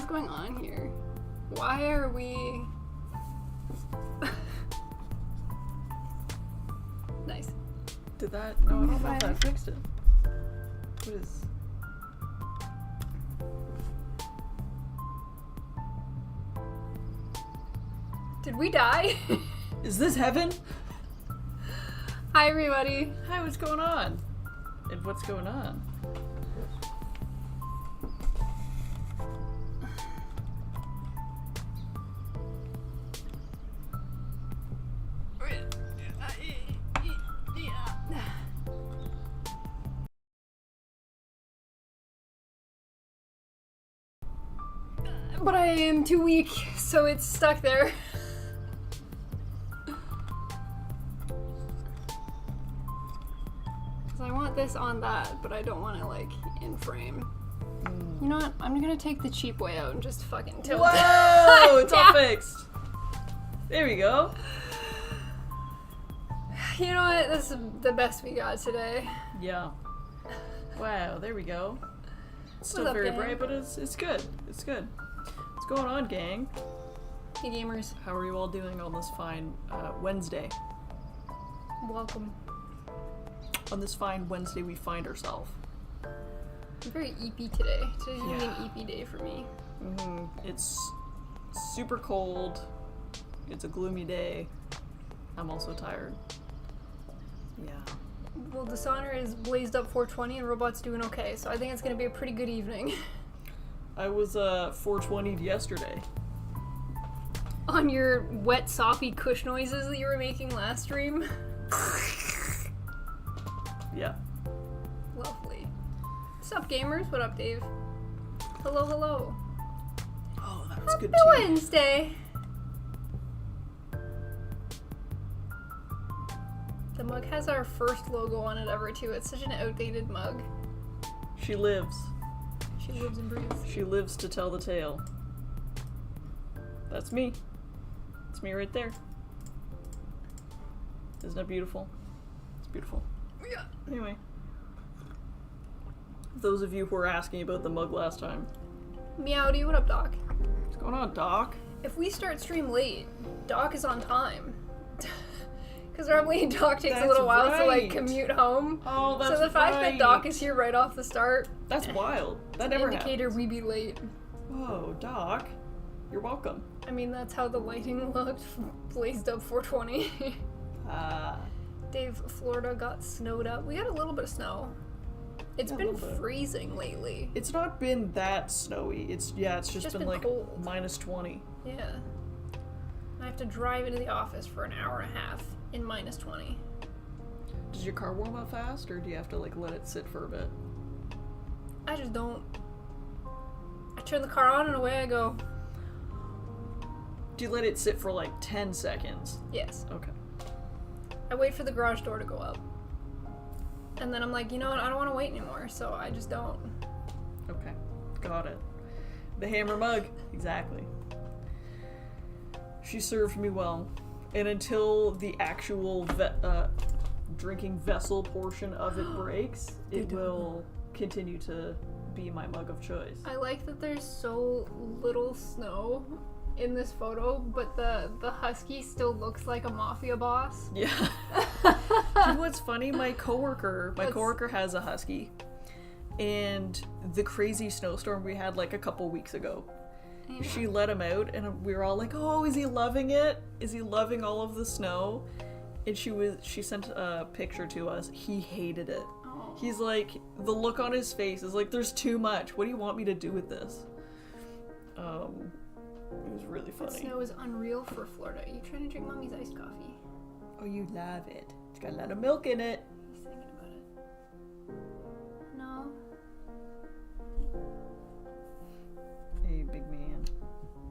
going on here? Why are we... Nice. Did that? No, I don't know if that fixed it. What is... Did we die? Is this heaven? Hi, everybody. Hi, what's going on? And what's going on? But I am too weak, so it's stuck there. Because I want this on that, but I don't want it, like, in frame. You know what? I'm gonna take the cheap way out and just fucking tilt it. Whoa! It's all fixed! There we go. You know what? This is the best we got today. Yeah. Wow, there we go. It's still What's up, very gang? bright, but it's good. It's good. What's going on, gang? Hey, gamers. How are you all doing on this fine Wednesday? Welcome. On this fine Wednesday, we find ourselves. I'm very eepy today. Today's gonna be an eepy day for me. It's super cold. It's a gloomy day. I'm also tired. Yeah. Well, Dishonor is blazed up 420 and Robot's doing okay, so I think it's gonna be a pretty good evening. I was 420'd yesterday. On your wet, soppy cush noises that you were making last stream. Yeah. Lovely. What's up, gamers? What up, Dave? Hello, hello. Oh, that was good Happy too. Wednesday. The mug has our first logo on it ever, too. It's such an outdated mug. She lives. She lives and breathes. She lives to tell the tale. That's me. It's me right there. Isn't that beautiful? It's beautiful. Yeah. Anyway. Those of you who were asking about the mug last time. Meowdy, what up, Doc? What's going on, Doc? If we start stream late, Doc is on time. Because normally Doc takes a little while to, like, commute home. Oh, that's So the fact that Doc is here right off the start, That's wild. That an never indicator happens. we be late. Whoa, Doc. You're welcome. I mean, that's how the lighting looked. Blazed up 420. Dave, Florida got snowed up. We had a little bit of snow. It's Yeah, a been little bit. freezing lately. It's not been that snowy. It's just been like cold. -20. Yeah. I have to drive into the office for an hour and a half in -20. Does your car warm up fast, or do you have to like let it sit for a bit? I just don't. I turn the car on and away I go. Do you let it sit for like 10 seconds? Yes. Okay. I wait for the garage door to go up. And then I'm like, you know what? I don't want to wait anymore, so I just don't. Okay. Got it. The hammer mug. Exactly. She served me well. And until the actual drinking vessel portion of it breaks, it will continue to be my mug of choice. I like that there's so little snow in this photo, but the husky still looks like a mafia boss. Yeah. You know what's funny? My coworker has a husky, and the crazy snowstorm we had like a couple weeks ago, she let him out, and we were all like, "Oh, is he loving it? Is he loving all of the snow?" And she sent a picture to us. He hated it. Oh. He's like, the look on his face is like, "There's too much. What do you want me to do with this?" It was really That funny. snow is unreal for Florida. Are you trying to drink mommy's iced coffee? Oh, you love it. It's got a lot of milk in it. He's thinking about it. No. Hey, big man.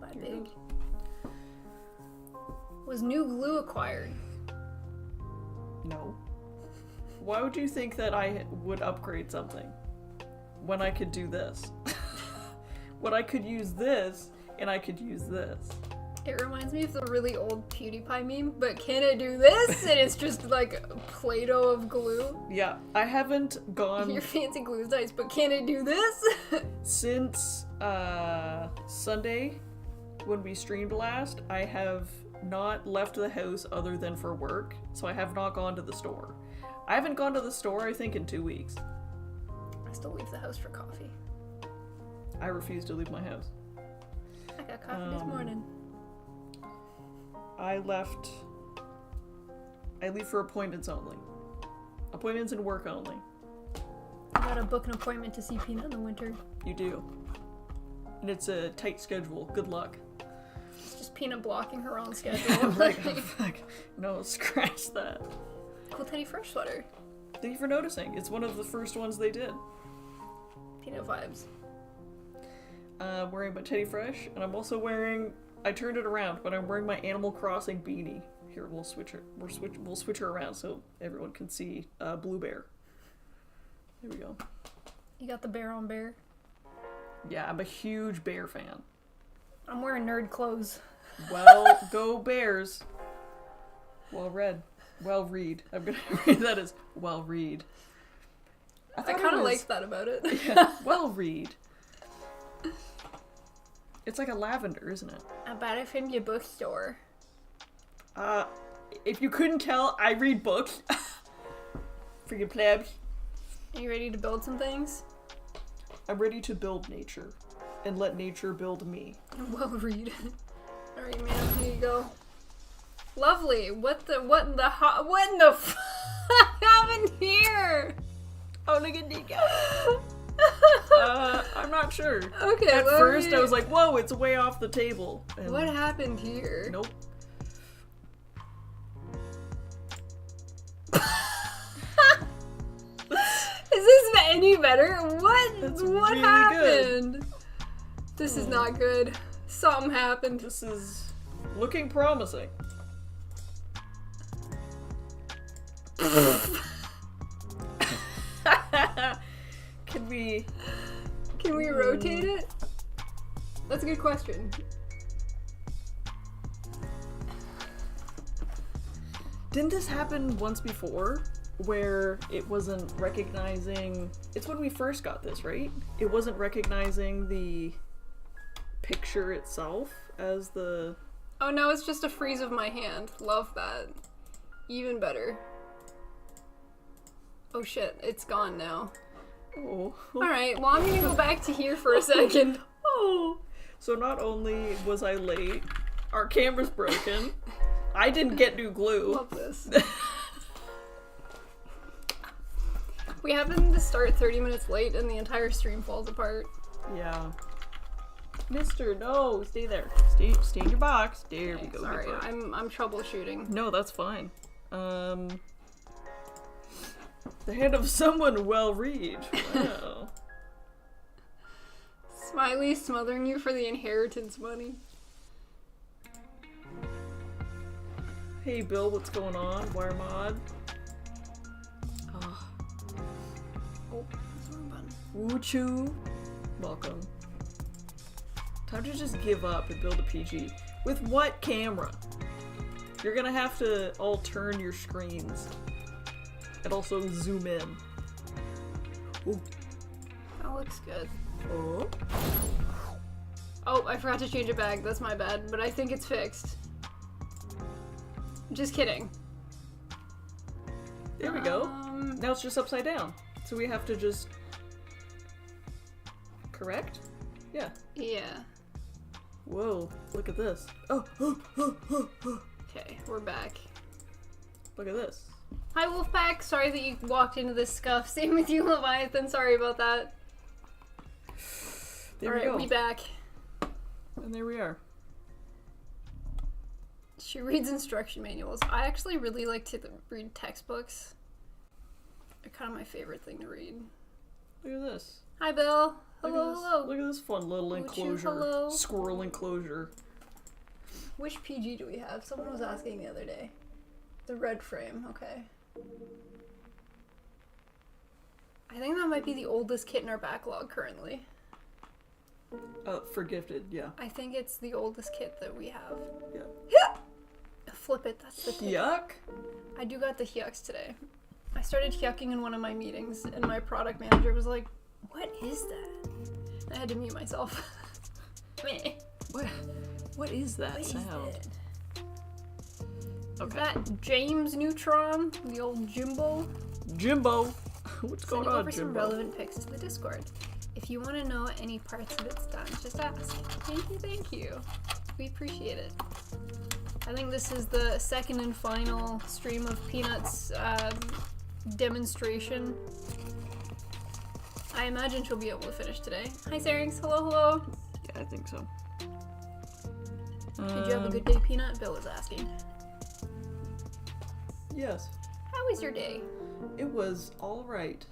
Bye, Here big. you Was new glue acquired? No. Why would you think that I would upgrade something when I could do this? When I could use this, and I could use this. It reminds me of the really old PewDiePie meme, but can it do this? And it's just like Play-Doh of glue. Yeah, I haven't gone... Your fancy glue's nice, but can it do this? Since Sunday, when we streamed last, I have not left the house other than for work, so I have not gone to the store. I haven't gone to the store, I think, in 2 weeks. I still leave the house for coffee. I refuse to leave my house. I got coffee this morning. I leave for appointments only. Appointments and work only. I gotta book an appointment to see Peanut in the winter. You do. And it's a tight schedule. Good luck. It's just Peanut blocking her own schedule. Like, oh, fuck. No, scratch that. Cool Teddy Fresh sweater. Thank you for noticing. It's one of the first ones they did. Peanut vibes. Wearing my Teddy Fresh, and I'm also wearing... I turned it around, but I'm wearing my Animal Crossing beanie. Here, we'll switch her around so everyone can see Blue Bear. There we go. You got the bear on bear? Yeah, I'm a huge bear fan. I'm wearing nerd clothes. Well, go Bears. Well read. Well read. I'm gonna read that as well read. I kind of like that about it. Yeah, well read. It's like a lavender, isn't it? I bought it from your bookstore. If you couldn't tell, I read books. For you plebs. Are you ready to build some things? I'm ready to build nature. And let nature build me. Well read. Alright, man, here you go. Lovely. What in the fuck happened here? Oh, look at Nico. I'm not sure. Okay, At first, I was like, whoa, it's way off the table. And what happened here? Nope. Is this any better? What really happened? Good. This is not good. Something happened. This is looking promising. Can we rotate it? That's a good question. Didn't this happen once before? Where it wasn't recognizing... It's when we first got this, right? It wasn't recognizing the picture itself as the... Oh no, it's just a freeze of my hand. Love that. Even better. Oh shit, it's gone now. Oh. Alright, well I'm gonna go back to here for a second. Oh. So not only was I late, our camera's broken. I didn't get new glue. Love this. We happen to start 30 minutes late and the entire stream falls apart. Yeah. Mister, no, stay there. Stay in your box. There we go. Sorry, I'm troubleshooting. No, that's fine. The hand of someone well read. Wow. Smiley smothering you for the inheritance money. Hey Bill, what's going on? Wire mod. Oh, that's the wrong button. Woo choo. Welcome. Time to just give up and build a PG. With what camera? You're gonna have to all turn your screens. And also zoom in. Ooh. That looks good. Oh. Oh, I forgot to change a bag. That's my bad, but I think it's fixed. Just kidding. There we go. Now it's just upside down. So we have to just... Correct? Yeah. Yeah. Whoa, look at this. Oh. Okay, we're back. Look at this. Hi, Wolfpack. Sorry that you walked into this scuff. Same with you, Leviathan. Sorry about that. There we go. Alright, we back. And there we are. She reads instruction manuals. I actually really like to read textbooks. They're kind of my favorite thing to read. Look at this. Hi, Bill. Hello. Look at this fun little enclosure. Hello. Squirrel enclosure. Which PG do we have? Someone was asking the other day. The red frame, okay. I think that might be the oldest kit in our backlog currently. For gifted, yeah. I think it's the oldest kit that we have. Yeah. Flip it, that's the thing. Yuck? I do got the yucks today. I started yucking in one of my meetings, and my product manager was like, "What is that?" I had to mute myself. What is that What is sound? it? Okay. Is that James Neutron, the old Jimbo? Jimbo! What's going Sending on, over some Jimbo? relevant pics to the Discord. If you want to know any parts of it's done, just ask. Thank you. We appreciate it. I think this is the second and final stream of Peanuts demonstration. I imagine she'll be able to finish today. Hi, Syrinx. Hello. Yeah, I think so. Did you have a good day, Peanut? Bill is asking. Yes. How was your day? It was alright.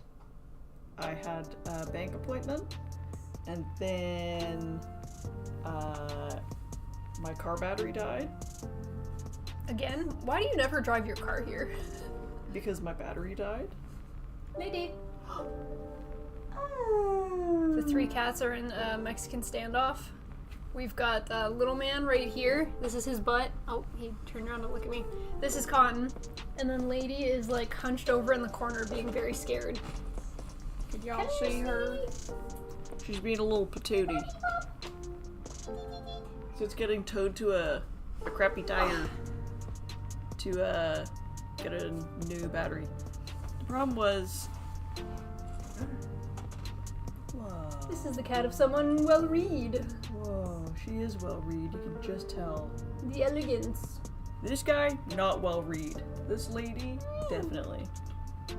I had a bank appointment, and then my car battery died. Again? Why do you never drive your car here? Because my battery died. Lady. The three cats are in a Mexican standoff. We've got little man right here. This is his butt. Oh, he turned around to look at me. This is Cotton. And then Lady is like hunched over in the corner being very scared. Could y'all see her? She's being a little patootie. So it's getting towed to a crappy tire to get a new battery. The problem was... Whoa. This is the cat of someone well-read. Whoa, she is well-read, you can just tell. The elegance. This guy, not well-read. This lady, definitely. Oh,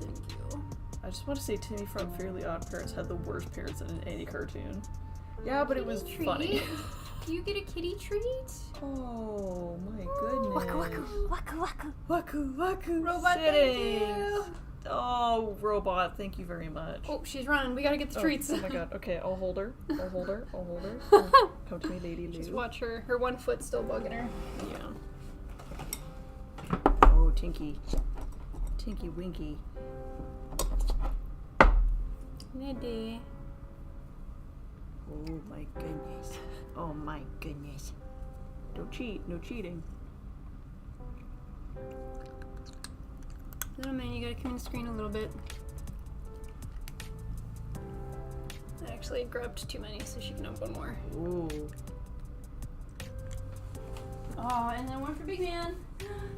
thank you. I just want to say Timmy from Fairly Odd Parents had the worst parents in any cartoon. Yeah, but it was funny. Do you get a kitty treat? Oh my goodness. Waku. Waku. Robot, thank you. Oh, robot, thank you very much. Oh, she's running. We gotta get the treats. Oh my god. Okay, I'll hold her. Come to me, Lady Lou. Just watch her. Her one foot's still bugging her. Yeah. Oh, Tinky. Tinky Winky. Lady. Oh my goodness. Oh my goodness. Don't cheat. No cheating. Little man, you gotta come in the screen a little bit. I actually grabbed too many, so she can have one more. Ooh. Oh, and then one for Big Man.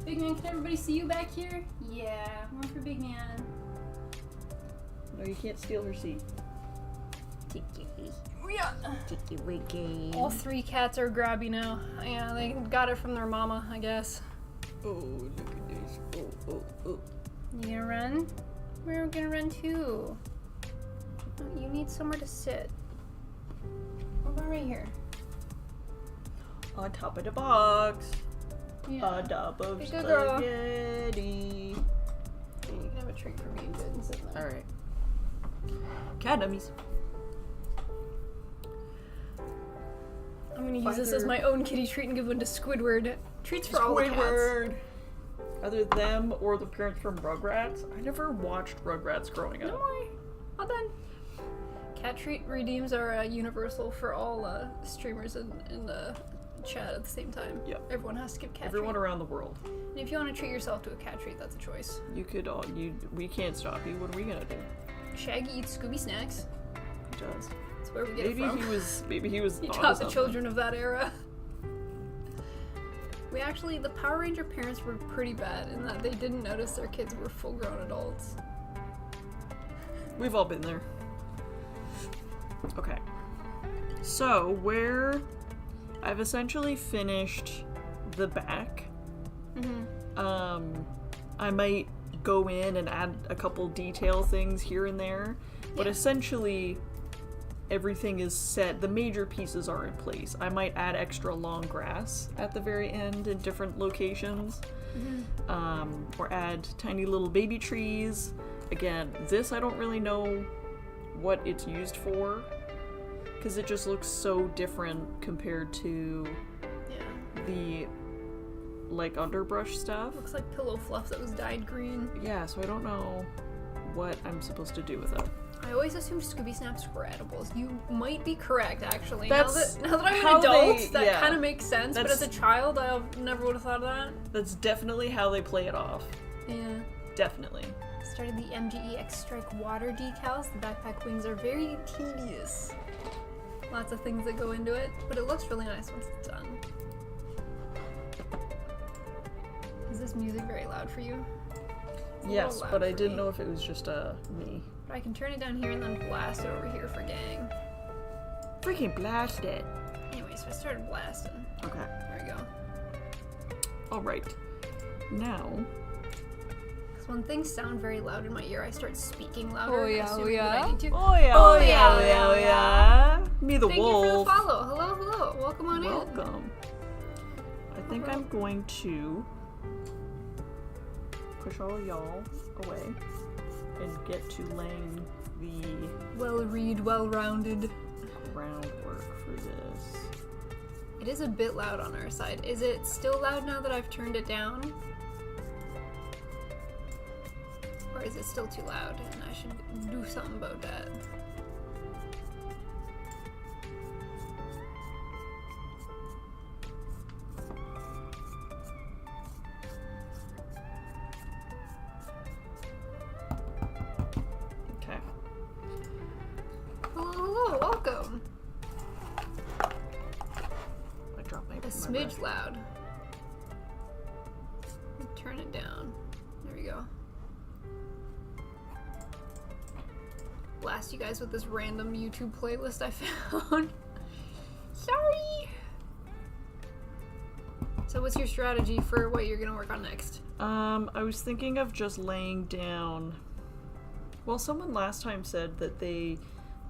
Big Man, can everybody see you back here? Yeah, one for Big Man. No, you can't steal her seat. Tiki. Yeah. Tiki Winky. All three cats are grabby now. Yeah, they got it from their mama, I guess. Oh, look at this. Oh. You gonna run? We're gonna run too. You need somewhere to sit. What about right here? On top of the box. Yeah. On top of Good girl. spaghetti. You can have a treat for being good and sit there. Alright. Cat dummies. I'm gonna use this as my own kitty treat and give one to Squidward. Treats for all the cats. Squidward. Either them or the parents from Rugrats. I never watched Rugrats growing up. Don't worry. All done. Cat treat redeems are universal for all streamers in the chat at the same time. Yep. Everyone has to give cat Everyone treat. around the world. And if you want to treat yourself to a cat treat, that's a choice. You could all. We can't stop you. What are we gonna do? Shaggy eats Scooby snacks. He does. That's where we get it from. Maybe he was. He onto taught the something. children of that era. We actually, the Power Ranger parents were pretty bad in that they didn't notice their kids were full-grown adults. We've all been there. Okay. So, where I've essentially finished the back. Mm-hmm. I might go in and add a couple detail things here and there, but essentially everything is set. The major pieces are in place. I might add extra long grass at the very end in different locations, or add tiny little baby trees. Again, this I don't really know what it's used for, because it just looks so different compared to the like underbrush stuff. Looks like pillow fluff that was dyed green. Yeah, so I don't know what I'm supposed to do with it. I always assumed Scooby Snaps were edibles. You might be correct, actually. That's now that I'm how an adult, they- that yeah. kind of makes sense. But That's- as a child, I never would have thought of that. That's definitely how they play it off. Yeah. Definitely. Started the MGEX Strike water decals. The backpack wings are very tedious. Lots of things that go into it, but it looks really nice once it's done. Is this music very loud for you? It's a Yes, little loud but I for didn't me. know if it was just me. But I can turn it down here and then blast it over here for gang. Freaking blast it. Anyway, so I started blasting. Okay. There we go. Alright. Now. Because when things sound very loud in my ear, I start speaking louder. Oh, yeah, assuming oh, that yeah. I need to. Oh yeah, Oh, yeah, yeah. Me the Thank wolf. you for the follow. Hello, hello. Welcome on in. Welcome. I think I'm going to push all y'all away and get to laying the Well-read, well-rounded. groundwork for this. It is a bit loud on our side. Is it still loud now that I've turned it down? Or is it still too loud and I should do something about that? Okay. Hello, hello, welcome. I dropped my A my smidge breath. loud. Turn it down. There we go. Blast you guys with this random YouTube playlist I found. Sorry! So what's your strategy for what you're gonna work on next? I was thinking of just laying down. Well, someone last time said that they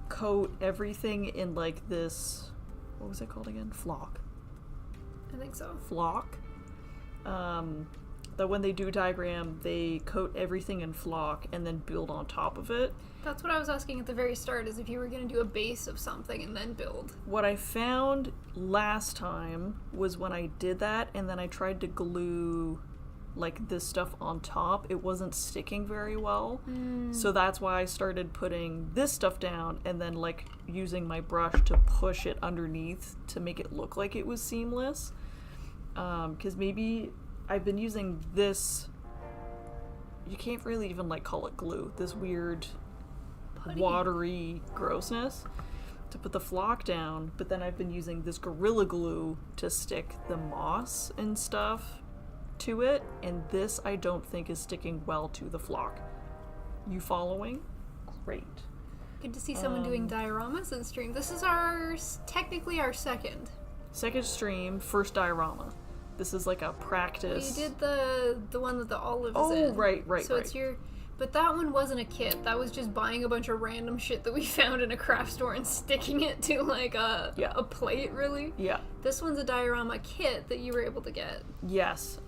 coat everything in like this. What was it called again? Flock. I think so. Flock. That when they do diagram, they coat everything in flock and then build on top of it. That's what I was asking at the very start, is if you were gonna do a base of something and then build. What I found last time was when I did that and then I tried to glue like this stuff on top, it wasn't sticking very well. So that's why I started putting this stuff down and then like using my brush to push it underneath to make it look like it was seamless. Because maybe I've been using this, you can't really even like call it glue, this weird Putty. watery grossness to put the flock down, but then I've been using this Gorilla Glue to stick the moss and stuff to it, and this I don't think is sticking well to the flock. You following? Great. Good to see someone doing dioramas in stream. This is technically our second. Second stream, first diorama. This is like a practice. We did the one that the olive is Oh, in. right. So it's but that one wasn't a kit. That was just buying a bunch of random shit that we found in a craft store and sticking it to like a plate, really. Yeah. This one's a diorama kit that you were able to get. Yes.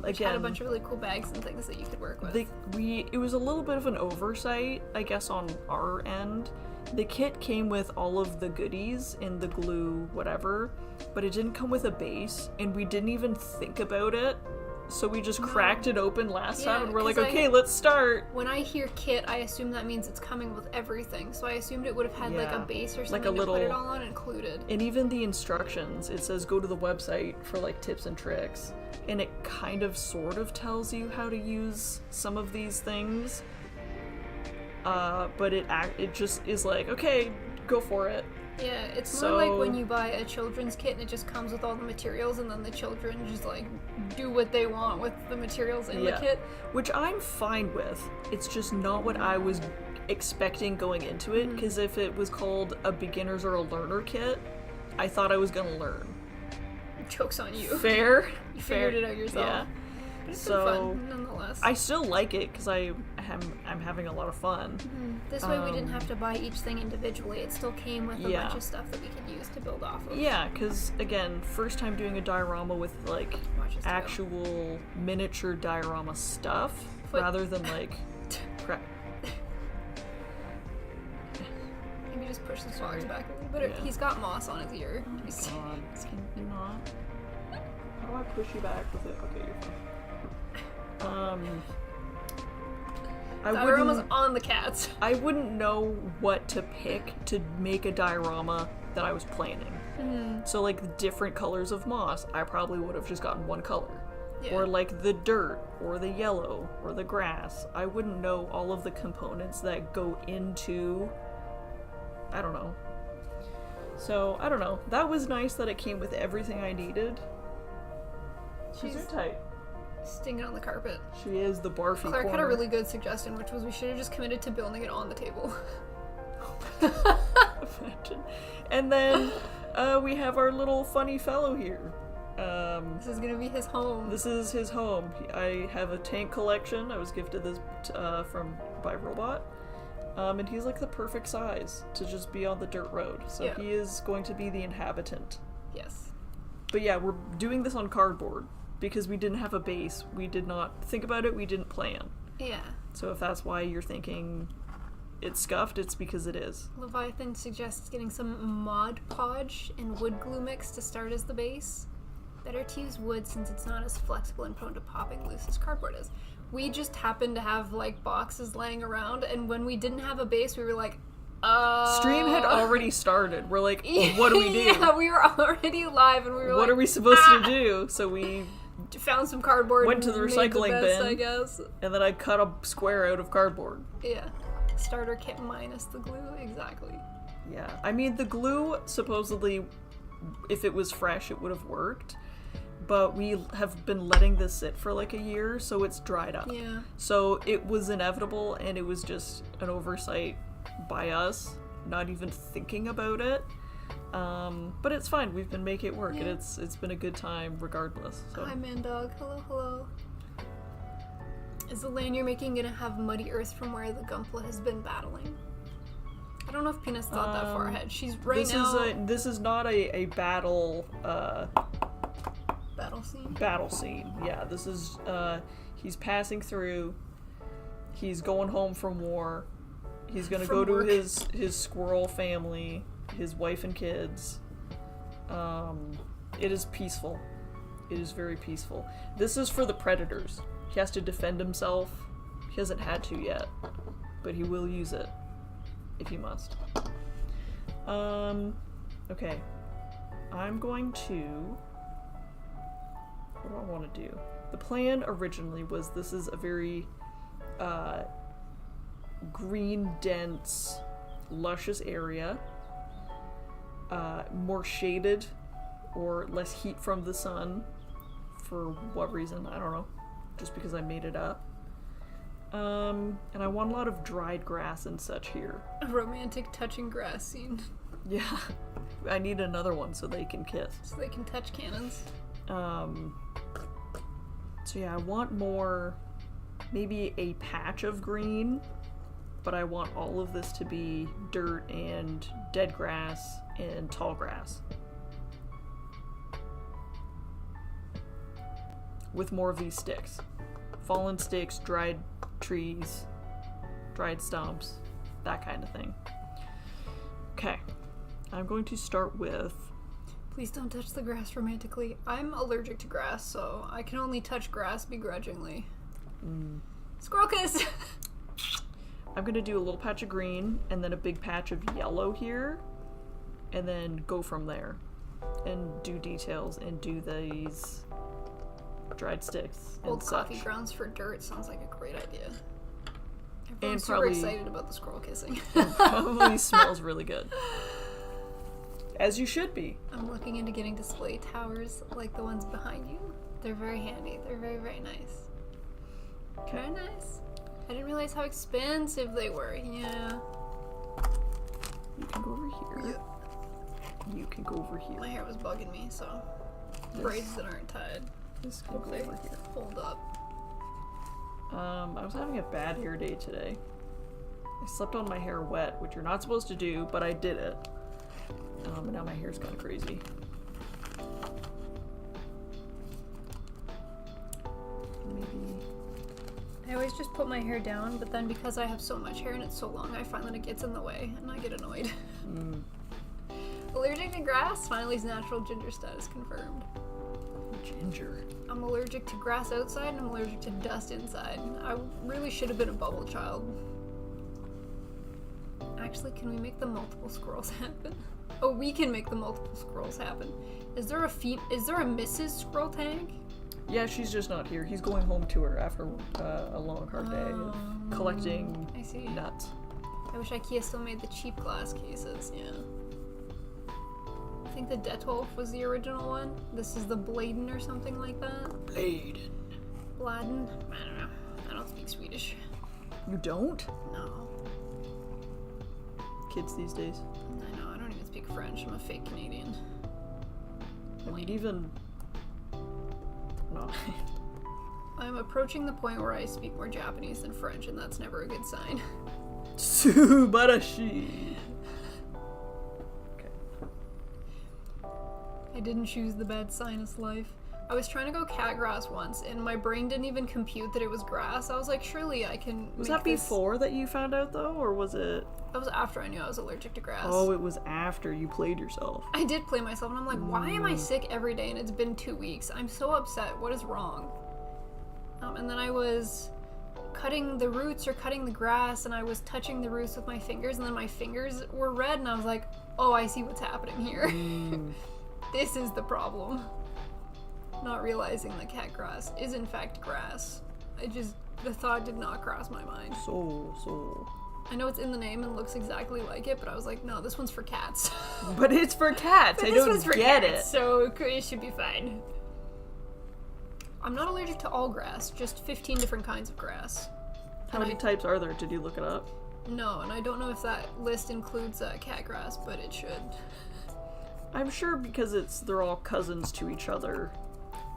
Which Again, had a bunch of really cool bags and things that you could work with. it was a little bit of an oversight, I guess, on our end. The kit came with all of the goodies in the glue, whatever, but it didn't come with a base, and we didn't even think about it. So we just cracked it open last time, and we're like, 'cause okay, let's start. When I hear kit, I assume that means it's coming with everything. So I assumed it would have had like a Yeah. base or Like something a to put it little- all on included. And even the instructions, it says go to the website for like tips and tricks, and it kind of sort of tells you how to use some of these things. But it just is like, okay, go for it. Yeah, it's So- more like when you buy a children's kit and it just comes with all the materials and then the children just like do what they want with the materials in the kit. Which I'm fine with. It's just not what I was expecting going into it, because if it was called a beginner's or a learner kit, I thought I was gonna learn. Joke's on you. Fair. You figured it out yourself. Yeah. But it's So, been fun, nonetheless. I still like it because I'm having a lot of fun. This way we didn't have to buy each thing individually. It still came with a Yeah. bunch of stuff that we could use to build off of. Yeah, because again, first time doing a diorama with like Watch us go. actual miniature diorama stuff rather than like crap. Maybe just push the swags back a little bit. Yeah. He's got moss on his ear. God, can you not? How do I push you back with it? Okay, you're fine. Dioramas on the cats. I wouldn't know what to pick to make a diorama that I was planning. So like the different colors of moss, I probably would have just gotten one color. Yeah. Or like the dirt, or the yellow, or the grass. I wouldn't know all of the components that go into, I don't know. So, I don't know. That was nice that it came with everything I needed. She's so tight. Stinging on the carpet. She is the barfy Clark corner. had a really good suggestion, which was we should have just committed to building it on the table. Imagine. And then we have our little funny fellow here. This is gonna be his home. This is his home. I have a tank collection. I was gifted this by Robot. And he's like the perfect size to just be on the dirt road. So yeah. He is going to be the inhabitant. Yes. But yeah, we're doing this on cardboard because we didn't have a base. We did not think about it. We didn't plan. Yeah. So if that's why you're thinking it's scuffed, it's because it is. Leviathan suggests getting some Mod Podge and wood glue mix to start as the base. Better to use wood since it's not as flexible and prone to popping loose as cardboard is. We just happened to have like boxes laying around, and when we didn't have a base, we were like, Stream had already started. We're like, what do we do? Yeah, we were already live, and we were what are we supposed to do? So we found some cardboard. Went to the recycling bin, I guess. And then I cut a square out of cardboard. Yeah. Starter kit minus the glue, exactly. Yeah, I mean the glue supposedly, if it was fresh, it would have worked. But we have been letting this sit for like a year, so it's dried up. Yeah. So it was inevitable, and it was just an oversight by us, not even thinking about it. But it's fine. We've been making it work, and it's been a good time regardless. So. Hi, man dog. Hello, hello. Is the land you're making gonna have muddy earth from where the Gumpla has been battling? I don't know if Peanut's thought that far ahead. She's This is not a battle. Battle scene? Battle scene, yeah. This is, he's passing through. He's going home from war. He's gonna go to his squirrel family, his wife and kids. It is peaceful. It is very peaceful. This is for the predators. He has to defend himself. He hasn't had to yet, but he will use it if he must. Okay. I'm going to... What do I want to do? The plan originally was this is a very green, dense, luscious area. More shaded or less heat from the sun. For what reason? I don't know. Just because I made it up. And I want a lot of dried grass and such here. A romantic touching grass scene. Yeah. I need another one so they can kiss. So they can touch cannons. So yeah, I want more, maybe a patch of green, but I want all of this to be dirt and dead grass and tall grass. With more of these sticks. Fallen sticks, dried trees, dried stumps, that kind of thing. Okay, I'm going to start with... Please don't touch the grass romantically. I'm allergic to grass, so I can only touch grass begrudgingly. Squirrel kiss! I'm gonna do a little patch of green, and then a big patch of yellow here, and then go from there. And do details, and do these dried sticks and Old such. coffee grounds for dirt sounds like a great idea. And I'm super excited about the squirrel kissing. Probably smells really good. As you should be. I'm looking into getting display towers like the ones behind you. They're very handy. They're very, very nice. Okay. Very nice. I didn't realize how expensive they were. Yeah. You can go over here. Yeah. You can go over here. My hair was bugging me, so braids that aren't tied. This can go over here. Hold up. I was having a bad hair day today. I slept on my hair wet, which you're not supposed to do, but I did it. And now my hair's kind of crazy. Maybe... I always just put my hair down, but then because I have so much hair and it's so long, I find that it gets in the way, and I get annoyed. Mm. Allergic to grass? Finally's natural ginger status confirmed. ginger. I'm allergic to grass outside and I'm allergic to dust inside. I really should have been a bubble child. Actually, can we make the multiple squirrels happen? Oh, we can make the multiple squirrels happen. Is there a Mrs. Squirrel Tag? Yeah, she's just not here. He's going home to her after a long, hard day of collecting I see. nuts. I wish IKEA still made the cheap glass cases, yeah. I think the Detolf was the original one. This is the Bladen or something like that. Bladen. Bladen? I don't know. I don't speak Swedish. You don't? No. Kids these days. I know, I don't even speak French. I'm a fake Canadian. I mean, even... No. I'm approaching the point where I speak more Japanese than French, and that's never a good sign. Subarashi. Okay. I didn't choose the bad sinus life. I was trying to go cat grass once, and my brain didn't even compute that it was grass. I was like, surely I can Was make that this... before that you found out, though, or was it... That was after I knew I was allergic to grass. Oh, it was after you played yourself. I did play myself, and I'm like, why am I sick every day and it's been 2 weeks? I'm so upset. What is wrong? And then I was cutting the roots or cutting the grass, and I was touching the roots with my fingers, and then my fingers were red, and I was like, oh, I see what's happening here. This is the problem. Not realizing that cat grass is in fact grass. The thought did not cross my mind. So. I know it's in the name and looks exactly like it, but I was like, no, this one's for cats. But it's for cats. I don't get it. So it should be fine. I'm not allergic to all grass, just 15 different kinds of grass. How many types are there? Did you look it up? No, and I don't know if that list includes cat grass, but it should. I'm sure because they're all cousins to each other.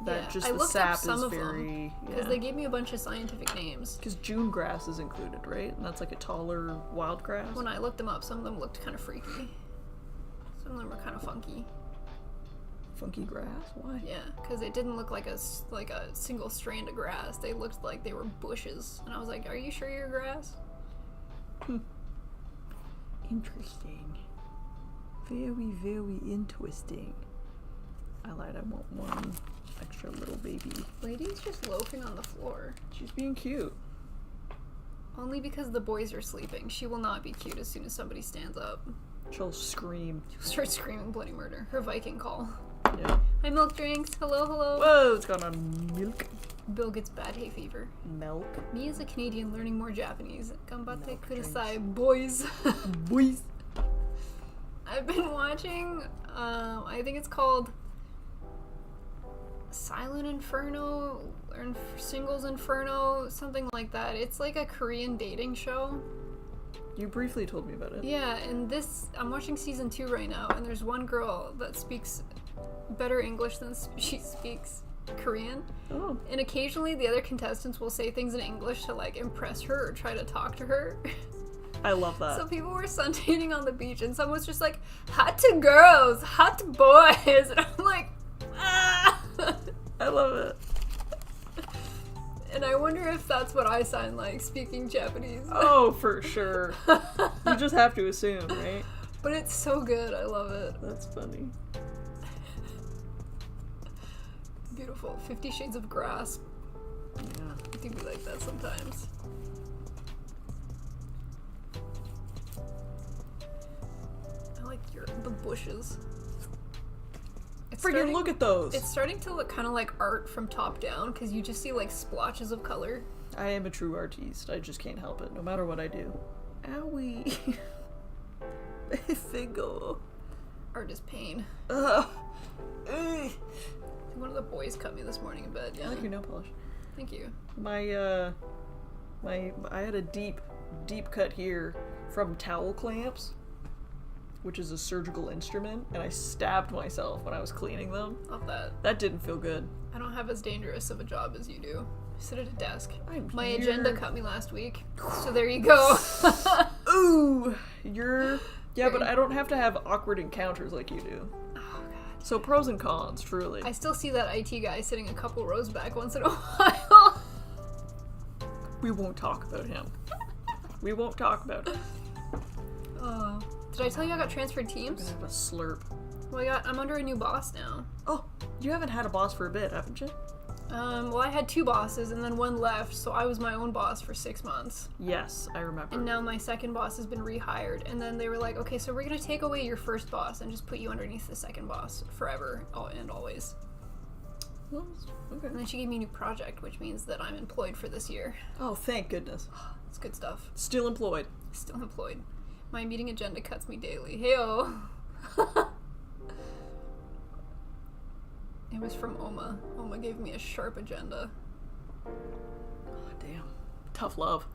That just the sap is very... Because they gave me a bunch of scientific names. Because June grass is included, right? And that's like a taller wild grass? When I looked them up, some of them looked kind of freaky. Some of them were kind of funky. Funky grass? Why? Yeah, because it didn't look like a single strand of grass. They looked like they were bushes. And I was like, are you sure you're grass? Interesting. Very, very interesting. I lied, I want one extra little baby. Lady's just loafing on the floor. She's being cute. Only because the boys are sleeping. She will not be cute as soon as somebody stands up. She'll scream. She'll start screaming bloody murder. Her Viking call. Yeah. Hi, milk drinks. Hello, hello. Whoa, it's gone on milk. Bill gets bad hay fever. Milk. Me as a Canadian learning more Japanese. Ganbatte Milk kudasai, boys. Boys. I've been watching, I think it's called Silent Inferno or Singles Inferno, something like that. It's like a Korean dating show. You briefly told me about it. Yeah, and I'm watching season 2 right now, and there's one girl that speaks better English than she speaks Korean. Oh. And occasionally the other contestants will say things in English to like impress her or try to talk to her. I love that. So people were suntanning on the beach, and someone was just like, hot girls, hot boys, and I'm like, ah! I love it. And I wonder if that's what I sound like, speaking Japanese. Oh, for sure. You just have to assume, right? But it's so good, I love it. That's funny. Beautiful. 50 Shades of Grass. Yeah. I think we like that sometimes. I like the bushes. Friggin' look at those! It's starting to look kind of like art from top down, because you just see like splotches of color. I am a true artiste. I just can't help it, no matter what I do. Owie. Figo. Art is pain. Ugh. One of the boys cut me this morning in bed. Yeah. I like your nail polish. Thank you. I had a deep cut here from towel clamps, which is a surgical instrument, and I stabbed myself when I was cleaning them. Love that. That didn't feel good. I don't have as dangerous of a job as you do. I sit at a desk. My here. agenda cut me last week, so there you go. Ooh, yeah, but I don't have to have awkward encounters like you do. Oh god. So pros and cons, truly. I still see that IT guy sitting a couple rows back once in a while. We won't talk about him. We won't talk about him. Did I tell you I got transferred I'm teams? gonna have a slurp. Well, I'm under a new boss now. Oh, You haven't had a boss for a bit, haven't you? Well, I had 2 bosses and then one left, so I was my own boss for 6 months. Yes, I remember. And now my second boss has been rehired, and then they were like, okay, so we're gonna take away your first boss and just put you underneath the second boss forever and always. Well, okay. And then she gave me a new project, which means that I'm employed for this year. Oh, thank goodness. It's good stuff. Still employed. Still employed. My meeting agenda cuts me daily. Heyo. It was from Oma. Oma gave me a sharp agenda. Oh, damn. Tough love.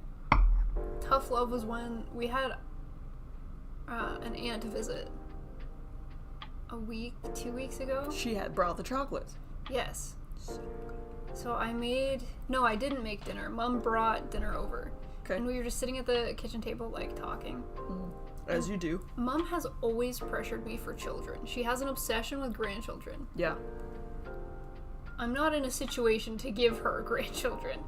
Tough love was when we had an aunt visit a week, 2 weeks ago. She had brought the chocolates. Yes. So I made... No, I didn't make dinner. Mom brought dinner over. Okay. And we were just sitting at the kitchen table, like, talking. As you do. Mom has always pressured me for children. She has an obsession with grandchildren. Yeah. I'm not in a situation to give her grandchildren.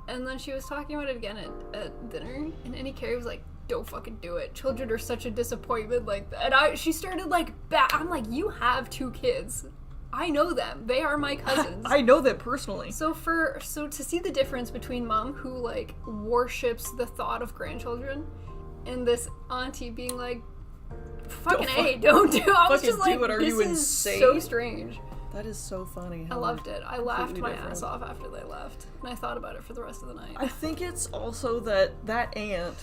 And then she was talking about it again at dinner, and Annie Carey was like, don't fucking do it. Children are such a disappointment, like that. And she started like, I'm like, you have 2 kids. I know them. They are my cousins. I know them personally. So to see the difference between Mom, who like worships the thought of grandchildren, and this auntie being like, fucking don't do it. I was just like, do it. Are this you is insane? So strange. That is so funny. I loved it. I laughed my different. ass off after they left. And I thought about it for the rest of the night. I think it's also that aunt,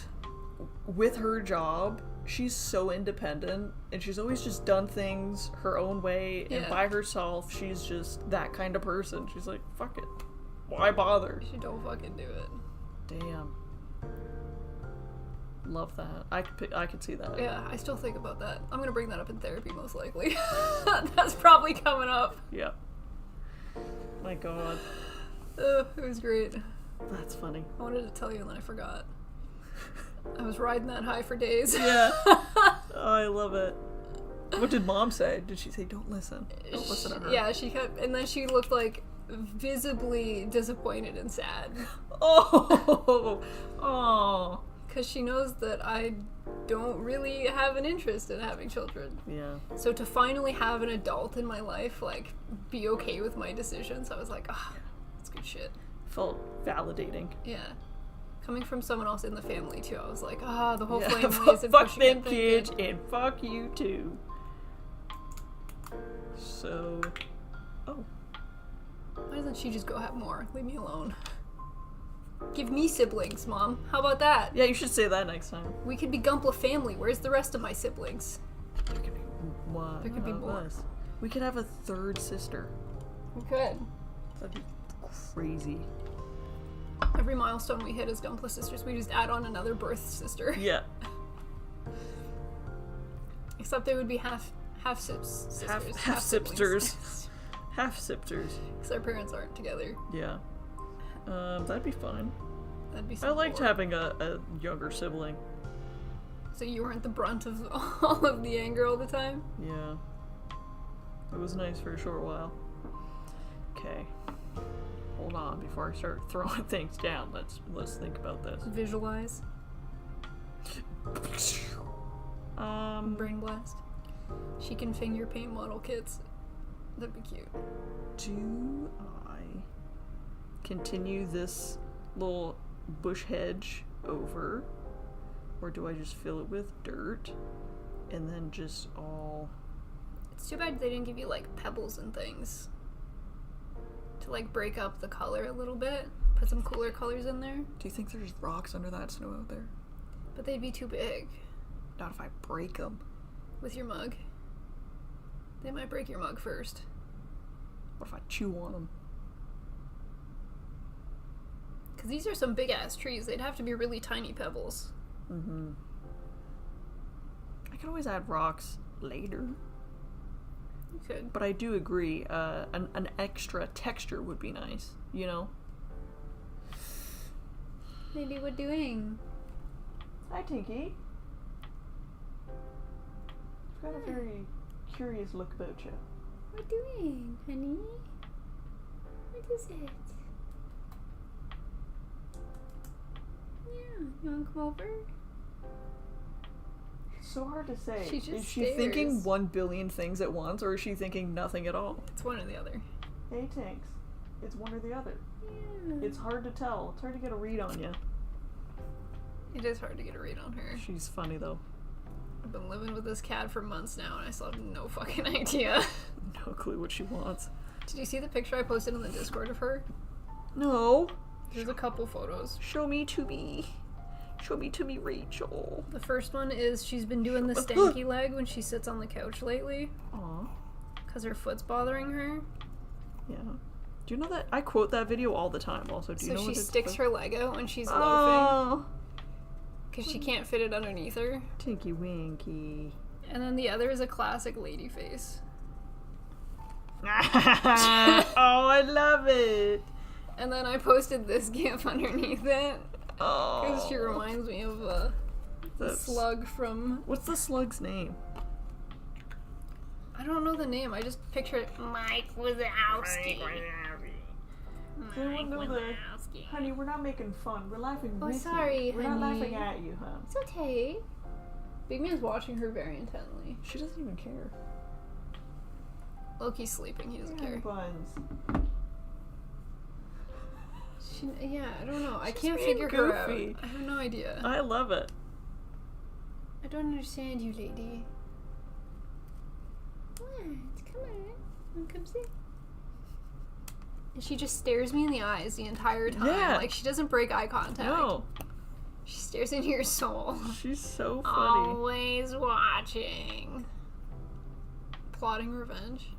with her job, she's so independent, and she's always just done things her own way, and by herself. She's just that kind of person. She's like, fuck it. Why bother? She don't fucking do it. Damn. Love that. I could see that. Yeah, I still think about that. I'm gonna bring that up in therapy, most likely. That's probably coming up. Yeah. My god. It was great. That's funny. I wanted to tell you and then I forgot. I was riding that high for days. Yeah. Oh, I love it. What did Mom say? Did she say, don't listen? Don't listen to her. Yeah, she kept, and then she looked like visibly disappointed and sad. Oh. Oh. Because she knows that I don't really have an interest in having children. Yeah. So to finally have an adult in my life, like, be okay with my decisions, I was like, ah, that's good shit. Felt validating. Yeah. Coming from someone else in the family, too, I was like, the whole family isn't fuck pushing them it, kids, and fuck you, too. So... Oh. Why doesn't she just go have more? Leave me alone. Give me siblings, Mom. How about that? Yeah, you should say that next time. We could be Gumpla family. Where's the rest of my siblings? There could be one. There could be more. Us. We could have a 3rd sister. We could. That'd be crazy. Every milestone we hit as Gumpla sisters, we just add on another birth sister. Yeah. Except they would be half sisters. Half sipsters. Half sipsters. Because our parents aren't together. Yeah. That'd be fun. That'd be so I liked cool. having a younger sibling. So you weren't the brunt of all of the anger all the time? Yeah. It was nice for a short while. Okay. Hold on before I start throwing things down. Let's think about this. Visualize. Brain blast. She can finger paint model kits. That'd be cute. Do I continue this little bush hedge over, or do I just fill it with dirt and then just all... It's too bad they didn't give you like pebbles and things to like break up the color a little bit, put some cooler colors in there. Do you think there's rocks under that snow out there? But they'd be too big. Not if I break them. With your mug. They might break your mug first. What if I chew on them? Because these are some big ass trees. They'd have to be really tiny pebbles. Mm-hmm. I could always add rocks later. You could. But I do agree, an extra texture would be nice, you know? Maybe we're doing. Hi, Tinky. You've got a very curious look about you. What doing, honey? What is it? Yeah, you wanna come over? So hard to say. She just is she stares. thinking 1 billion things at once, or is she thinking nothing at all? It's one or the other. Hey, Tinks. It's one or the other. Yeah. It's hard to tell. It's hard to get a read on you. It is hard to get a read on her. She's funny, though. I've been living with this cat for months now, and I still have no fucking idea. No clue what she wants. Did you see the picture I posted on the Discord of her? No. There's a couple photos. Show me to me. Show me to me, Rachel. The first one is she's been doing the stanky leg when she sits on the couch lately. Aw. Because her foot's bothering her. Yeah. Do you know that? I quote that video all the time, also. Do you know So what she it's sticks about? her leg out when she's loafing. Oh. Because she can't fit it underneath her. Tinky Winky. And then the other is a classic lady face. Oh, I love it. And then I posted this gif underneath it. Oh. Because she reminds me of the That's- slug from... What's the slug's name? I don't know the name. I just pictured Mike Wazowski. Anyone know the... Honey, we're not making fun. We're laughing with sorry, you. We're not honey. laughing at you, huh? It's okay. Big Man's watching her very intently. She doesn't even care. Loki's sleeping. He doesn't care. Buns. Yeah, I don't know. I She's can't being figure her out. goofy. I have no idea. I love it. I don't understand you, lady. What? Come on. Wanna come see? And she just stares me in the eyes the entire time. Yeah. Like, she doesn't break eye contact. No. She stares into your soul. She's so funny. Always watching. Plotting revenge?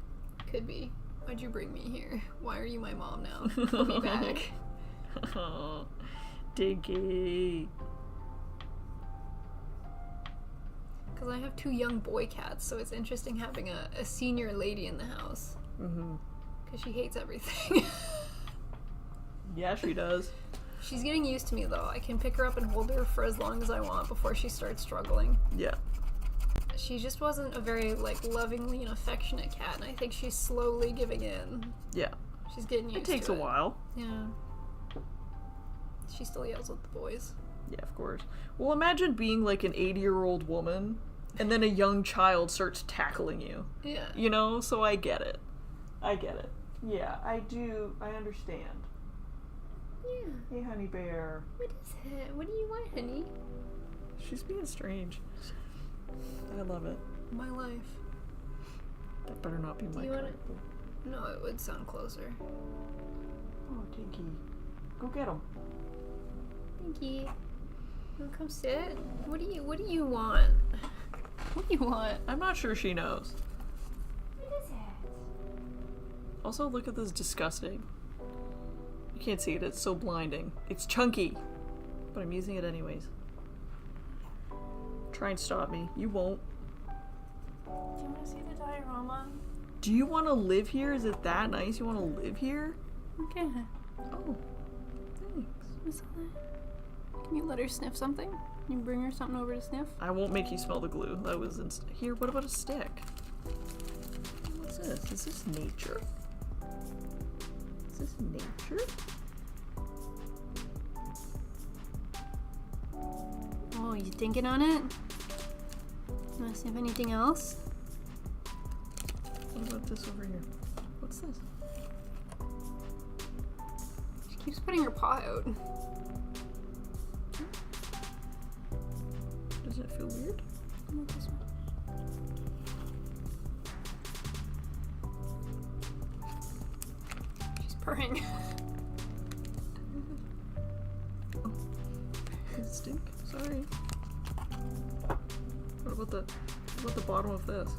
Could be. Why'd you bring me here? Why are you my mom now? Put me back. Oh, Dinky. Because I have 2 young boy cats, so it's interesting having a senior lady in the house. Mm-hmm. Because she hates everything. Yeah, she does. She's getting used to me, though. I can pick her up and hold her for as long as I want before she starts struggling. Yeah. She just wasn't a very, like, lovingly and affectionate cat, and I think she's slowly giving in. Yeah. She's getting used to it. It takes a while. Yeah. She still yells at the boys. Yeah, of course. Well, imagine being like an 80-year-old woman, and then a young child starts tackling you. Yeah. You know? So I get it. I get it. Yeah, I do. I understand. Yeah. Hey, honey bear. What is it? What do you want, honey? She's being strange. I love it. My life. That better not be my you wanna- character. No, it would sound closer. Oh, Tinky. Go get him. Thank you. Wanna come sit? What do you want? What do you want? I'm not sure she knows. What is it? Also, look at this disgusting. You can't see it, it's so blinding. It's chunky. But I'm using it anyways. Try and stop me. You won't. Do you want to see the diorama? Do you want to live here? Is it that nice? You want to live here? Okay. Oh, thanks. What's that? Can you let her sniff something? Can you bring her something over to sniff? I won't make you smell the glue. That was here. What about a stick? What's this? Is this nature? Is this nature? Oh, you thinking on it? Want to sniff anything else? What about this over here? What's this? She keeps putting her paw out. Doesn't it feel weird? Not this one. She's purring. Does it stink? Sorry. What about the bottom of this?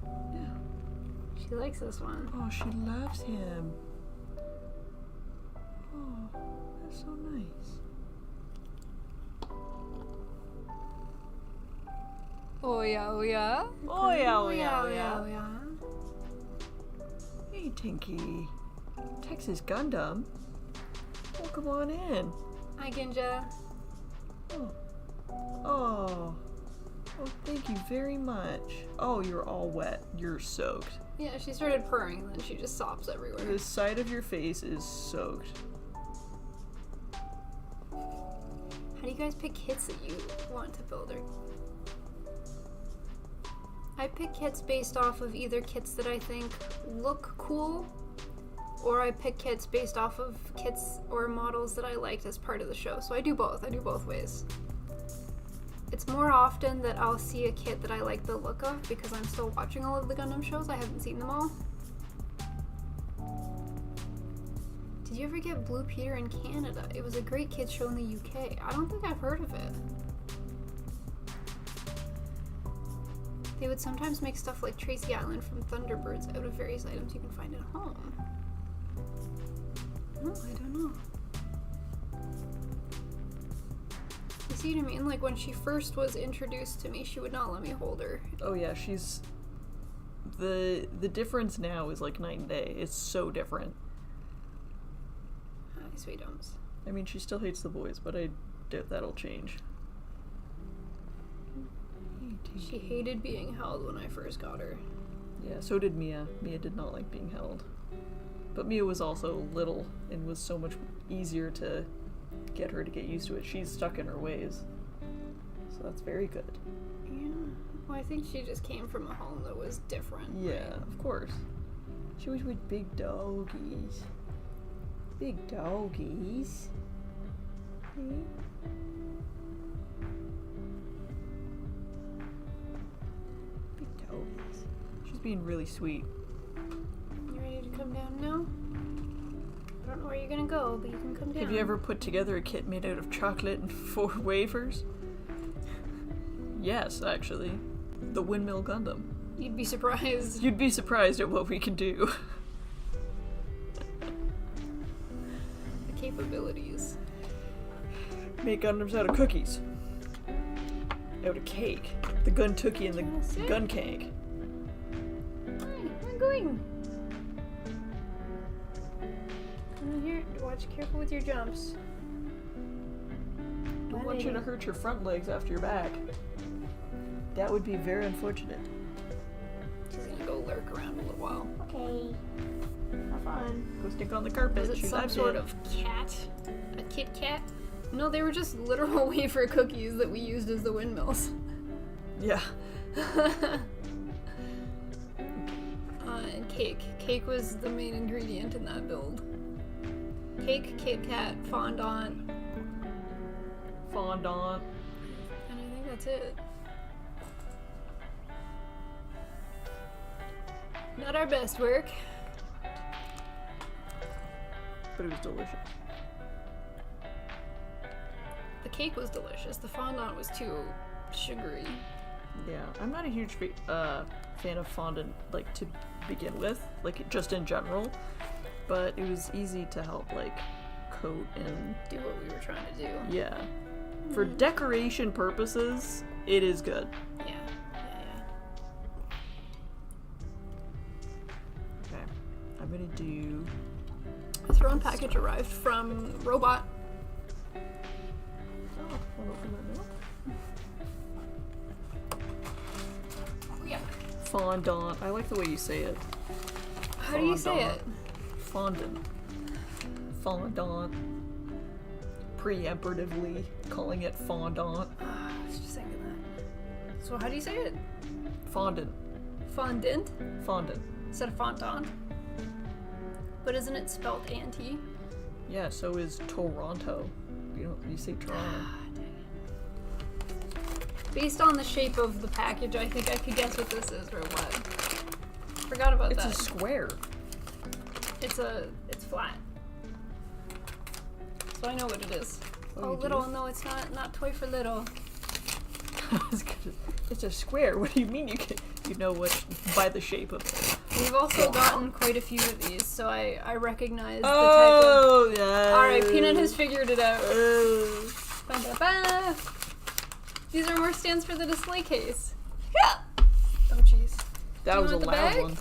Yeah. She likes this one. Oh, she loves him. Oh, that's so nice. Oh yeah, oh yeah. Oh yeah, oh yeah, oh oh yeah. oh yeah. Hey, Tinky. Texas Gundam. Oh, come on in. Hi, Ginja. Oh. Oh. Oh, thank you very much. Oh, you're all wet. You're soaked. Yeah, she started purring and then she just sobs everywhere. The side of your face is soaked. How do do you guys pick kits that you want to build? I pick kits based off of either kits that I think look cool, or I pick kits based off of kits or models that I liked as part of the show. So I do both. I do both ways. It's more often that I'll see a kit that I like the look of because I'm still watching all of the Gundam shows. I haven't seen them all. Did you ever get Blue Peter in Canada? It was a great kid show in the UK. I don't think I've heard of it. They would sometimes make stuff like Tracy Island from Thunderbirds out of various items you can find at home. No, I don't know. You see what I mean? Like when she first was introduced to me, she would not let me hold her. Oh yeah, she's... The difference now is like night and day. It's so different. Hi, sweet domes. I mean, she still hates the boys, but I doubt that'll change. She hated being held when I first got her. Yeah, so did Mia. Mia did not like being held. But Mia was also little and was so much easier to get her to get used to it. She's stuck in her ways. So that's very good. Yeah. Well, I think she just came from a home that was different. Yeah, right? of course. She was with big doggies. Big doggies. Hmm? Big doggies. She's being really sweet. You ready to come down now? I don't know where you're gonna go, but you can come down. Have you ever put together a kit made out of chocolate and 4 wafers? Yes, actually. The Windmill Gundam. You'd be surprised. You'd be surprised at what we can do. The capabilities. Make Gundams out of cookies. Out of cake. The gun tookie and the gun cake. Hi, I'm going. Come in here. Watch careful with your jumps. Don't want you to hurt your front legs after your back. That would be very unfortunate. She's gonna go lurk around a little while. Okay. Have fun. Go stick on the carpet. Is it She's some not sort dead. of cat? A Kit Kat? No, they were just literal wafer cookies that we used as the windmills. Yeah. And cake. Cake was the main ingredient in that build. Cake, Kit Kat, fondant. Fondant. And I think that's it. Not our best work. But it was delicious. The cake was delicious. The fondant was too sugary. Yeah, I'm not a huge fan of fondant, like, to begin with, like, just in general, but it was easy to help, like, coat and... Do what we were trying to do. Yeah. For decoration purposes, it is good. Yeah. Okay, I'm gonna do... A thrown package arrived from Robot. Oh, wanna open that now? Yeah. Fondant. I like the way you say it. How do you say it? Fondant. Fondant. Preemperatively calling it fondant. I was just thinking that. So how do you say it? Fondant. Fondant? Fondant. Instead of fondant? But isn't it spelled anti? Yeah, so is Toronto. You say Toronto. Based on the shape of the package, I think I could guess what this is or what. Forgot about It's that. a square. It's flat. So I know what it is. Oh, Oh, you little. do? No, it's not toy for little. It's a square. What do you mean you know what by the shape of it? We've also gotten quite a few of these, so I recognize Oh, the type of... yeah. Alright, Peanut has figured it out. Oh. Ba-da-ba. These are more stands for the display case. Yeah. Oh, jeez. That Do you was a want the loud bag? one.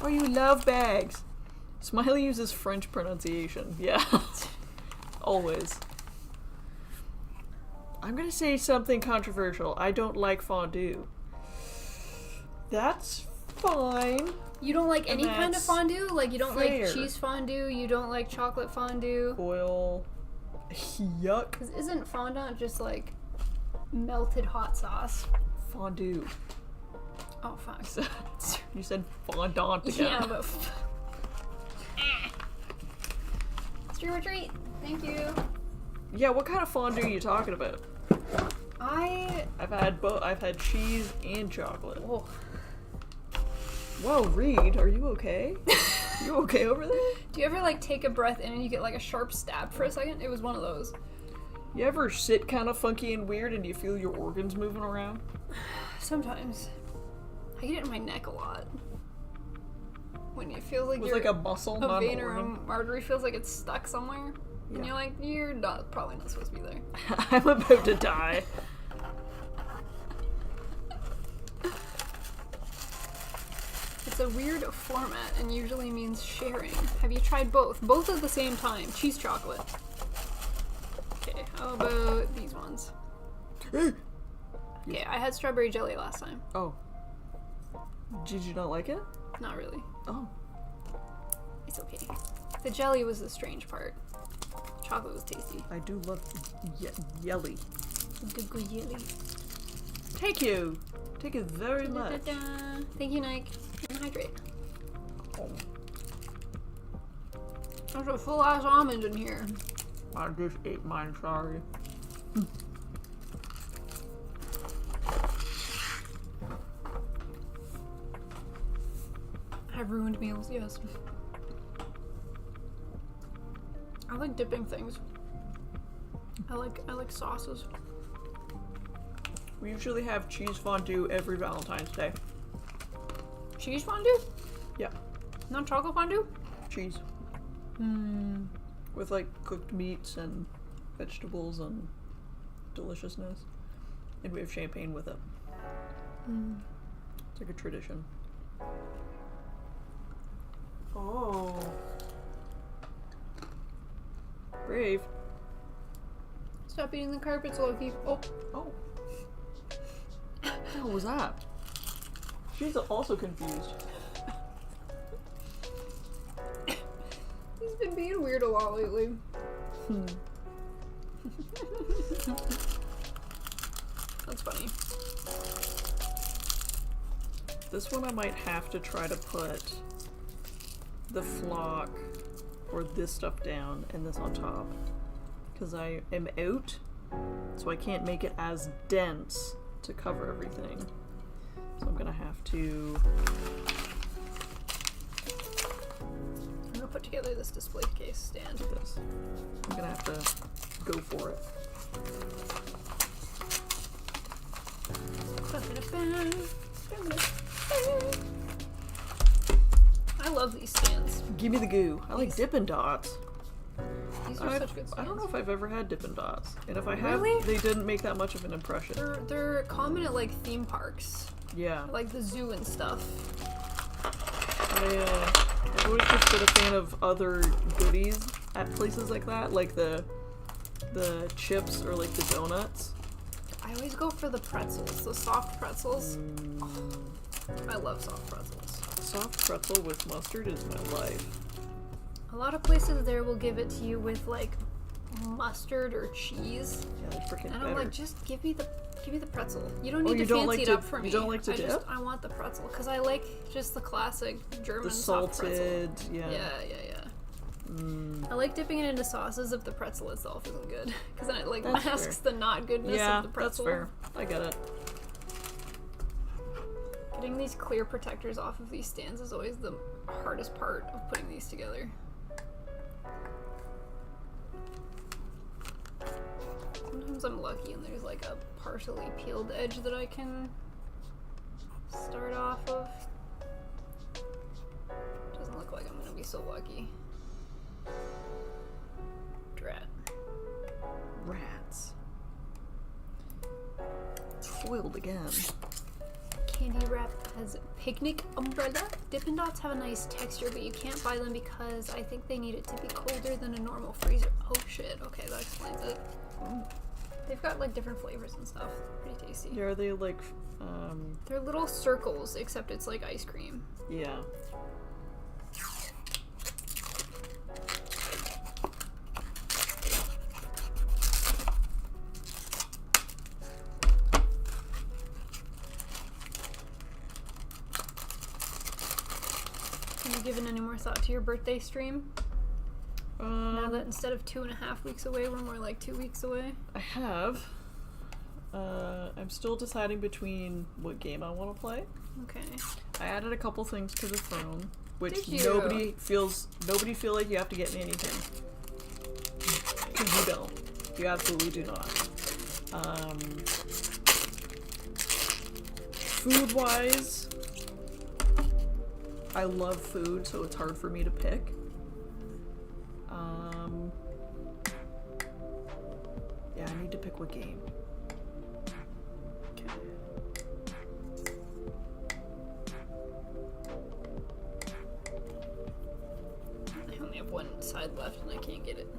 Oh, you love bags. Smiley uses French pronunciation. Yeah. Always. I'm gonna say something controversial. I don't like fondue. That's fine. You don't like any kind of that's fondue? Like, you don't fair. like cheese fondue? You don't like chocolate fondue? Oil. Yuck. Because isn't fondant just like melted hot sauce? Fondue. Oh fuck. You said fondant again. Yeah, but. Stream or treat. Thank you. Yeah, what kind of fondue are you talking about? I've had both. I've had cheese and chocolate. Oh. Whoa, Reed, are you okay? You okay over there? Do you ever like take a breath in and you get like a sharp stab for a second? It was one of those. You ever sit kind of funky and weird and you feel your organs moving around? Sometimes. I get it in my neck a lot. When you feel like With your like a muscle, not vein an or organ. artery feels like it's stuck somewhere. And you're like, you're not probably not supposed to be there. I'm about to die. It's a weird format and usually means sharing. Have you tried both? Both at the same time. Cheese chocolate. Okay, how about these ones? Okay, I had strawberry jelly last time. Oh. Did you not like it? Not really. Oh. It's okay. The jelly was the strange part. Chocolate was tasty. I do love yelly. Good jelly. Thank you. Thank you very much. Da-da-da. Thank you, Nike. And hydrate. Oh, There's a full ass almond in here. I just ate mine, sorry. I've ruined meals, yes. I like dipping things. I like sauces. We usually have cheese fondue every Valentine's Day. Cheese fondue? Yeah. Not chocolate fondue? Cheese. With like cooked meats and vegetables and deliciousness. And we have champagne with it. It's like a tradition. Oh. Brave. Stop eating the carpets, Loki. Oh. Oh. What the hell was that? She's also confused. He's been being weird a lot lately. That's funny. This one I might have to try to put the flock or this stuff down and this on top. Because I am out, so I can't make it as dense to cover everything. So I'm gonna have to... I'm gonna put together this display case stand. do this. I'm gonna have to go for it. I love these stands. Give me the goo. I like Dippin' Dots. These are such good stands. I don't know if I've ever had Dippin' Dots. And if I have, Really? they didn't make that much of an impression. They're common at like theme parks, Yeah. like the zoo and stuff. I've always just been a fan of other goodies at places like that, like the chips or like the donuts. I always go for the pretzels, the soft pretzels. Oh, I love soft pretzels. Soft pretzel with mustard is my life. A lot of places there will give it to you with like mustard or cheese, Yeah, they're freaking and better. I'm like, just give me the pretzel. You don't Oh, need you to don't fancy like it to- up for me. you don't like to dip? I want the pretzel because I like just the classic German the soft pretzel. salted, yeah. Yeah. I like dipping it into sauces if the pretzel itself isn't good, because then it like That's masks fair. the not goodness Yeah, of the that's pretzel. fair. I get it. Getting these clear protectors off of these stands is always the hardest part of putting these together. Sometimes I'm lucky and there's like a partially peeled edge that I can start off of. Doesn't look like I'm gonna be so lucky. Drat. Rats. Foiled again. Candy wrap has picnic umbrella. Dippin' Dots have a nice texture, but you can't buy them because I think they need it to be colder than a normal freezer. Oh shit, okay, that explains it. Oh. They've got like different flavors and stuff. Pretty tasty. Yeah, are they like, They're little circles, except it's like ice cream. yeah. thought to your birthday stream? Now that Um, instead of 2.5 weeks away, we're more like 2 weeks away. I have. I'm still deciding between what game I want to play. Okay. I added a couple things to the throne, which Did you? nobody feel like you have to get in anything. Because you don't. You absolutely do not. Food-wise, I love food, so it's hard for me to pick. Yeah, I need to pick what game. Okay. I only have one side left and I can't get it.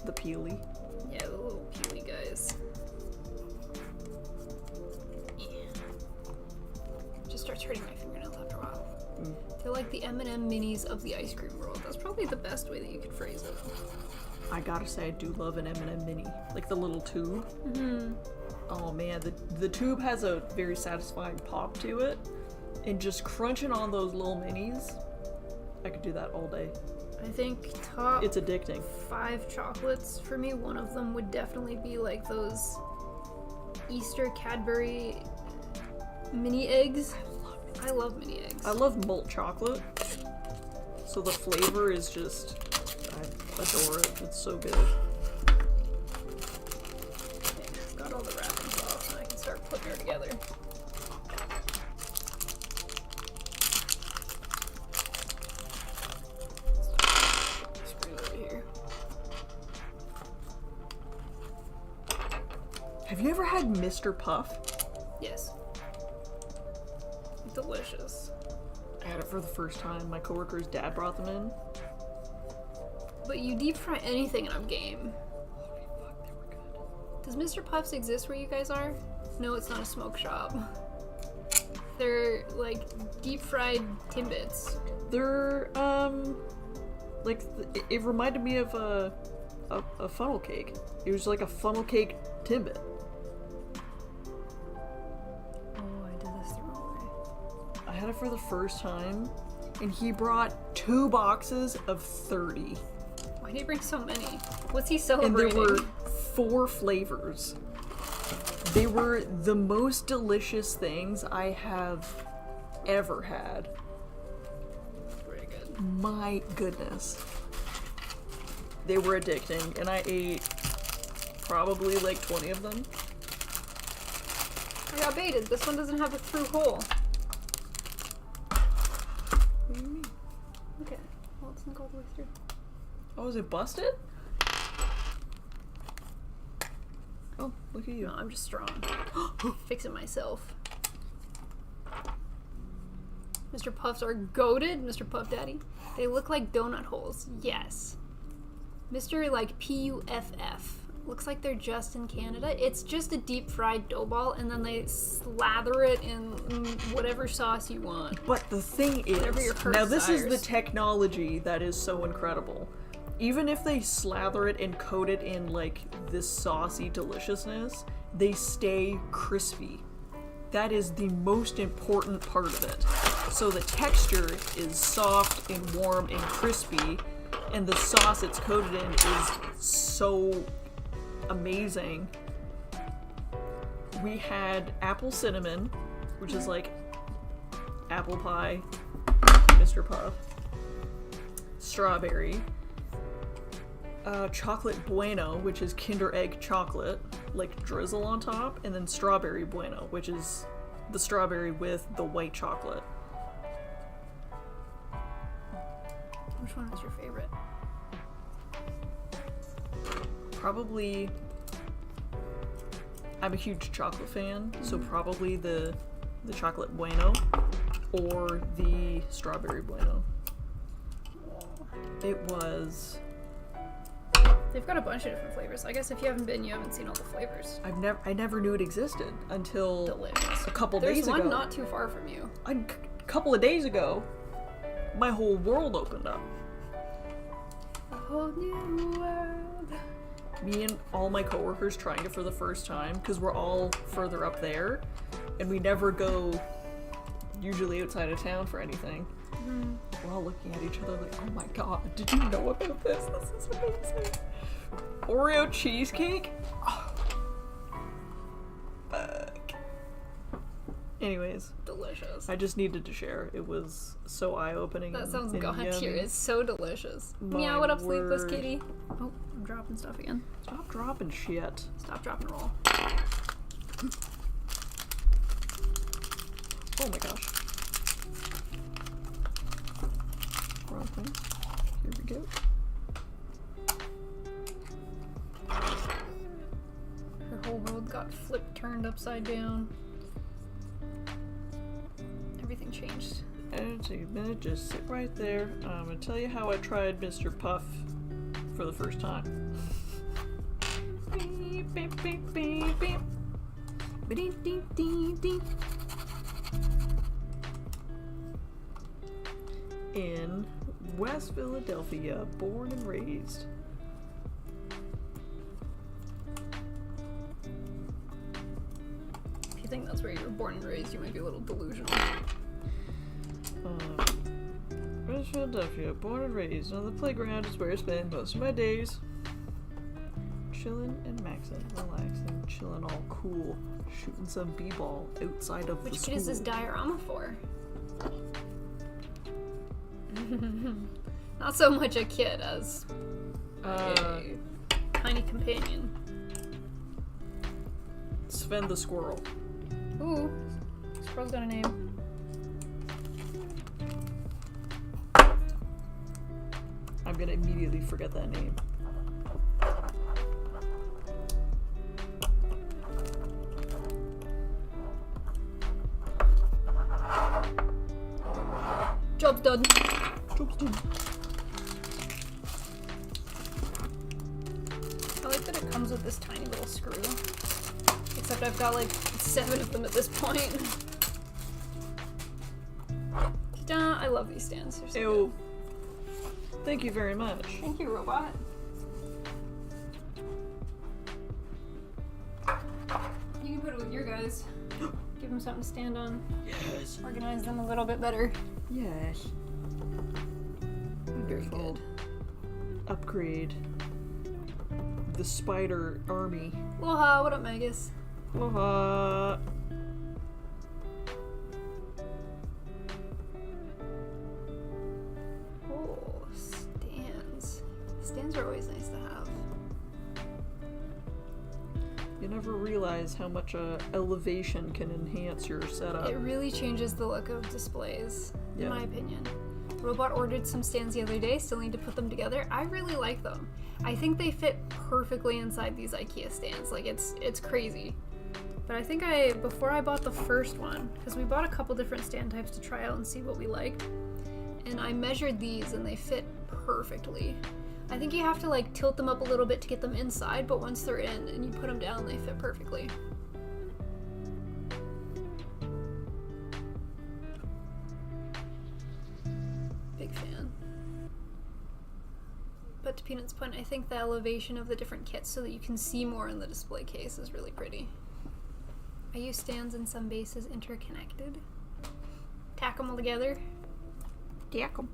The Peely. Yeah, the little peely guys. Yeah. Just starts hurting my fingernails after a while. They're like the M&M minis of the ice cream world. That's probably the best way that you could phrase it. I gotta say, I do love an M&M mini. Like the little tube. Mm-hmm. Oh man, the tube has a very satisfying pop to it. And just crunching on those little minis, I could do that all day. I think top It's addicting. 5 chocolates for me, one of them would definitely be like those Easter Cadbury mini eggs. I love mini eggs. I love malt chocolate. So the flavor is just, I adore it. It's so good. Okay, got all the wrappings off and I can start putting her together. Screw it over here. Have you ever had Mr. Puff? Yes. Delicious. I had it for the first time. My coworker's dad brought them in. But you deep fry anything and I'm game. Fuck, they were good. Does Mr. Puffs exist where you guys are? No, it's not a smoke shop. They're like deep fried Timbits. They're, like, it reminded me of a funnel cake. It was like a funnel cake Timbit. Oh, I did this the wrong way. I had it for the first time, and he brought 2 boxes of 30. Why did he bring so many? What's he And celebrating? there were 4 flavors. They were the most delicious things I have ever had. Pretty good. My goodness. They were addicting, and I ate probably like 20 of them. I got baited. This one doesn't have a through hole. What do you mean? Okay. Well, it doesn't go all the way through. Oh, is it busted? Oh, look at you. No, I'm just strong. Fix it myself. Mr. Puffs are goated, Mr. Puff Daddy. They look like donut holes. Yes. Mr. like Puff. Looks like they're just in Canada. It's just a deep fried dough ball and then they slather it in whatever sauce you want. But the thing Whatever your is, heart now this is the desires. technology that is so incredible. Even if they slather it and coat it in like this saucy deliciousness, they stay crispy. That is the most important part of it. So the texture is soft and warm and crispy, and the sauce it's coated in is so amazing. We had apple cinnamon, which is like apple pie, Mr. Puff, strawberry, chocolate bueno, which is Kinder Egg chocolate, like drizzle on top, and then strawberry bueno, which is the strawberry with the white chocolate. Which one was your favorite? Probably, I'm a huge chocolate fan, so probably the chocolate bueno or the strawberry bueno. It was, They've got a bunch of different flavors. I guess if you haven't been, you haven't seen all the flavors. I never knew it existed until Delicious. a couple There's days one ago. not too far from you. A couple of days ago, my whole world opened up. A whole new world. Me and all my coworkers trying it for the first time because we're all further up there, and we never go usually outside of town for anything. We're all looking at each other like, oh my god, did you know about this? This is amazing. Oreo cheesecake? Oh. Fuck. Anyways. Delicious. I just needed to share. It was so eye-opening. That sounds and god yummy. tier. It's so delicious. My Yeah, what up, sleepless word. kitty? Oh, I'm dropping stuff again. Stop dropping shit. Stop, drop, and roll. Oh my gosh. Wrong thing. Here we go. Her whole world got flipped, turned upside down. Everything changed. And take a minute, just sit right there. I'm gonna tell you how I tried Mr. Puff for the first time. Beep, beep, beep, beep, beep. Beep, beep, beep, beep. In West Philadelphia, born and raised. If you think that's where you were born and raised, you might be a little delusional. West Philadelphia, born and raised. On the playground is where I spend most of my days. Chilling and maxing, relaxing, chilling all cool. Shooting some b-ball outside of the Which school. kid is this diorama for? Not so much a kid as a tiny companion. Sven the squirrel. Ooh, squirrel's got a name. I'm gonna immediately forget that name. Job's done. Job's done. I like that it comes with this tiny little screw. Except I've got like 7 of them at this point. Ta-da! I love these stands. They're so Ew. Thank you very much. good. Thank you, robot. You can put it with your guys. Give them something to stand on. Yes. Organize them a little bit better. Yes. Very Wonderful. good. Upgrade. The spider army. Aloha, what up, Magus? Aloha. Oh, stands. Stands are always nice to have. You never realize how much elevation can enhance your setup. It really changes the look of displays, in Yeah. my opinion. Robot ordered some stands the other day, still need to put them together. I really like them. I think they fit perfectly inside these IKEA stands. Like, it's crazy. But I think before I bought the first one, because we bought a couple different stand types to try out and see what we liked, and I measured these and they fit perfectly. I think you have to like tilt them up a little bit to get them inside, but once they're in and you put them down, they fit perfectly. Big fan. But to Peanut's point, I think the elevation of the different kits so that you can see more in the display case is really pretty. I use stands in some bases interconnected. Tack them all together. Tack 'em.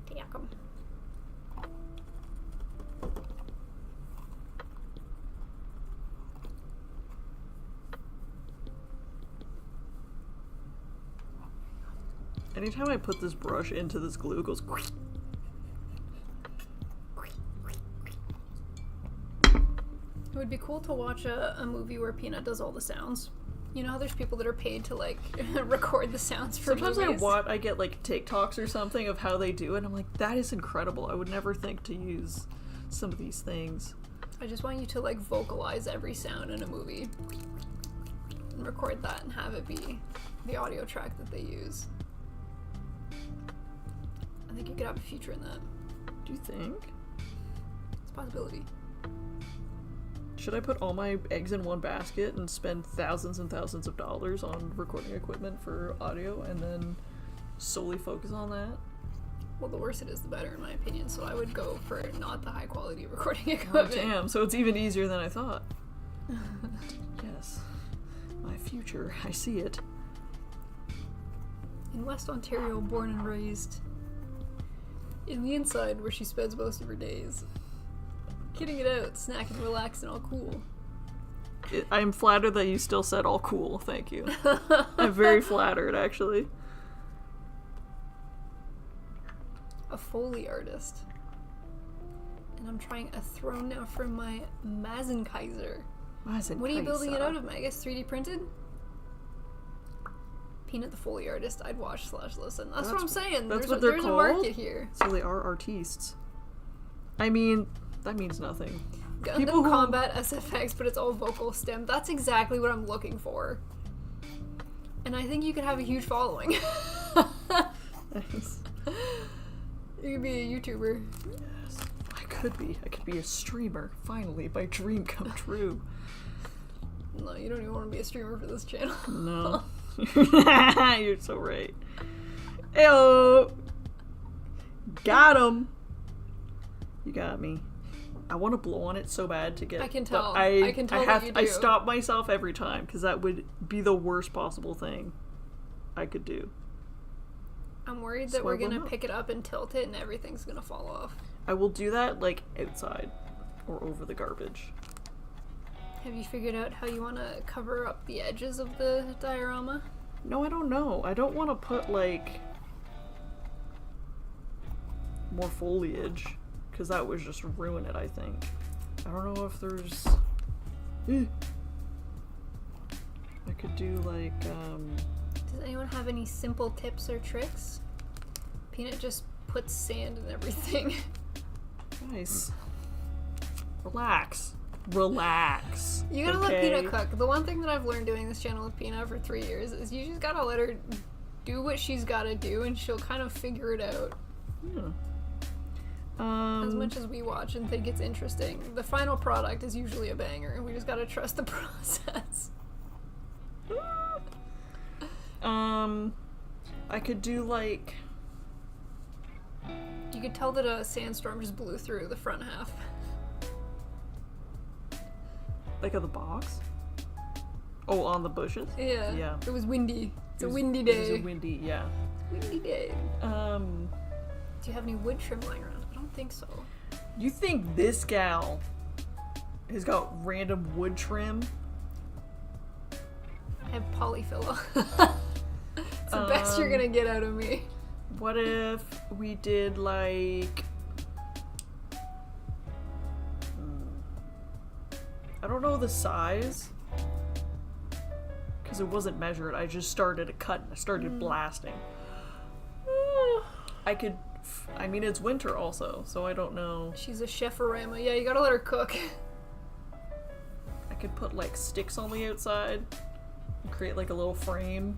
Tack them. Anytime I put this brush into this glue, it goes. It would be cool to watch a movie where Peanut does all the sounds. You know how there's people that are paid to like record the sounds for Sometimes movies? I get like TikToks or something of how they do it, and I'm like, that is incredible. I would never think to use some of these things. I just want you to like vocalize every sound in a movie and record that and have it be the audio track that they use. I think you could have a future in that. Do you think? It's a possibility. Should I put all my eggs in one basket and spend thousands and thousands of dollars on recording equipment for audio and then solely focus on that? Well, the worse it is, the better, in my opinion. So I would go for not the high quality recording Oh, equipment. damn, so it's even easier than I thought. Yes. My future, I see it. In West Ontario, born and raised. In the inside, where she spends most of her days. Getting it out, snacking, relaxing, all cool. I'm flattered that you still said all cool, thank you. I'm very flattered, actually. A Foley artist. And I'm trying a throne now for my Mazenkaiser. What are you building it out of, Magus? 3D printed? Peanut the Foley artist. I'd watch/listen. That's what I'm saying. That's There's what they're a called? market here. So they are artistes. I mean, that means nothing. Gundam Combat SFX, but it's all vocal stem. That's exactly what I'm looking for. And I think you could have a huge following. Nice. You could be a YouTuber. Yes, I could be a streamer. Finally, my dream come true. No, you don't even want to be a streamer for this channel. No. You're so right. Ayo! Got him! You got me. I want to blow on it so bad to get. I can tell. But I can tell that you do. I stop myself every time because that would be the worst possible thing I could do. I'm worried that we're gonna pick it up and tilt it and everything's gonna fall off. I will do that like outside or over the garbage. Have you figured out how you want to cover up the edges of the diorama? No, I don't know. I don't want to put like more foliage because that would just ruin it, I think. I don't know if there's... I could do like... Does anyone have any simple tips or tricks? Peanut just puts sand in everything. Nice. Relax. Relax. You gotta let Peanut cook. The one thing that I've learned doing this channel with Peanut for 3 years is you just gotta let her do what she's gotta do and she'll kind of figure it out. Yeah. As much as we watch and think it's interesting, the final product is usually a banger and we just gotta trust the process. I could do like... You could tell that a sandstorm just blew through the front half. Like of the box? Oh, on the bushes? Yeah. Yeah. It was windy. It's a windy day. It was a windy, yeah. Windy day. Do you have any wood trim lying around? I don't think so. You think this gal has got random wood trim? I have polyfilla. It's the best you're gonna get out of me. What if we did like... I don't know the size. Because it wasn't measured. I just started a cut and I started blasting. I could... I mean, it's winter also, so I don't know. She's a chef-orama. Yeah, you gotta let her cook. I could put like sticks on the outside and create like a little frame.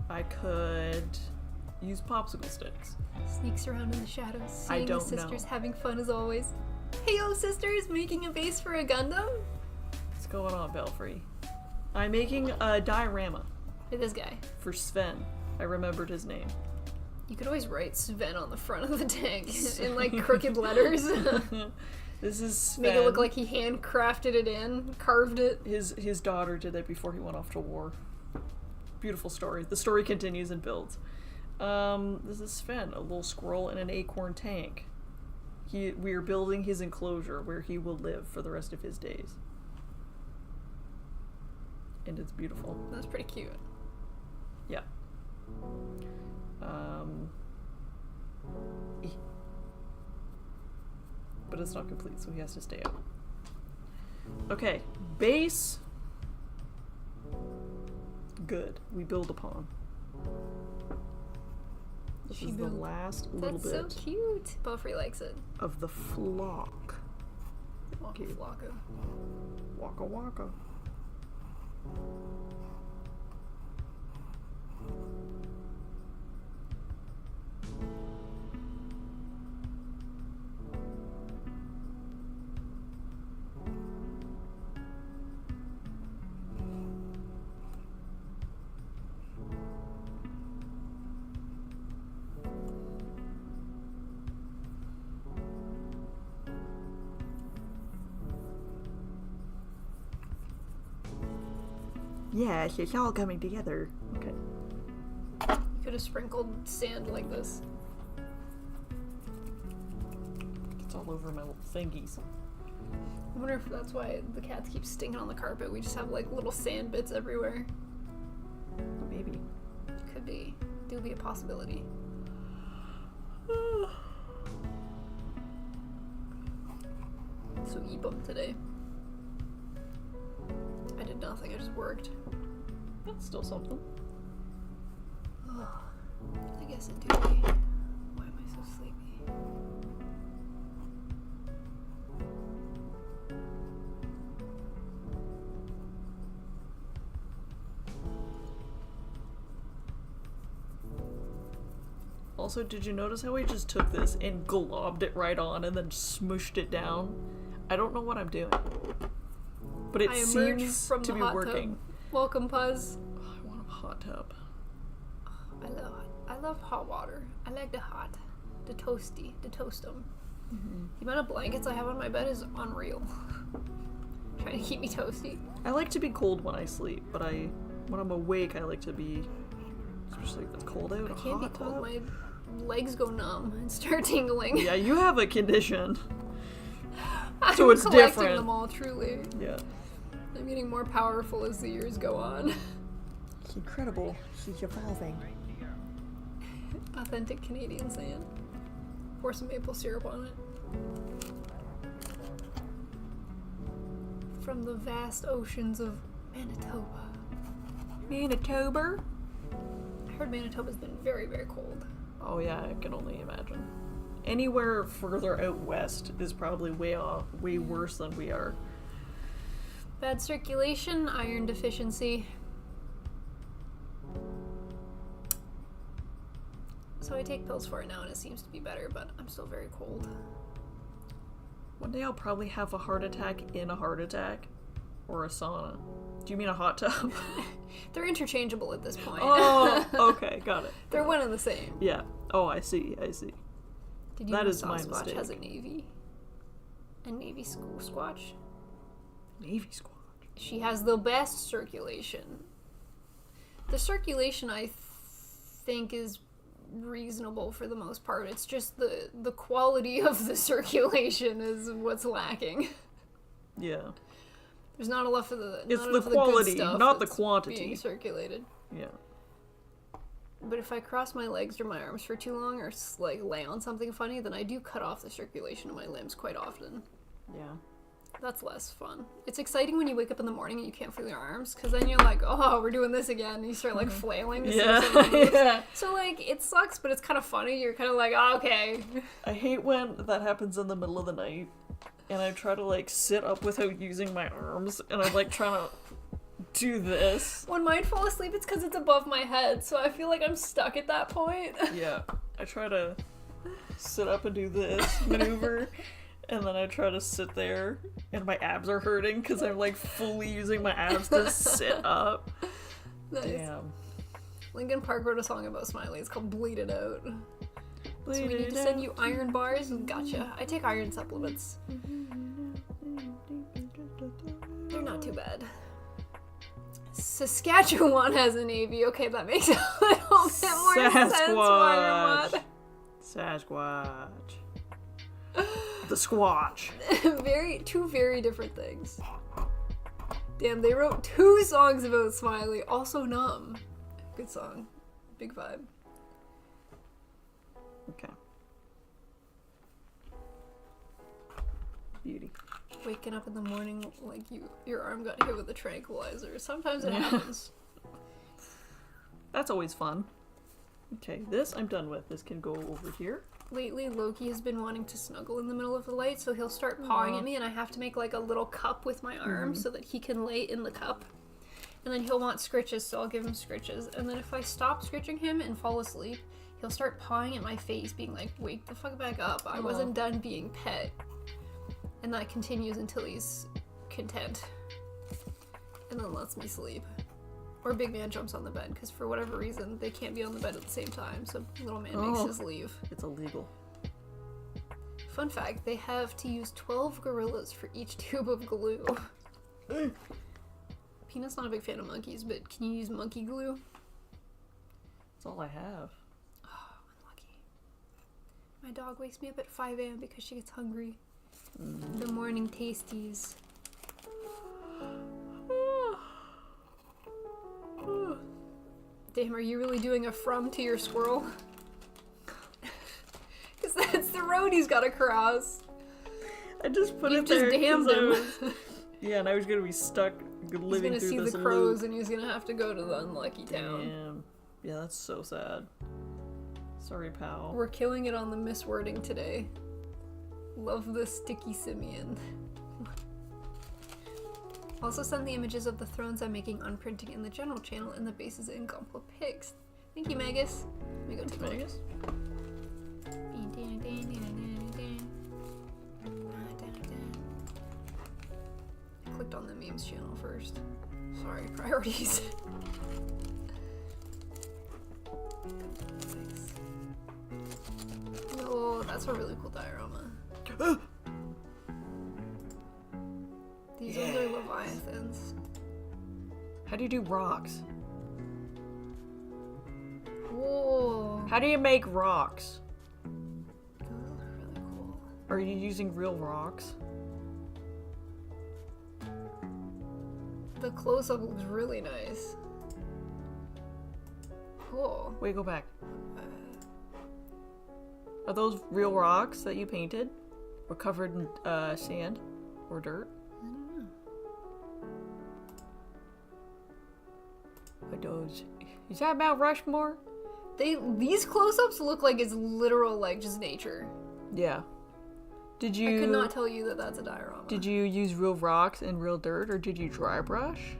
I could use popsicle sticks. Sneaks around in the shadows, seeing don't the sisters know. having fun as always. Hey yo sisters, making a base for a Gundam? What's going on, Belfry? I'm making a diorama Hey, this guy. for Sven. I remembered his name. You could always write Sven on the front of the tank in like crooked letters. This is Sven. Make it look like he handcrafted it in, carved it. His daughter did it before he went off to war. Beautiful story. The story continues and builds. This is Sven, a little squirrel in an acorn tank. We are building his enclosure where he will live for the rest of his days. And it's beautiful. That's pretty cute. Yeah. But it's not complete, so he has to stay out. Okay, base. Good. We build upon. This is the last little That's bit so cute. Belfry likes it. of the flock. Waka flocka. Waka waka. Yes, it's all coming together. Okay. Could have sprinkled sand like this. It's all over my little thingies. I wonder if that's why the cats keep stinking on the carpet. We just have like little sand bits everywhere. Maybe. Could be. Do be a possibility. So e-bum today. I did nothing, I just worked. That's still something. I guess it do be. Why am I so sleepy? Also, did you notice how I just took this and globbed it right on and then smooshed it down? I don't know what I'm doing. But it I emerged seems from to the be hot working. tub. Welcome, Puzz. Oh, I want a hot tub. I love hot water. I like the hot. The toasty. The toastum. The amount of blankets I have on my bed is unreal. Trying to keep me toasty. I like to be cold when I sleep, but when I'm awake, I like to be, especially if it's cold out, I a can't be hot cold. tub. My legs go numb and start tingling. Yeah, you have a condition. I'm So it's collecting different. them all, truly. Yeah. I'm getting more powerful as the years go on. Incredible. He's evolving. Authentic Canadian sand. Pour some maple syrup on it. From the vast oceans of Manitoba. Manitoba? I heard Manitoba's been very, very cold. Oh yeah, I can only imagine. Anywhere further out west is probably way worse than we are. Bad circulation, iron deficiency. So I take pills for it now and it seems to be better, but I'm still very cold. One day I'll probably have a heart attack in a heart attack. Or a sauna. Do you mean a hot tub? They're interchangeable at this point. Oh, okay, got it. They're one and the same. Yeah. Oh, I see. Did you That know is my Sasquatch mistake. has a navy? A navy squatch? Navy Squad. She has the best circulation. The circulation, I think, is reasonable for the most part. It's just the quality of the circulation is what's lacking. Yeah. There's not enough of the. It's not the enough of quality, good stuff not the that's quantity. being circulated. Yeah. But if I cross my legs or my arms for too long, or like lay on something funny, then I do cut off the circulation of my limbs quite often. Yeah. That's less fun. It's exciting when you wake up in the morning and you can't feel your arms, because then you're like, oh, we're doing this again, and you start like flailing to see if something moves. Yeah. So like, it sucks, but it's kind of funny. You're kind of like, oh, okay. I hate when that happens in the middle of the night and I try to like sit up without using my arms and I'm like trying to do this. When mine fall asleep, it's because it's above my head, so I feel like I'm stuck at that point. Yeah. I try to sit up and do this maneuver and then I try to sit there and my abs are hurting because I'm like fully using my abs to sit up. Nice. Damn. Linkin Park wrote a song about Smiley. It's called Bleed It Out. So we Bleed need it to send out. you iron bars? Gotcha. I take iron supplements. They're not too bad. Saskatchewan has a navy. Okay, that makes a little bit more sense. Sasquatch. Sasquatch. The Squatch. Two very different things. Damn, they wrote 2 songs about Smiley. Also Numb. Good song. Big vibe. Okay. Beauty. Waking up in the morning like your arm got hit with a tranquilizer. Sometimes it happens. That's always fun. Okay, this I'm done with. This can go over here. Lately, Loki has been wanting to snuggle in the middle of the light, so he'll start pawing at me, and I have to make like a little cup with my arm so that he can lay in the cup. And then he'll want scritches, so I'll give him scritches. And then if I stop scritching him and fall asleep, he'll start pawing at my face, being like, wake the fuck back up. I wasn't done being pet. And that continues until he's content. And then lets me sleep. Or Big Man jumps on the bed, because for whatever reason, they can't be on the bed at the same time, so Little Man makes his leave. It's illegal. Fun fact, they have to use 12 gorillas for each tube of glue. Peanut's not a big fan of monkeys, but can you use monkey glue? That's all I have. Oh, unlucky. My dog wakes me up at 5 a.m. because she gets hungry. The morning tasties. Damn, are you really doing a from to your squirrel? Because that's the road he's gotta cross. I just put You it just there. damned 'cause I him. was- Yeah, and I was gonna be stuck living He's through gonna this see the crows loop. and he's gonna have to go to the unlucky town. Damn. Yeah, that's so sad. Sorry, pal. We're killing it on the miswording today. Love the sticky simian. Also send the images of the thrones I'm making on printing in the general channel and the bases in Gumpla Pigs. Thank you, Magus. Let me go take a look. Vegas? I clicked on the memes channel first. Sorry, priorities. Oh, that's a really cool diorama. These ones are leviathans. How do you do rocks? Whoa. How do you make rocks? Those are really cool. Are you using real rocks? The close-up looks really nice. Cool. Wait, go back. Are those real rocks that you painted? Or covered in sand? Or dirt? I don't know. Are those... Is that Mount Rushmore? These close-ups look like it's literal, like, just nature. Yeah. Did you... I could not tell you that that's a diorama. Did you use real rocks and real dirt, or did you dry brush?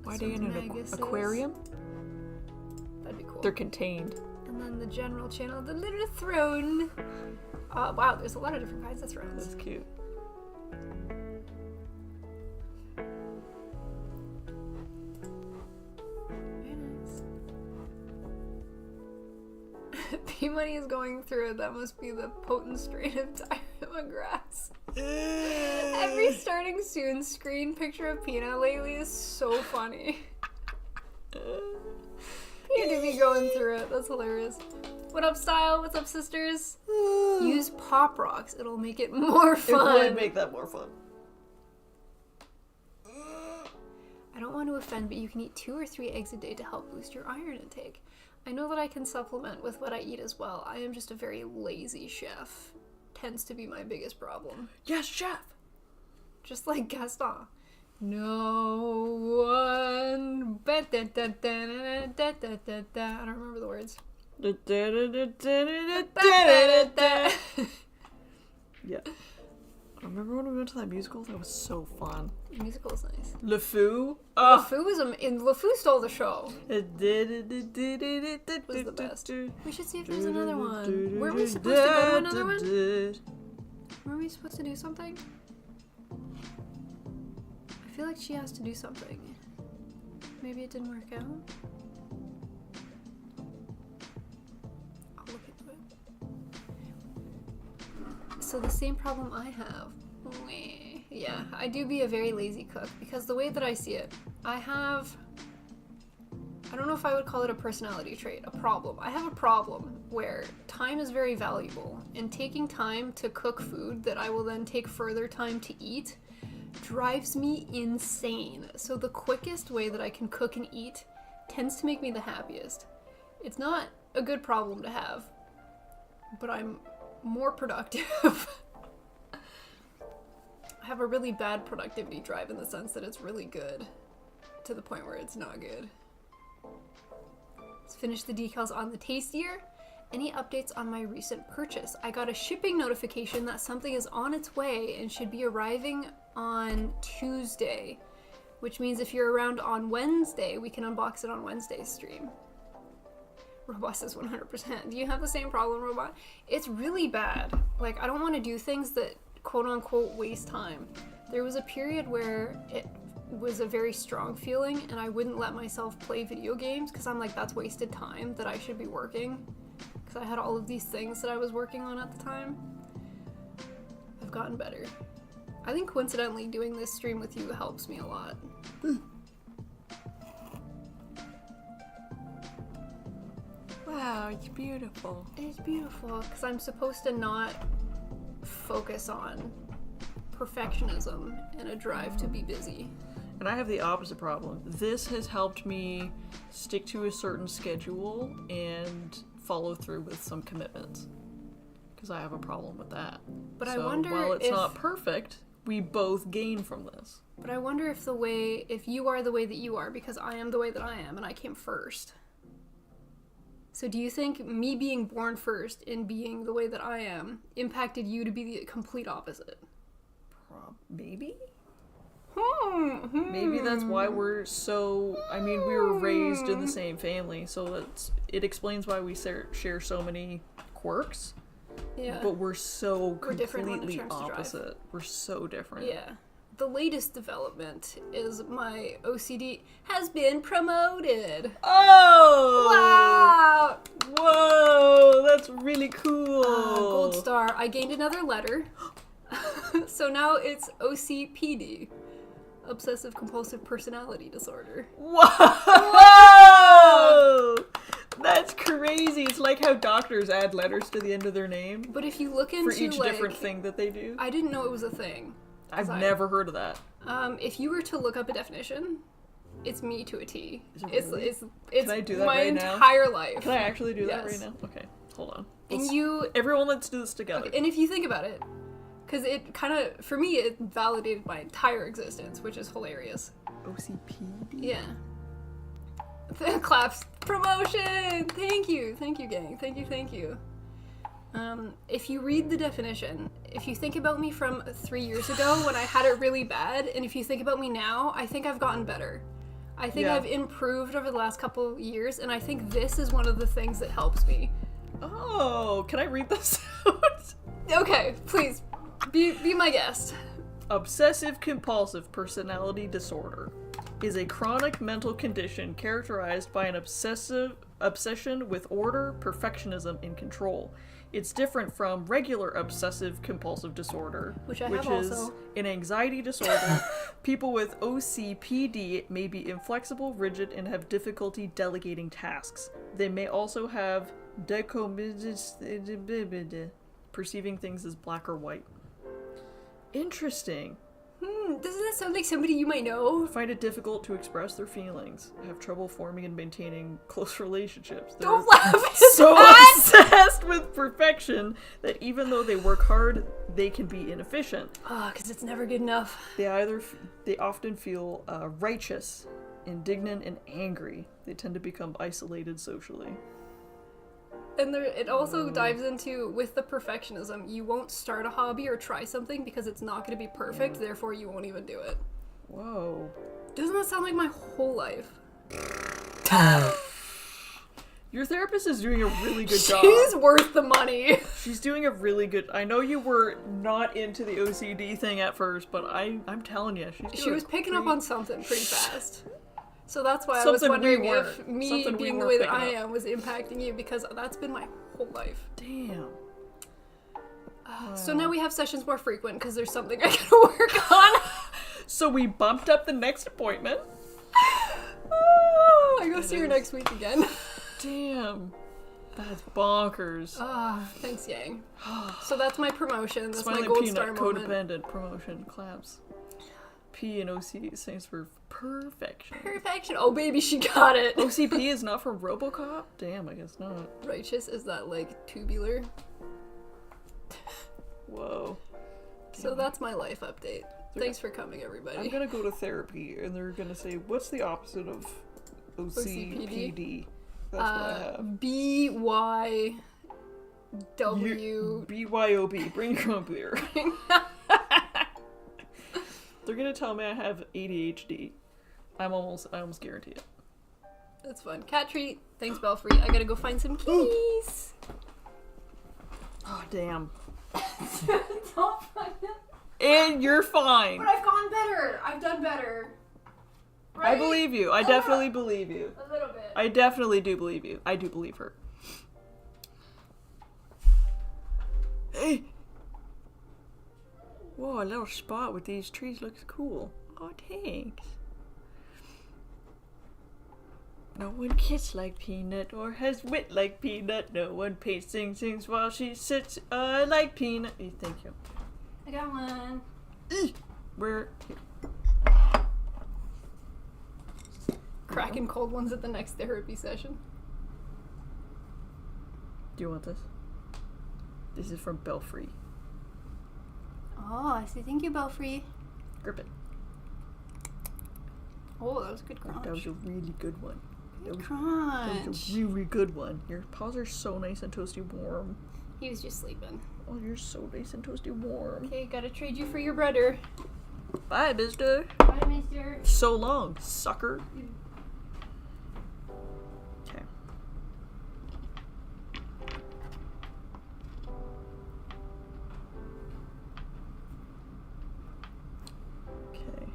Why are they in an Maguses. aquarium? That'd be cool. They're contained. And then the general channel, the little throne. Wow, there's a lot of different kinds of thrones. That's cute. Very nice. P-Money is going through it. That must be the potent strain of diorama grass. Every starting soon screen picture of Pina lately is so funny. Pina do be going through it. That's hilarious. What up, Style? What's up, sisters? Use pop rocks. It'll make it more It fun. would make that more fun. I don't want to offend, but you can eat 2 or 3 eggs a day to help boost your iron intake. I know that I can supplement with what I eat as well. I am just a very lazy chef. Tends to be my biggest problem. Yes, chef! Just like Gaston. No one. I don't remember the words. Yeah. I remember when we went to that musical? That was so fun. The musical is nice. Le Fou? LeFou was LeFou stole the show. It Was the best. We should see if there's another one. Were we supposed to go to another one? Were we supposed to do something? I feel like she has to do something. Maybe it didn't work out. I'll look into it. So the same problem I have. Yeah, I do be a very lazy cook because the way that I see it, I don't know if I would call it a personality trait, a problem. I have a problem where time is very valuable, and taking time to cook food that I will then take further time to eat drives me insane. So the quickest way that I can cook and eat tends to make me the happiest. It's not a good problem to have, but I'm more productive. I have a really bad productivity drive in the sense that it's really good to the point where it's not good. Let's finish the decals on the tastier. Any updates on my recent purchase? I got a shipping notification that something is on its way and should be arriving on Tuesday, which means if you're around on Wednesday, we can unbox it on Wednesday's stream. Robot says 100%. Do you have the same problem, Robot? It's really bad. Like, I don't want to do things that quote-unquote waste time. There was a period where it was a very strong feeling and I wouldn't let myself play video games because I'm like, that's wasted time that I should be working, because I had all of these things that I was working on at the time. I've gotten better. I think coincidentally doing this stream with you helps me a lot. it's beautiful. It's beautiful because I'm supposed to not focus on perfectionism and a drive to be busy. And I have the opposite problem. This has helped me stick to a certain schedule and follow through with some commitments. Because I have a problem with that. But so I wonder while it's if... not perfect, we both gain from this. But I wonder if you are the way that you are, because I am the way that I am, and I came first. So do you think me being born first and being the way that I am impacted you to be the complete opposite? Maybe? Maybe that's why we're so... I mean, we were raised in the same family, so it explains why we share so many quirks. Yeah. But we're so different when it completely comes to drive. opposite. We're so different. Yeah. The latest development is my OCD has been promoted. Oh! Wow! Whoa! That's really cool. Gold star. I gained another letter. So now it's OCPD. Obsessive Compulsive Personality Disorder. Whoa! That's crazy. It's like how doctors add letters to the end of their name. But if you look into for each different thing that they do. I didn't know it was a thing. I've never heard of that. If you were to look up a definition, it's me to a T. Is it It's really? it's Can I do that my right now? entire life. Can I actually do that Yes. right now? Okay, hold on. And let's do this together. and if you think about it, because it kind of, for me, it validated my entire existence, which is hilarious. OCPD? Yeah. Claps. Promotion! Thank you, gang. Thank you. If you read the definition, if you think about me from 3 years ago when I had it really bad, and if you think about me now, I think I've gotten better. I think I've improved over the last couple years, and I think this is one of the things that helps me. Oh, can I read this out? Okay, please, be my guest. Obsessive compulsive personality disorder is a chronic mental condition characterized by an obsession with order, perfectionism, and control. It's different from regular obsessive compulsive disorder, which is also an anxiety disorder. People with OCPD may be inflexible, rigid, and have difficulty delegating tasks. They may also have perceiving things as black or white. Interesting. Doesn't that sound like somebody you might know? Find it difficult to express their feelings. Have trouble forming and maintaining close relationships. They're Don't laugh at so that! obsessed with perfection that even though they work hard, they can be inefficient. Because it's never good enough. They often feel righteous, indignant, and angry. They tend to become isolated socially. And it also dives into, with the perfectionism, you won't start a hobby or try something because it's not going to be perfect, therefore you won't even do it. Whoa. Doesn't that sound like my whole life? Your therapist is doing a really good job. She's worth the money. She's doing a really good... I know you were not into the OCD thing at first, but I'm telling you, she was picking up on something pretty fast. So that's why I was wondering if me being the way that I am was impacting you, because that's been my whole life. Damn. So now we have sessions more frequent because there's something I gotta work on. So we bumped up the next appointment. I go see her next week again. Damn. That's bonkers. Thanks, Yang. So that's my promotion. That's Smiling my gold peanut, star moment. codependent promotion claps. P and OC stands for perfection. Perfection. Oh, baby, she got it. OCP is not from RoboCop? Damn, I guess not. Righteous, is that like tubular? Whoa. So that's my life update. Thanks for coming, everybody. I'm gonna go to therapy, and they're gonna say, what's the opposite of OCPD? That's what I have. BYW. BYOB. Bring your own beer. They're gonna tell me I have ADHD. I almost guarantee it. That's fun. Cat treat. Thanks, Belfry. I gotta go find some keys. Oh, damn. Don't find them. And you're fine. But I've gone better. I've done better. Right? I believe you. I definitely believe you. A little bit. I definitely do believe you. I do believe her. Hey. Whoa, a little spot with these trees looks cool. Oh, thanks. No one kissed like Peanut or has wit like Peanut. No one paints sings while she sits like Peanut. Thank you. I got one. We're Cracking cold ones at the next therapy session. Do you want this? This is from Belfry. Oh, I see. Thank you, Belfry. Grip it. Oh, that was a good crunch. That was a really good one. Good That crunch. was a really good one. Your paws are so nice and toasty warm. He was just sleeping. Oh, you're so nice and toasty warm. Okay, gotta trade you for your brother. Bye, mister. Bye, mister. So long, sucker. Okay. Okay,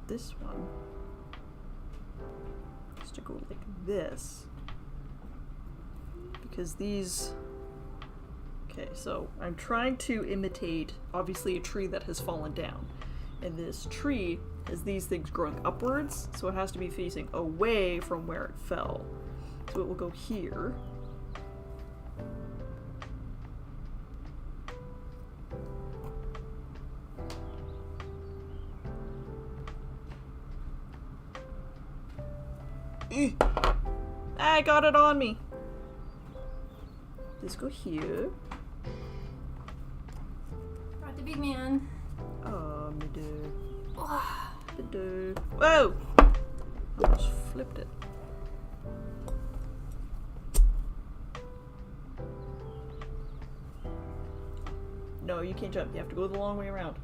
this one has to go like this. Because these... Okay, so I'm trying to imitate, obviously, a tree that has fallen down. And this tree has these things growing upwards, so it has to be facing away from where it fell. So it will go here. I got it on me. This go here. Brought the big man. Oh, me dude. Oh, Me dude. Whoa! Almost flipped it. No, you can't jump. You have to go the long way around.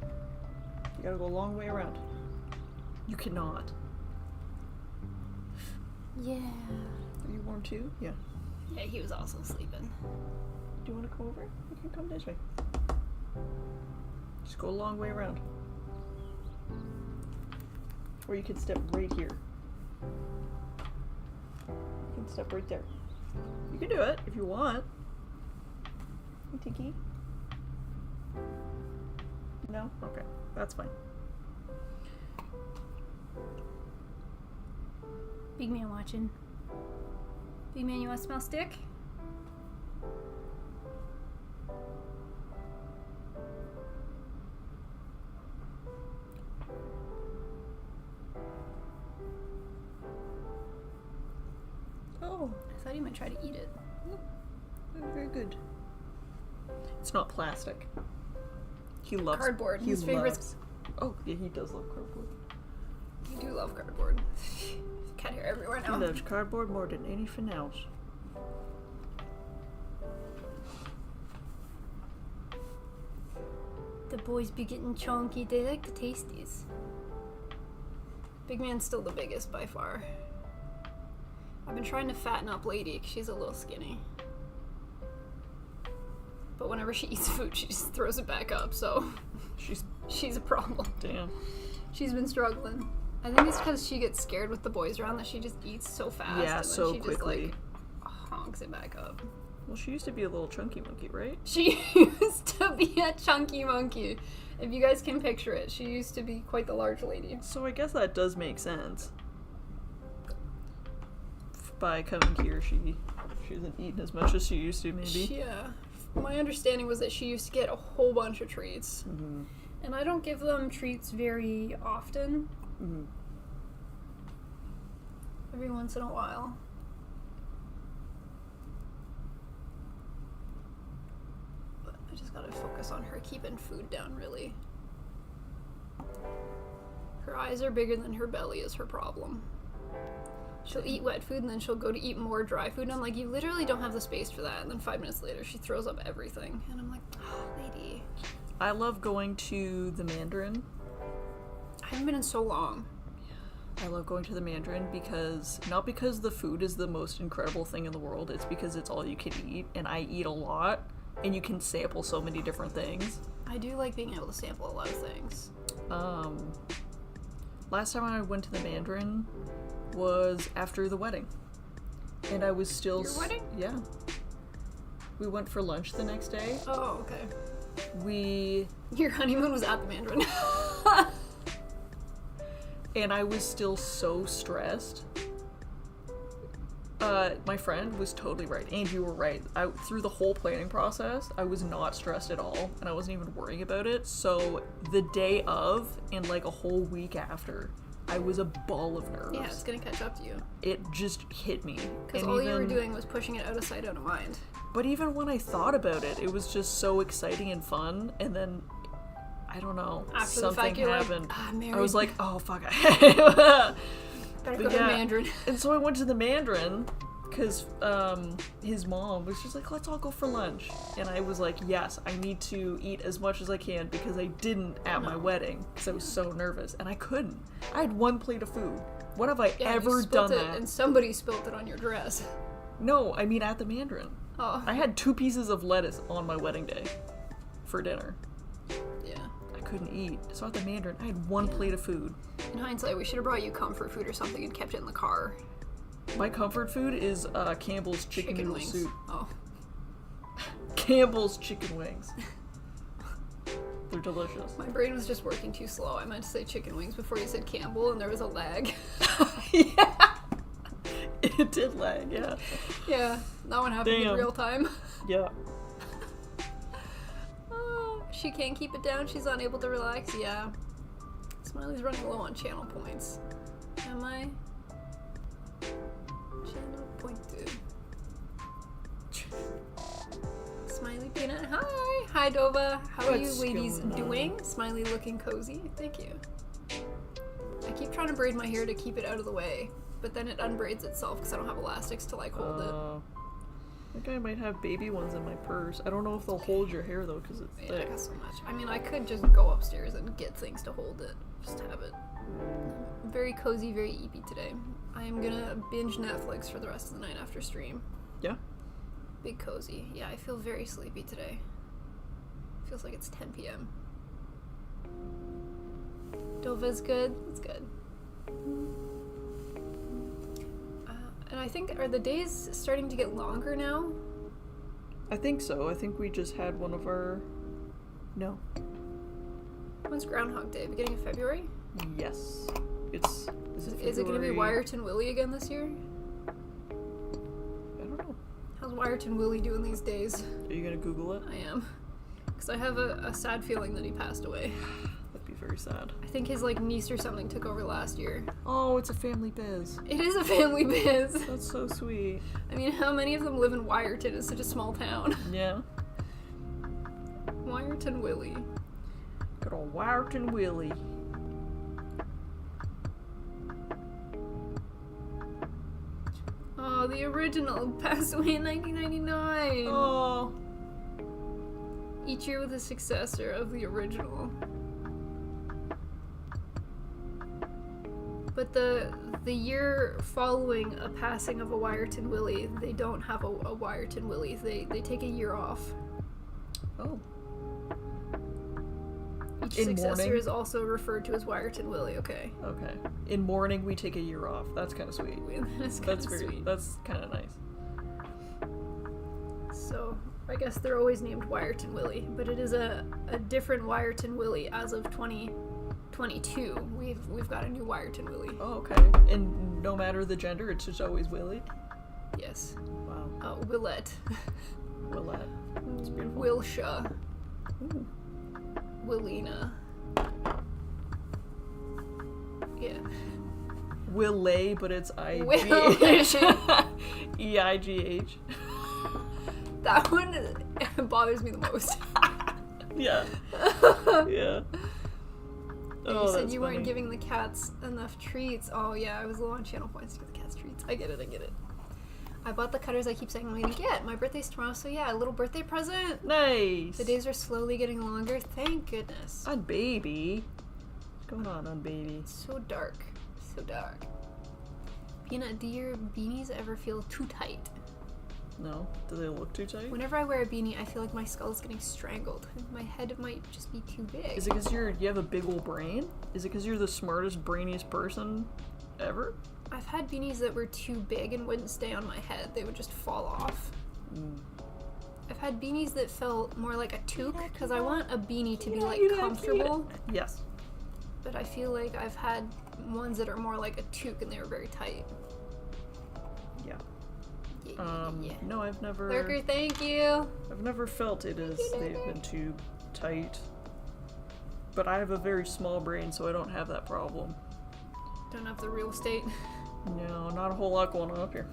You gotta go a long way around. You cannot. yeah. Are you warm too? Yeah. Yeah, he was also sleeping. Do you want to come over? You can come this way. Just go a long way around. Or you can step right here. You can step right there. You can do it if you want. Hey, Tiki. No? Okay. That's fine. Big man watching. Big man, you want to smell stick? Oh, I thought he might try to eat it. very good. It's not plastic. He loves Cardboard. He His favorite. loves. Oh, yeah, he does love cardboard. You do love cardboard. Cat hair everywhere He now. loves cardboard more than anything else. The boys be getting chunky. They like the tasties. Big man's still the biggest by far. I've been trying to fatten up Lady 'cause she's a little skinny. But whenever she eats food, she just throws it back up, so she's a problem. Damn. She's been struggling. I think it's because she gets scared with the boys around that she just eats so fast. Yeah, and then so she quickly. Just, like, honks it back up. Well, she used to be a little chunky monkey, right? She used to be a chunky monkey. If you guys can picture it, she used to be quite the large lady. So I guess that does make sense. By coming here, she isn't eating as much as she used to, maybe. Yeah. My understanding was that she used to get a whole bunch of treats. Mm-hmm. And I don't give them treats very often. Mm-hmm. Every once in a while. But I just gotta focus on her keeping food down, really. Her eyes are bigger than her belly is her problem. She'll eat wet food and then she'll go to eat more dry food. And I'm like, you literally don't have the space for that. And then 5 minutes later, she throws up everything. And I'm like, oh, lady. I love going to the Mandarin. I haven't been in so long. I love going to the Mandarin because, not because the food is the most incredible thing in the world, it's because it's all you can eat, and I eat a lot, and you can sample so many different things. I do like being able to sample a lot of things. Last time I went to the Mandarin was after the wedding. And I was still... Your wedding? Yeah. We went for lunch the next day. Oh, okay. We... Your honeymoon was at the Mandarin. and I was still so stressed. My friend was totally right, and you were right. Through the whole planning process, I was not stressed at all, and I wasn't even worrying about it. So the day of, and like a whole week after, I was a ball of nerves. Yeah, it's gonna catch up to you. It just hit me. Because all you were doing was pushing it out of sight, out of mind. But even when I thought about it, it was just so exciting and fun, and then, I don't know, After something the fact, you're happened. like, Mary. I was like, oh, fuck. Better go to the Mandarin. And so I went to the Mandarin, because his mom was just like, let's all go for lunch. And I was like, yes, I need to eat as much as I can, because I didn't at my wedding, because I was so nervous. And I couldn't. I had one plate of food. When have I ever done that? And somebody spilled it on your dress. No, I mean at the Mandarin. Oh. I had 2 pieces of lettuce on my wedding day for dinner. Yeah. I couldn't eat. So at the Mandarin, I had 1 plate of food. In hindsight, we should have brought you comfort food or something and kept it in the car. My comfort food is Campbell's chicken noodle wings. soup. Oh. Campbell's chicken wings. They're delicious. My brain was just working too slow. I meant to say chicken wings before you said Campbell, and there was a lag. Yeah. It did lag, yeah. Yeah, that one happened in real time. Yeah. She can't keep it down. She's unable to relax. Yeah. Smiley's running low on channel points. Am I? Channel pointed. Smiley Peanut. Hi. Hi, Dova. How are you ladies doing? Smiley looking cozy. Thank you. I keep trying to braid my hair to keep it out of the way, but then it unbraids itself because I don't have elastics to like hold it. I think I might have baby ones in my purse. I don't know if they'll hold your hair though, because it's thick. I got so much. I mean, I could just go upstairs and get things to hold it. Just have it. Very cozy, very eepy today. I am gonna binge Netflix for the rest of the night after stream. Yeah? Big cozy. Yeah, I feel very sleepy today. Feels like it's 10 p.m. Dova's good. That's good. And I think, are the days starting to get longer now? I think so. I think we just had one of our... No. When's Groundhog Day? Beginning of February? Yes. It's... Is it going to be Wyerton Willie again this year? I don't know. How's Wyerton Willie doing these days? Are you going to Google it? I am. Because I have a sad feeling that he passed away. That'd be very sad. I think his niece or something took over last year. Oh, it's a family biz. It is a family biz. That's so sweet. I mean, how many of them live in Wyerton? It's such a small town. Yeah. Wyerton Willie. Good old Wyerton Willie. Oh, the original passed away in 1999. Oh. Each year with a successor of the original. But the year following a passing of a Wyerton Willie, they don't have a Wyerton Willie. They take a year off. Oh. Each In successor mourning? is also referred to as Wyerton Willie, okay. Okay. In mourning, we take a year off. That's kind of sweet. That's kind That's of very. sweet. That's kind of nice. So, I guess they're always named Wyerton Willie, but it is a different Wyerton Willie as of 2022. We've got a new Wyerton Willie. Oh, okay. And no matter the gender, it's just always Willie? Yes. Wow. Willette. Willette. It's beautiful. Wilsha. Ooh. Willina. Yeah. Willay, but it's Willish. E-I-G-H. That one bothers me the most. Yeah. Yeah. Oh, You said that's you funny. weren't giving the cats enough treats. Oh yeah, I was low on channel points to give the cats treats. I get it. I bought the cutters I keep saying I'm gonna get. My birthday's tomorrow, so yeah, a little birthday present. Nice. The days are slowly getting longer, thank goodness. On baby. What's going on baby? So dark. Peanut, do your beanies ever feel too tight? No. Do they look too tight? Whenever I wear a beanie, I feel like my skull is getting strangled. My head might just be too big. Is it because you have a big old brain? Is it because you're the smartest, brainiest person ever? I've had beanies that were too big and wouldn't stay on my head. They would just fall off. I've had beanies that felt more like a toque, because I want a beanie to be, like, comfortable. Yes. But I feel like I've had ones that are more like a toque and they were very tight. Yeah. Yeah. No, I've never. Lurker, thank you. I've never felt it as they've been too tight. But I have a very small brain, so I don't have that problem. Don't have the real estate. No, not a whole lot going on up here.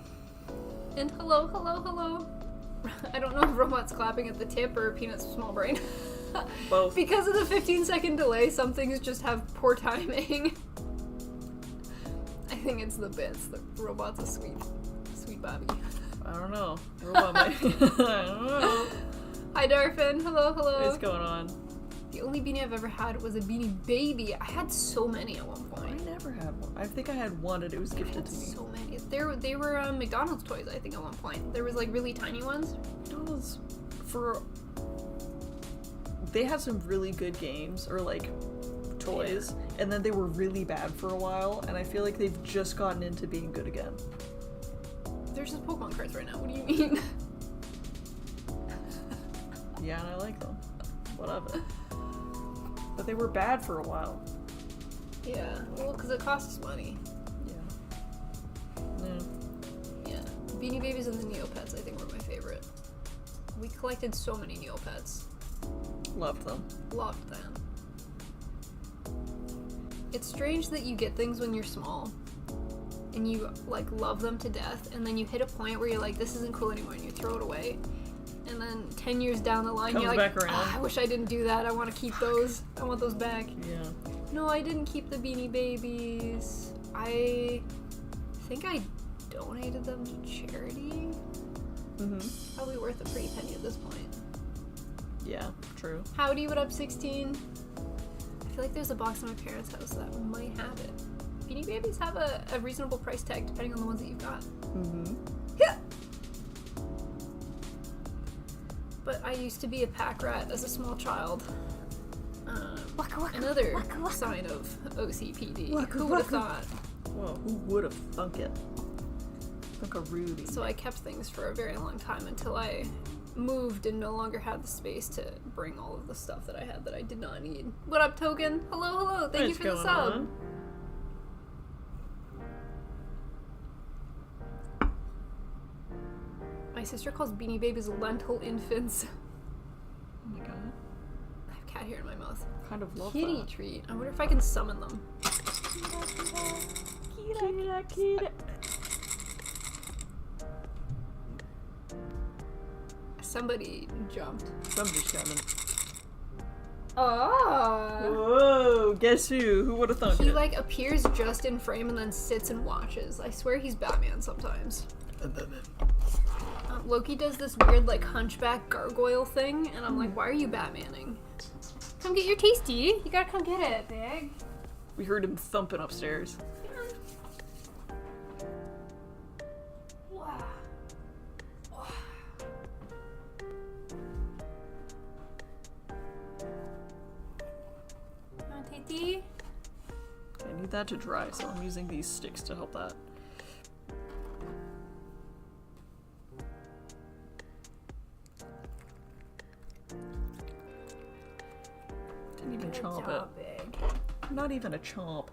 And hello, hello, hello. I don't know if Robot's clapping at the tip or Peanut's small brain. Both. Because of the 15-second delay, some things just have poor timing. I think it's the bits. The Robot's a sweet Bobby. I don't know. Robot might. I don't know. Hi, Darfin. Hello, hello. What's going on? The only beanie I've ever had was a Beanie Baby. I had so many at one I point. never had one. I think I had one and it was I gifted had to me. so many. They were McDonald's toys, I think, at one point. There was like really tiny ones. McDonald's they had some really good games or like toys, and then they were really bad for a while, and I feel like they've just gotten into being good again. There's just Pokemon cards right now. What do you mean? Yeah, and I like them. Whatever. But they were bad for a while. Yeah, well, because it costs money. Yeah. Yeah. Beanie Babies and the Neopets, I think, were my favorite. We collected so many Neopets. Loved them. Loved them. It's strange that you get things when you're small and you like love them to death, and then you hit a point where you're like, this isn't cool anymore, and you throw it away. And then 10 years down the line, Comes you're like, back around. I wish I didn't do that. I want to keep those. I want those back. Yeah. No, I didn't keep the Beanie Babies. I think I donated them to charity. Mm-hmm. Probably worth a pretty penny at this point. Yeah, true. Howdy, what up, 16? I feel like there's a box in my parents' house that might have it. Beanie Babies have a reasonable price tag depending on the ones that you've got. Mm-hmm. Yeah. But I used to be a pack rat as a small child. Another sign of OCPD. Who would have thought? Whoa, who would have thunk it? Thunk a Rudy. So I kept things for a very long time until I moved and no longer had the space to bring all of the stuff that I had that I did not need. What up, Token? Hello, hello. Thank you for the sub. On? My sister calls Beanie Babies lentil infants. Oh my god. I have cat hair in my mouth. Kind of love Kitty that. treat. I wonder if I can summon them. Kira. Somebody jumped. Somebody's coming. Oh! Whoa, guess who? Who would have thunk He it? like appears just in frame and then sits and watches. I swear he's Batman sometimes. Loki does this weird like hunchback gargoyle thing, and I'm like, why are you Batmaning? Come get your tasty. You gotta come get it, big. We heard him thumping upstairs. Wow. Want tasty? I need that to dry, so I'm using these sticks to help that. Didn't even chomp it. Big. Not even a chomp.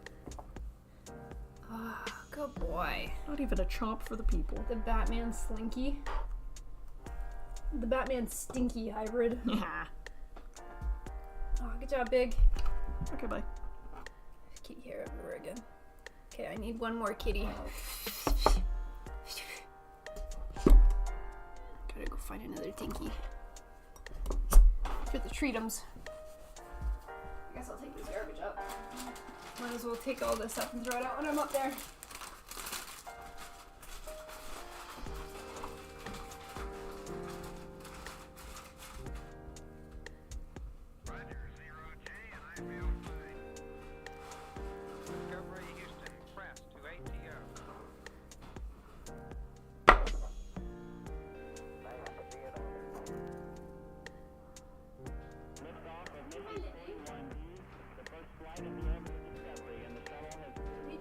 Ah, good boy. Not even a chomp for the people. The Batman Slinky. The Batman Stinky hybrid. Yeah. Oh, good job, Big. Okay, bye. Kitty hair everywhere again. Okay, I need one more kitty. Gotta go find another Tinky. For the treatums. I guess I'll take this garbage up. Might as well take all this up and throw it out when I'm up there.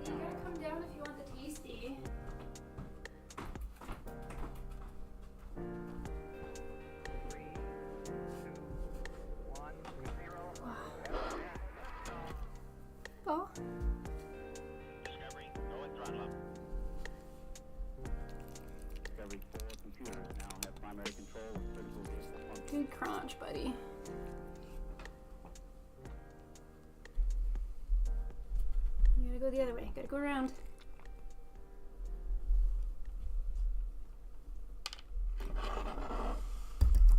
You gotta come down if Good crunch, buddy. You gotta go the other way. Gotta go around.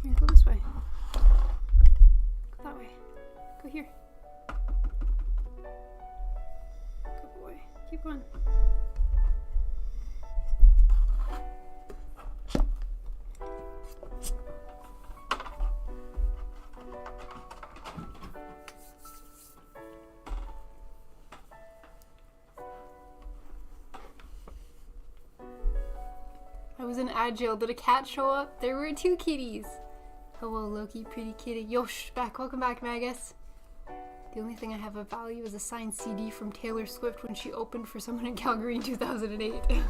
Here, go this way. Go that way. Go here. Good boy. Keep going. I was in Agile. Did a cat show up? There were 2 kitties. Hello, Loki, pretty kitty. Yosh, back. Welcome back, Magus. The only thing I have of value is a signed CD from Taylor Swift when she opened for someone in Calgary in 2008. You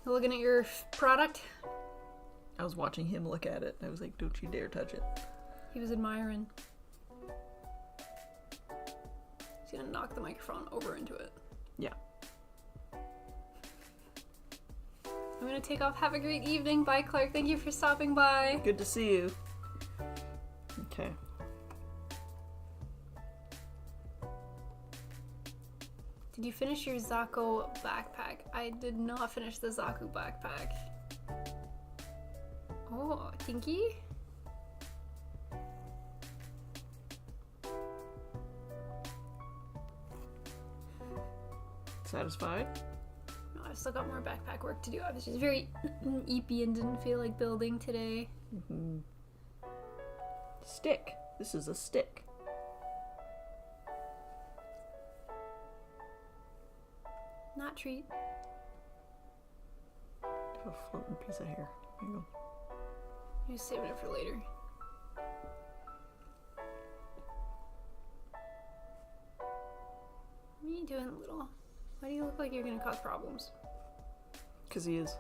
looking at your product? I was watching him look at it. I was like, don't you dare touch it. He was admiring. He's gonna knock the microphone over into it. Yeah. I'm gonna take off. Have a great evening. Bye, Clark. Thank you for stopping by. Good to see you. Okay. Did you finish your Zako backpack? I did not finish the Zaku backpack. Oh, Tinky? Satisfied? No, I've still got more backpack work to do. I was just very eepy and didn't feel like building today. Mm-hmm. Stick. This is a stick. Not treat. I have a floating piece of hair. There you go. You're saving it for later. What are you doing, little? Why do you look like you're gonna cause problems? 'Cause he is.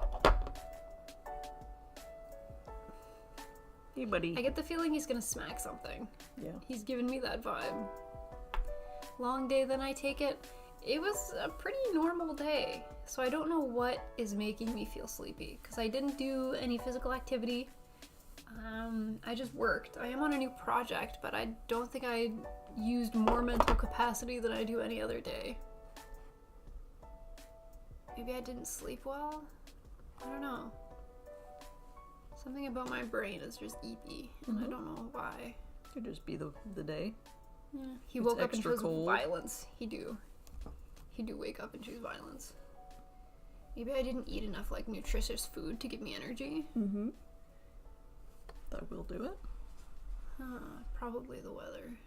Hey, buddy. I get the feeling he's gonna smack something. Yeah. He's giving me that vibe. Long day, then I take it. It was a pretty normal day, so I don't know what is making me feel sleepy, because I didn't do any physical activity. I just worked. I am on a new project, but I don't think I used more mental capacity than I do any other day. Maybe I didn't sleep well? I don't know. Something about my brain is just eepy, and I don't know why. Could just be the day. Yeah. He It's woke up and extra chose cold. violence. He do wake up and choose violence. Maybe I didn't eat enough like nutritious food to give me energy. Mm-hmm. That will do it. Probably the weather.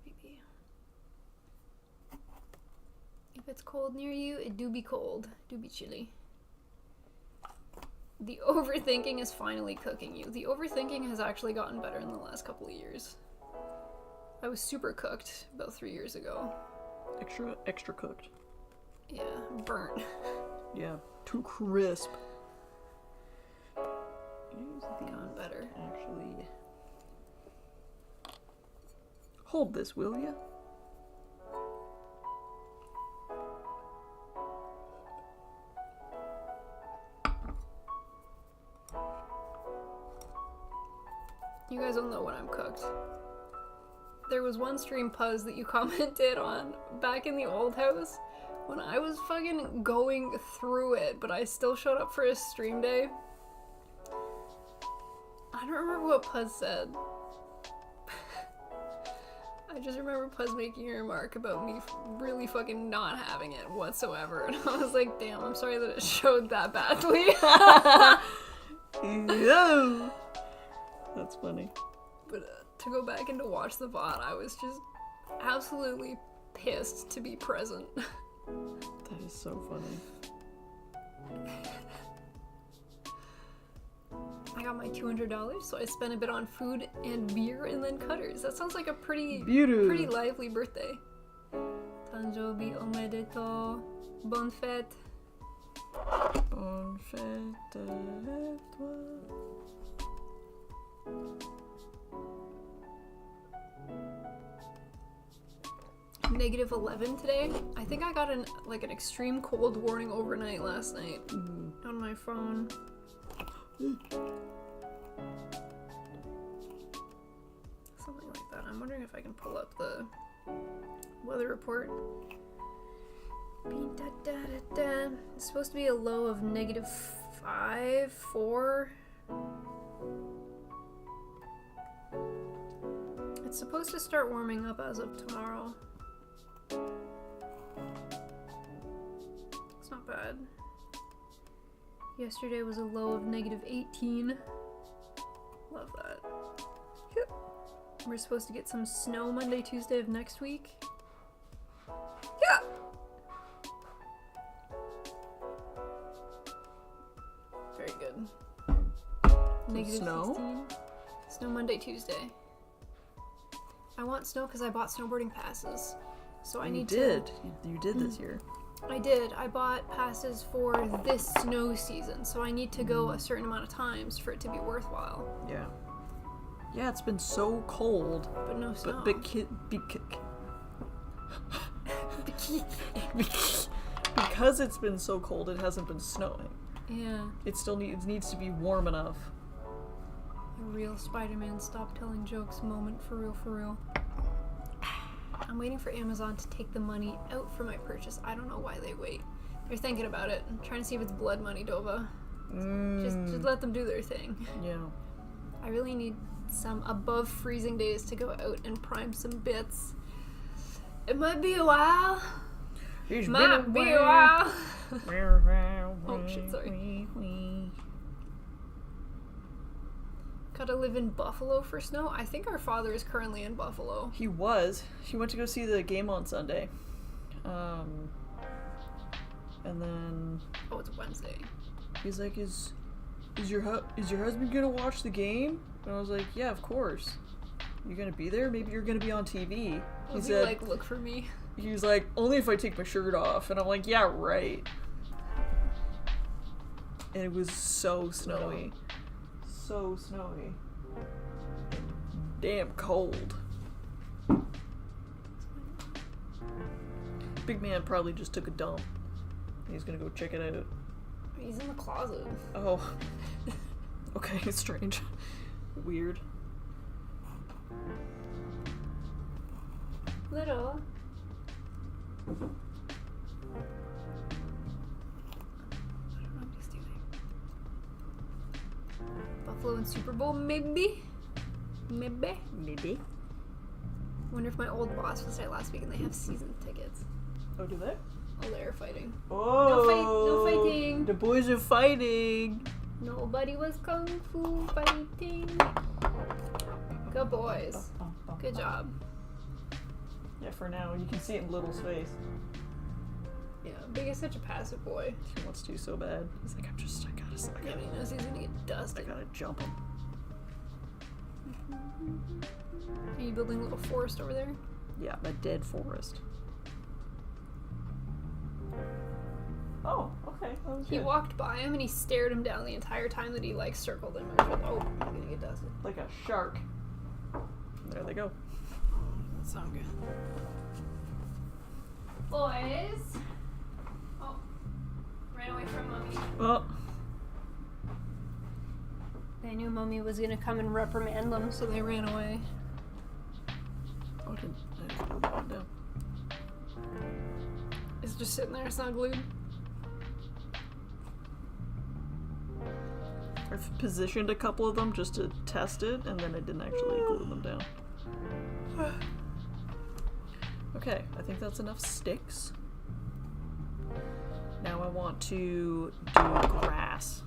Maybe. If it's cold near you, it do be cold. Do be chilly. The overthinking is finally cooking you. The overthinking has actually gotten better in the last couple of years. I was super cooked about 3 years ago. Extra cooked. Yeah, burnt. Yeah, too crisp. Gotten better. Actually, hold this, will ya? You guys will know when I'm cooked. There was one stream puzz that you commented on back in the old house when I was fucking going through it, but I still showed up for a stream day. I don't remember what Puzz said. I just remember Puzz making a remark about me really fucking not having it whatsoever, and I was like, damn, I'm sorry that it showed that badly. No! That's funny. But to go back and to watch the VOD, I was just absolutely pissed to be present. That is so funny. I got my $200, so I spent a bit on food and beer and then cutters. That sounds like a pretty lively birthday. Tanjobi omedeto. Bonne fête. Bonne fête à toi. -11 today. I think I got an extreme cold warning overnight last night on my phone. Something like that. I'm wondering if I can pull up the weather report. It's supposed to be a low of -5, 4. It's supposed to start warming up as of tomorrow. It's not bad. Yesterday was a low of -18. Love that. Yep. We're supposed to get some snow Monday, Tuesday of next week. Yeah. Very good. Snow? -16. Snow Monday, Tuesday. I want snow because I bought snowboarding passes. So I need to... You did this year. I did. I bought passes for this snow season, so I need to go a certain amount of times for it to be worthwhile. Yeah. Yeah, it's been so cold. But no snow. Because it's been so cold, it hasn't been snowing. Yeah. It still needs to be warm enough. A real Spider-Man stop telling jokes moment, for real. I'm waiting for Amazon to take the money out for my purchase. I don't know why they wait. They're thinking about it. I'm trying to see if it's blood money, Dova. Just let them do their thing. Yeah. I really need some above freezing days to go out and prime some bits. It might be a while. Might be a while. Oh shit, sorry. Gotta live in Buffalo for snow? I think our father is currently in Buffalo. He went to go see the game on Sunday. And then... Oh, it's Wednesday. He's like, is your husband gonna watch the game? And I was like, yeah, of course. You gonna be there? Maybe you're gonna be on TV. He said, like, look for me. He was like, only if I take my shirt off. And I'm like, yeah, right. And it was so snowy. So snowy. Damn cold. Big man probably just took a dump. He's gonna go check it out. He's in the closet. Oh. Okay, it's strange. Weird. Little. I don't know what he's doing. Buffalo and Super Bowl, maybe? Maybe. Wonder if my old boss was there last week and they have season tickets. Oh, do they? Oh, they're fighting. Oh! No fighting! The boys are fighting! Nobody was kung fu fighting. Good boys. Good job. Yeah, for now. You can see it in Little's face. Yeah, Big is such a passive boy. He wants to so bad. He's like, I gotta Yeah, he knows he's gonna get dusted. I gotta jump him. Are you building a little forest over there? Yeah, a dead forest. Oh, okay. That was He good. walked by him and he stared him down the entire time that he like circled him. And was like, oh, I'm gonna get dusted. Like a shark. There they go. That sounds good. Boys. Oh, ran away from mommy. Oh. They knew mommy was gonna come and reprimand them, so they ran away. Oh, I didn't glue that one down. It's just sitting there, it's not glued. I've positioned a couple of them just to test it, and then I didn't actually glue them down. Okay, I think that's enough sticks. Now I want to do grass.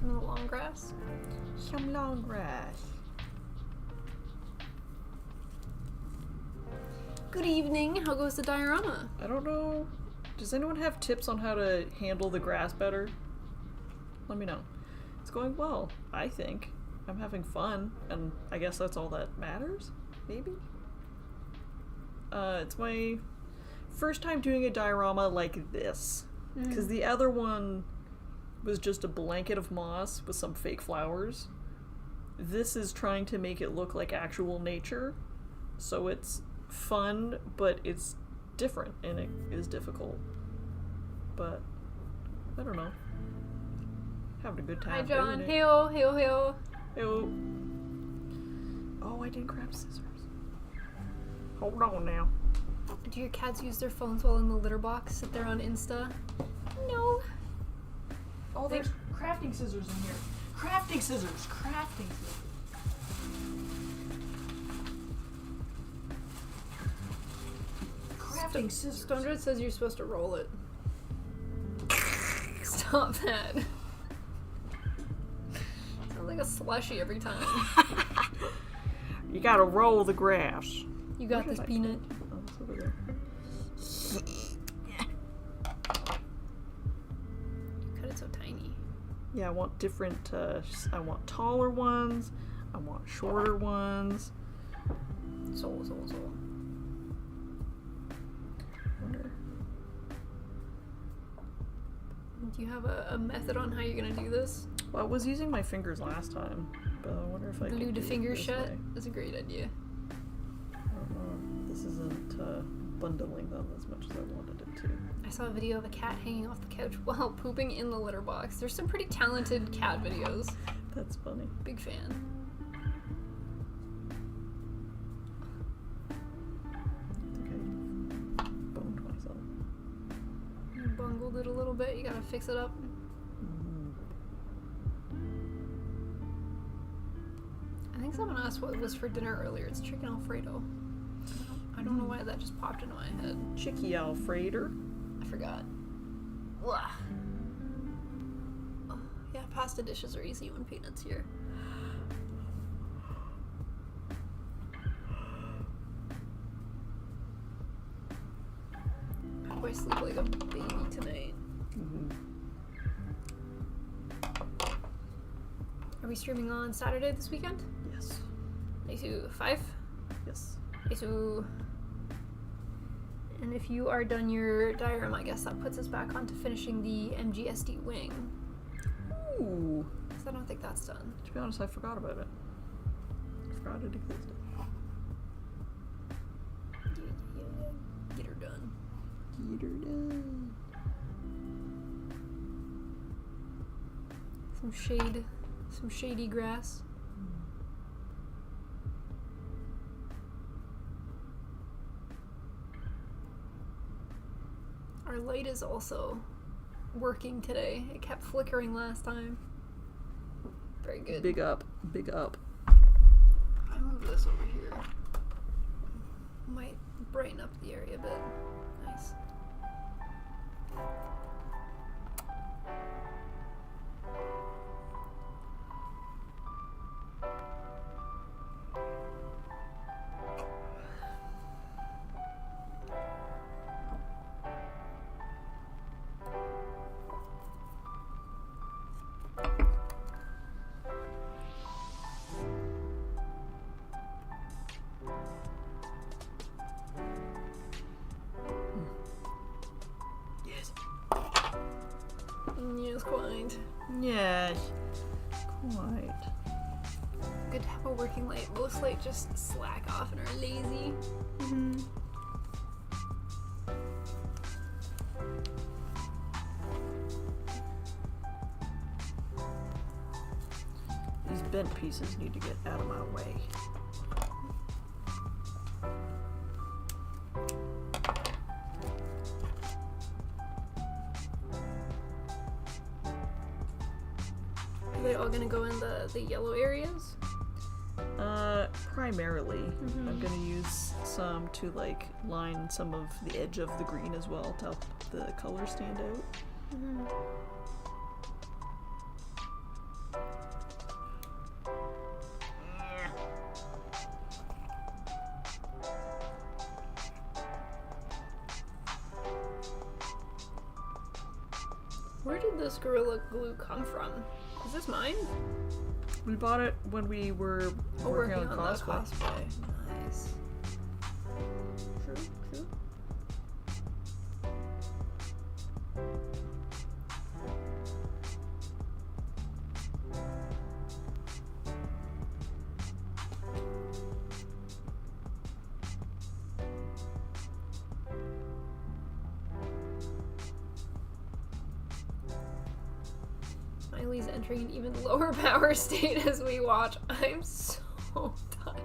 Some of the long grass. Some long grass. Good evening. How goes the diorama? I don't know. Does anyone have tips on how to handle the grass better? Let me know. It's going well, I think. I'm having fun, and I guess that's all that matters? Maybe? It's my first time doing a diorama like this. Because the other one was just a blanket of moss with some fake flowers. This is trying to make it look like actual nature. So it's fun, but it's different and it is difficult. But I don't know. Having a good time. Hi, John. doing it. Heyo, heyo, heyo. Ew. Oh, I didn't grab scissors. Hold on now. Do your cats use their phones while in the litter box? Sit there on Insta? No. Oh, there's crafting scissors in here. Crafting scissors. Crafting scissors. Crafting scissors. Stonedred says you're supposed to roll it. Stop that. Sounds like a slushy every time. You gotta roll the grass. You got this, Peanut. Oh, it's over there. You cut it so tiny. Yeah, I want different, I want taller ones. I want shorter ones. Soul. Wonder. Do you have a method on how you're gonna do this? Well, I was using my fingers last time, but I wonder if I Glue could the do it fingers this shut? way. That's a great idea. I don't know. This isn't bundling them as much as I wanted it to. I saw a video of a cat hanging off the couch while pooping in the litter box. There's some pretty talented cat videos. That's funny. Big fan. I think I boned myself. You bungled it a little bit. You gotta fix it up. I think someone asked what was for dinner earlier. It's chicken Alfredo. I don't know why that just popped into my head. Chicky Alfredo. I forgot. Blah. Oh, yeah, pasta dishes are easy when Peanut's here. How do I sleep like a baby tonight? Are we streaming on Saturday this weekend? Yes. Nice. 5? Yes. Nice. And if you are done your diorama, I guess that puts us back on to finishing the MGSD wing. Ooh. Because I don't think that's done. To be honest, I forgot about it. I forgot it existed. Get her done. Get her done. Some shade. Some shady grass. Our light is also working today. It kept flickering last time. Very good. Big up. Big up. I move this over here. Might brighten up the area a bit. Nice. Yes. Yes, quite. Yes. Quite. Good to have a working light. Most light just slack off and are lazy. Mm-hmm. These bent pieces need to get out of my way. Are they all gonna go in the yellow areas? Primarily. Mhm. I'm gonna use some to like line some of the edge of the green as well to help the color stand out. Mm-hmm. Where did this Gorilla Glue come from? Is this mine? We bought it when we were working on that cosplay. Nice. True, true. Riley's entering an even lower power state as we watch. I'm so tired.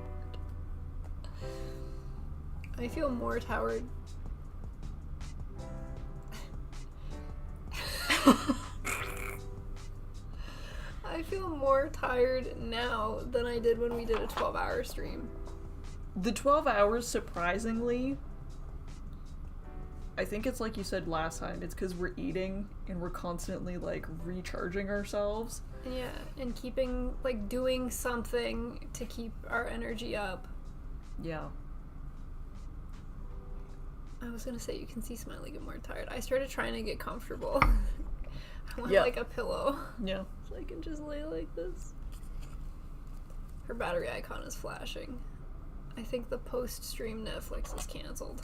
I feel more tired. I feel more tired now than I did when we did a 12-hour stream. The 12 hours, surprisingly, I think it's like you said last time, it's because we're eating and we're constantly, like, recharging ourselves. Yeah, and keeping, like, doing something to keep our energy up. Yeah. I was gonna say, you can see Smiley get more tired. I started trying to get comfortable. I want, Yeah. like, a pillow. Yeah. So I can just lay like this. Her battery icon is flashing. I think the post-stream Netflix is canceled.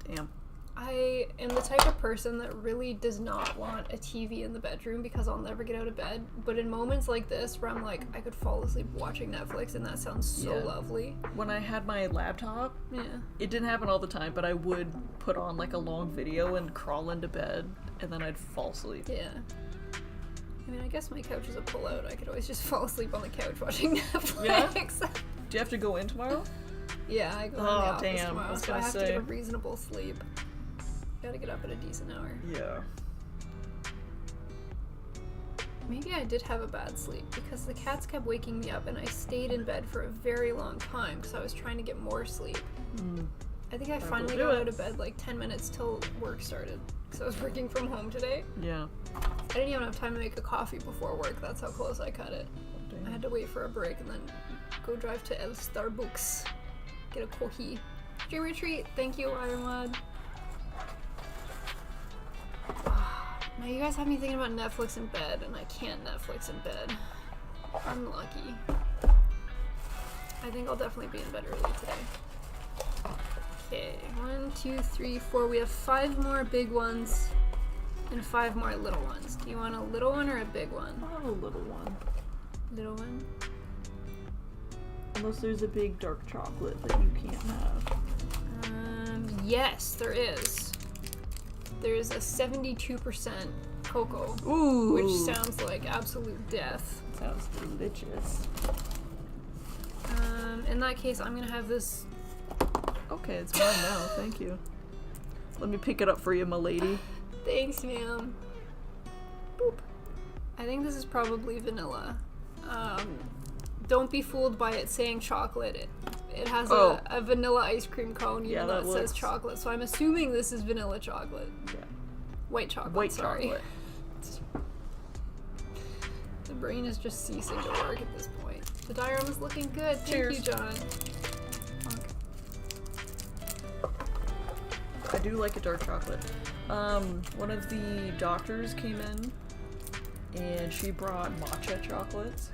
Damn. I am the type of person that really does not want a TV in the bedroom because I'll never get out of bed. But in moments like this where I'm like, I could fall asleep watching Netflix and that sounds so lovely. When I had my laptop, it didn't happen all the time, but I would put on like a long video and crawl into bed and then I'd fall asleep. Yeah. I mean, I guess my couch is a pull-out. I could always just fall asleep on the couch watching Netflix. Yeah? Do you have to go in tomorrow? Yeah, I go in the office tomorrow, so I have to get a reasonable sleep. Gotta get up at a decent hour. Yeah. Maybe I did have a bad sleep because the cats kept waking me up and I stayed in bed for a very long time because I was trying to get more sleep. I think I finally got out of bed like 10 minutes till work started because I was working from home today. Yeah. I didn't even have time to make a coffee before work. That's how close I cut it. Damn. I had to wait for a break and then go drive to El Starbucks. Get a coffee. Streamer treat. Thank you, Ironwood. Now you guys have me thinking about Netflix in bed, and I can't Netflix in bed. I'm lucky. I think I'll definitely be in bed early today. Okay, 1, 2, 3, 4. We have 5 more big ones and 5 more little ones. Do you want a little one or a big one? I want a little one. Little one? Unless there's a big dark chocolate that you can't have. Yes, there is. There's a 72% cocoa. Ooh! Which sounds like absolute death. Sounds delicious. In that case, I'm gonna have this. Okay, it's mine now, thank you. Let me pick it up for you, my lady. Thanks, ma'am. Boop. I think this is probably vanilla. Don't be fooled by it saying chocolate. It has a vanilla ice cream cone, even though it says chocolate. So I'm assuming this is vanilla chocolate. Yeah. White chocolate. White chocolate. The brain is just ceasing to work at this point. The diorama's looking good. Cheers. Thank you, John. I do like a dark chocolate. One of the doctors came in and she brought matcha chocolates.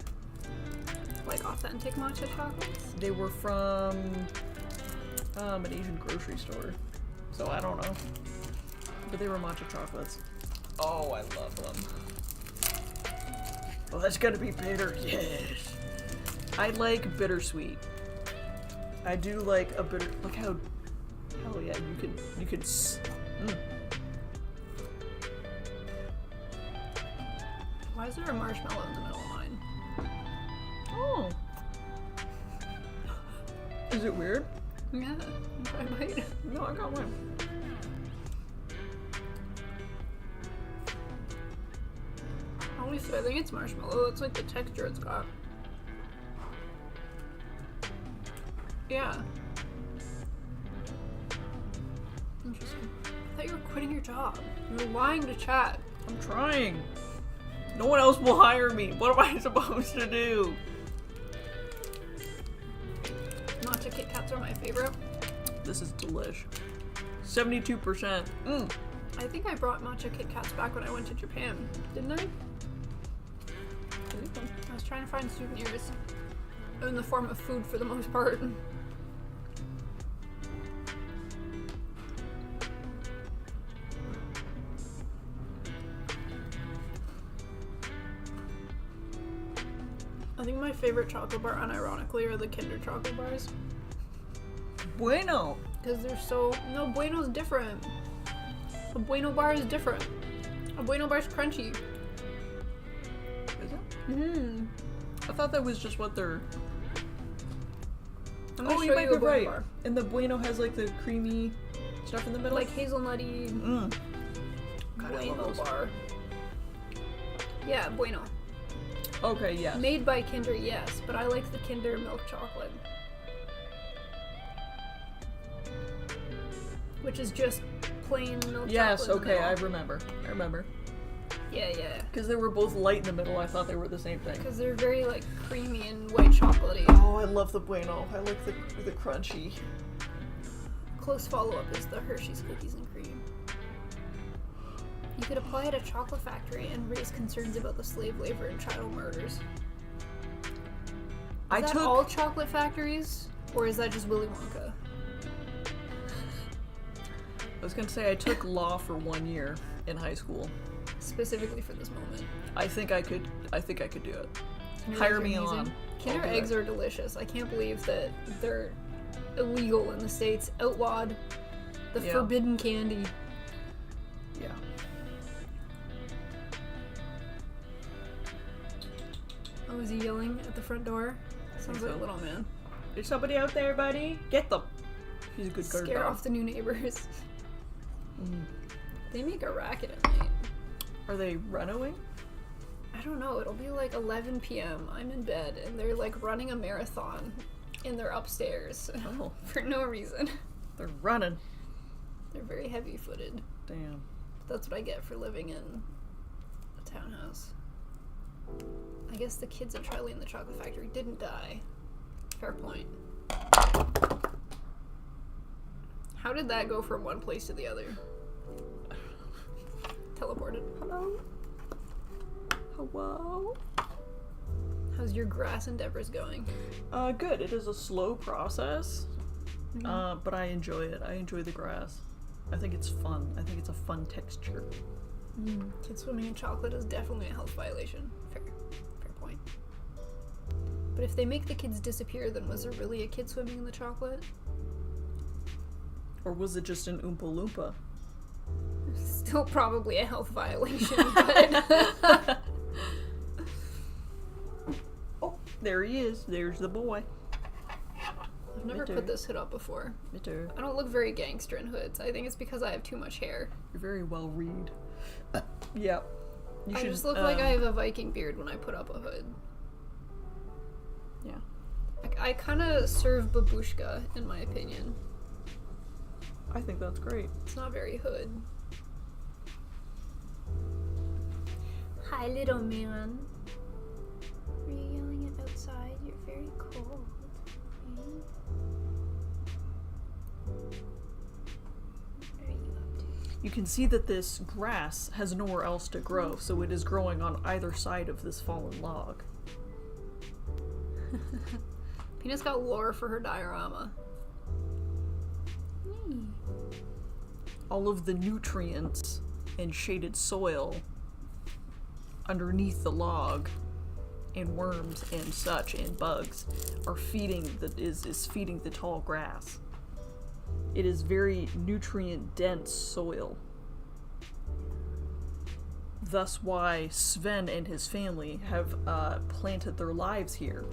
Like authentic matcha chocolates? They were from an Asian grocery store. So I don't know. But they were matcha chocolates. Oh, I love them. Oh, that's gonna be bitter. Yes. I like bittersweet. I do like a bitter. Look how. Hell yeah, you could. Why is there a marshmallow in the middle of mine? Oh. Is it weird? Yeah, I might. No, I got one. Honestly, I think it's marshmallow. That's like the texture it's got. Yeah. Interesting. I thought you were quitting your job. You were lying to chat. I'm trying. No one else will hire me. What am I supposed to do? Matcha Kit Kats are my favorite. This is delish. 72%. I think I brought matcha Kit Kats back when I went to Japan. Didn't I? I was trying to find souvenirs in the form of food for the most part. I think my favorite chocolate bar, unironically, are the Kinder chocolate bars. Bueno. Because they're so... No, Bueno's different. A Bueno bar is different. A Bueno bar's crunchy. Mm. I thought that was just what they're... I'm gonna Oh, show you might you be a Bueno right. bar. And the Bueno has like the creamy stuff in the middle. Like hazelnutty God, I love Bueno those. bar. Yeah, Bueno. Okay, yes. Made by Kinder, yes, but I like the Kinder milk chocolate. Which is just plain milk Yes, chocolate. okay, I remember. Yeah, yeah. Because they were both light in the middle, I thought they were the same thing. Because they're very, like, creamy and white chocolatey. Oh, I love the Bueno. I like the crunchy. Close follow-up is the Hershey's Cookies and Cream. You could apply it at a chocolate factory and raise concerns about the slave labor and child murders. Is that all chocolate factories? Or is that just Willy Wonka? I was gonna say I took law for 1 year in high school. Specifically for this moment. I think I could do it. Kinder Hire eggs are me amazing. on. Kinder I'll do eggs it. are delicious. I can't believe that they're illegal in the States. Outlawed. The Yeah. forbidden candy. Yeah. Oh, is he yelling at the front door? Sounds like so. a little man. There's somebody out there, buddy. Get them. He's a good guard Scare dog. off the new neighbors. Mm. They make a racket at night. Are they runaway? I don't know. It'll be like 11 p.m. I'm in bed and they're like running a marathon in their upstairs Oh, for no reason. they're running. They're very heavy-footed. Damn. That's what I get for living in a townhouse. I guess the kids at Charlie and the Chocolate Factory didn't die. Fair point. How did that go from one place to the other? Teleported. Hello? Hello? How's your grass endeavors going? Good. It is a slow process, Mm-hmm. but I enjoy it. I enjoy the grass. I think it's fun. I think it's a fun texture. Kid swimming in chocolate is definitely a health violation. Fair point. But if they make the kids disappear, then was there really a kid swimming in the chocolate? Or was it just an Oompa Loompa? Still probably a health violation, but... Oh, there he is. There's the boy. I've never Bitter. put this hood up before. Bitter. I don't look very gangster in hoods. I think it's because I have too much hair. You're very well read. Yeah. You I should, just look like I have a Viking beard when I put up a hood. Yeah. I kind of serve babushka, in my opinion. I think that's great. It's not very hood. Hi, little man. Are you yelling at outside? You're very cold. What are you up to? You can see that this grass has nowhere else to grow, so it is growing on either side of this fallen log. Peanut's got lore for her diorama. All of the nutrients and shaded soil underneath the log and worms and such and bugs are feeding is feeding the tall grass. It is very nutrient dense soil. Thus why Sven and his family have planted their lives here.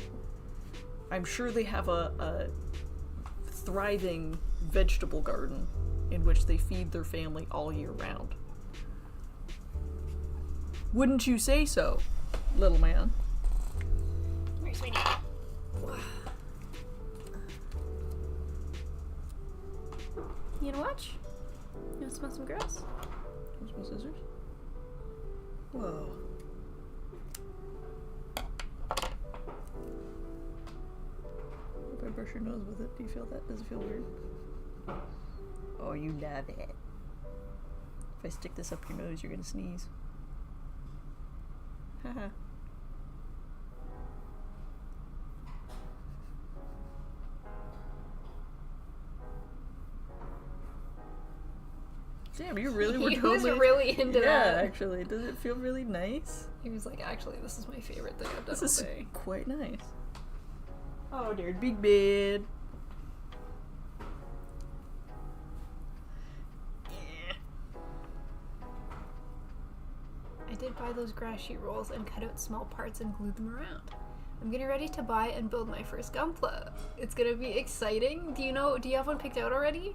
I'm sure they have a thriving vegetable garden in which they feed their family all year round. Wouldn't you say so, little man? Come here, sweetie. You gonna watch? You wanna smell some grass? Where's my scissors? Whoa. Hope I brush your nose with it. Do you feel that? Does it feel weird? Oh, you love it. If I stick this up your nose, you're gonna sneeze. Haha. Damn, you really were He totally... was really into yeah, that. actually. Does it feel really nice? He was like, actually, this is my favorite thing I've done This all is day. quite nice. Oh, there's Big Bed. did buy those grass sheet rolls and cut out small parts and glued them around. I'm getting ready to buy and build my first gunpla. It's gonna be exciting. Do you have one picked out already?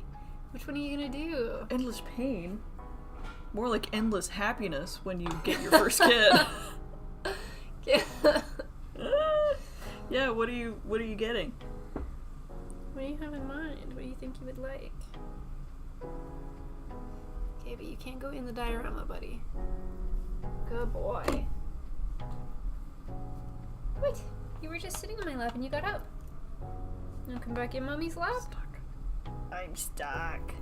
Which one are you gonna do? Endless pain. More like endless happiness when you get your first kid. Yeah. Yeah, what are you getting? What do you have in mind? What do you think you would like? Okay, but you can't go in the diorama, buddy. Good boy. What? You were just sitting on my lap and you got up. Now come back in mommy's lap? Stuck. I'm stuck.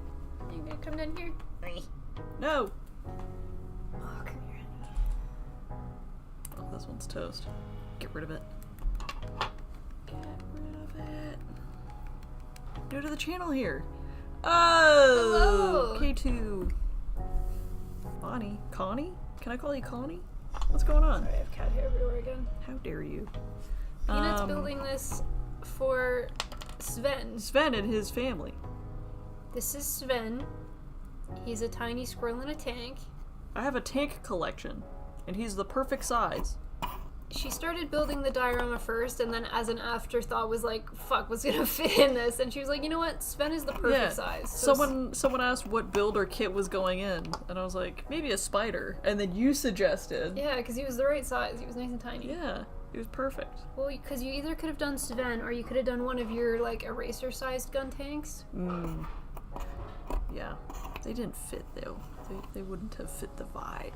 You gonna come down here? No. Oh, come here, honey. Oh, this one's toast. Get rid of it. Get rid of it. New to the channel here. Oh! Hello. K2. Connie? Can I call you Connie? What's going on? Sorry, I have cat hair everywhere again. How dare you? Peanut's building this for Sven. Sven and his family. This is Sven. He's a tiny squirrel in a tank. I have a tank collection, and he's the perfect size. She started building the diorama first, and then as an afterthought was like, fuck, what's gonna fit in this? And she was like, you know what? Sven is the perfect size. So Someone asked what build or kit was going in, and I was like, maybe a spider. And then you suggested. yeah, because he was the right size. He was nice and tiny. Yeah, it was perfect. Well, because you either could have done Sven, or you could have done one of your, like, eraser-sized gun tanks. Yeah. They didn't fit, though. They wouldn't have fit the vibe.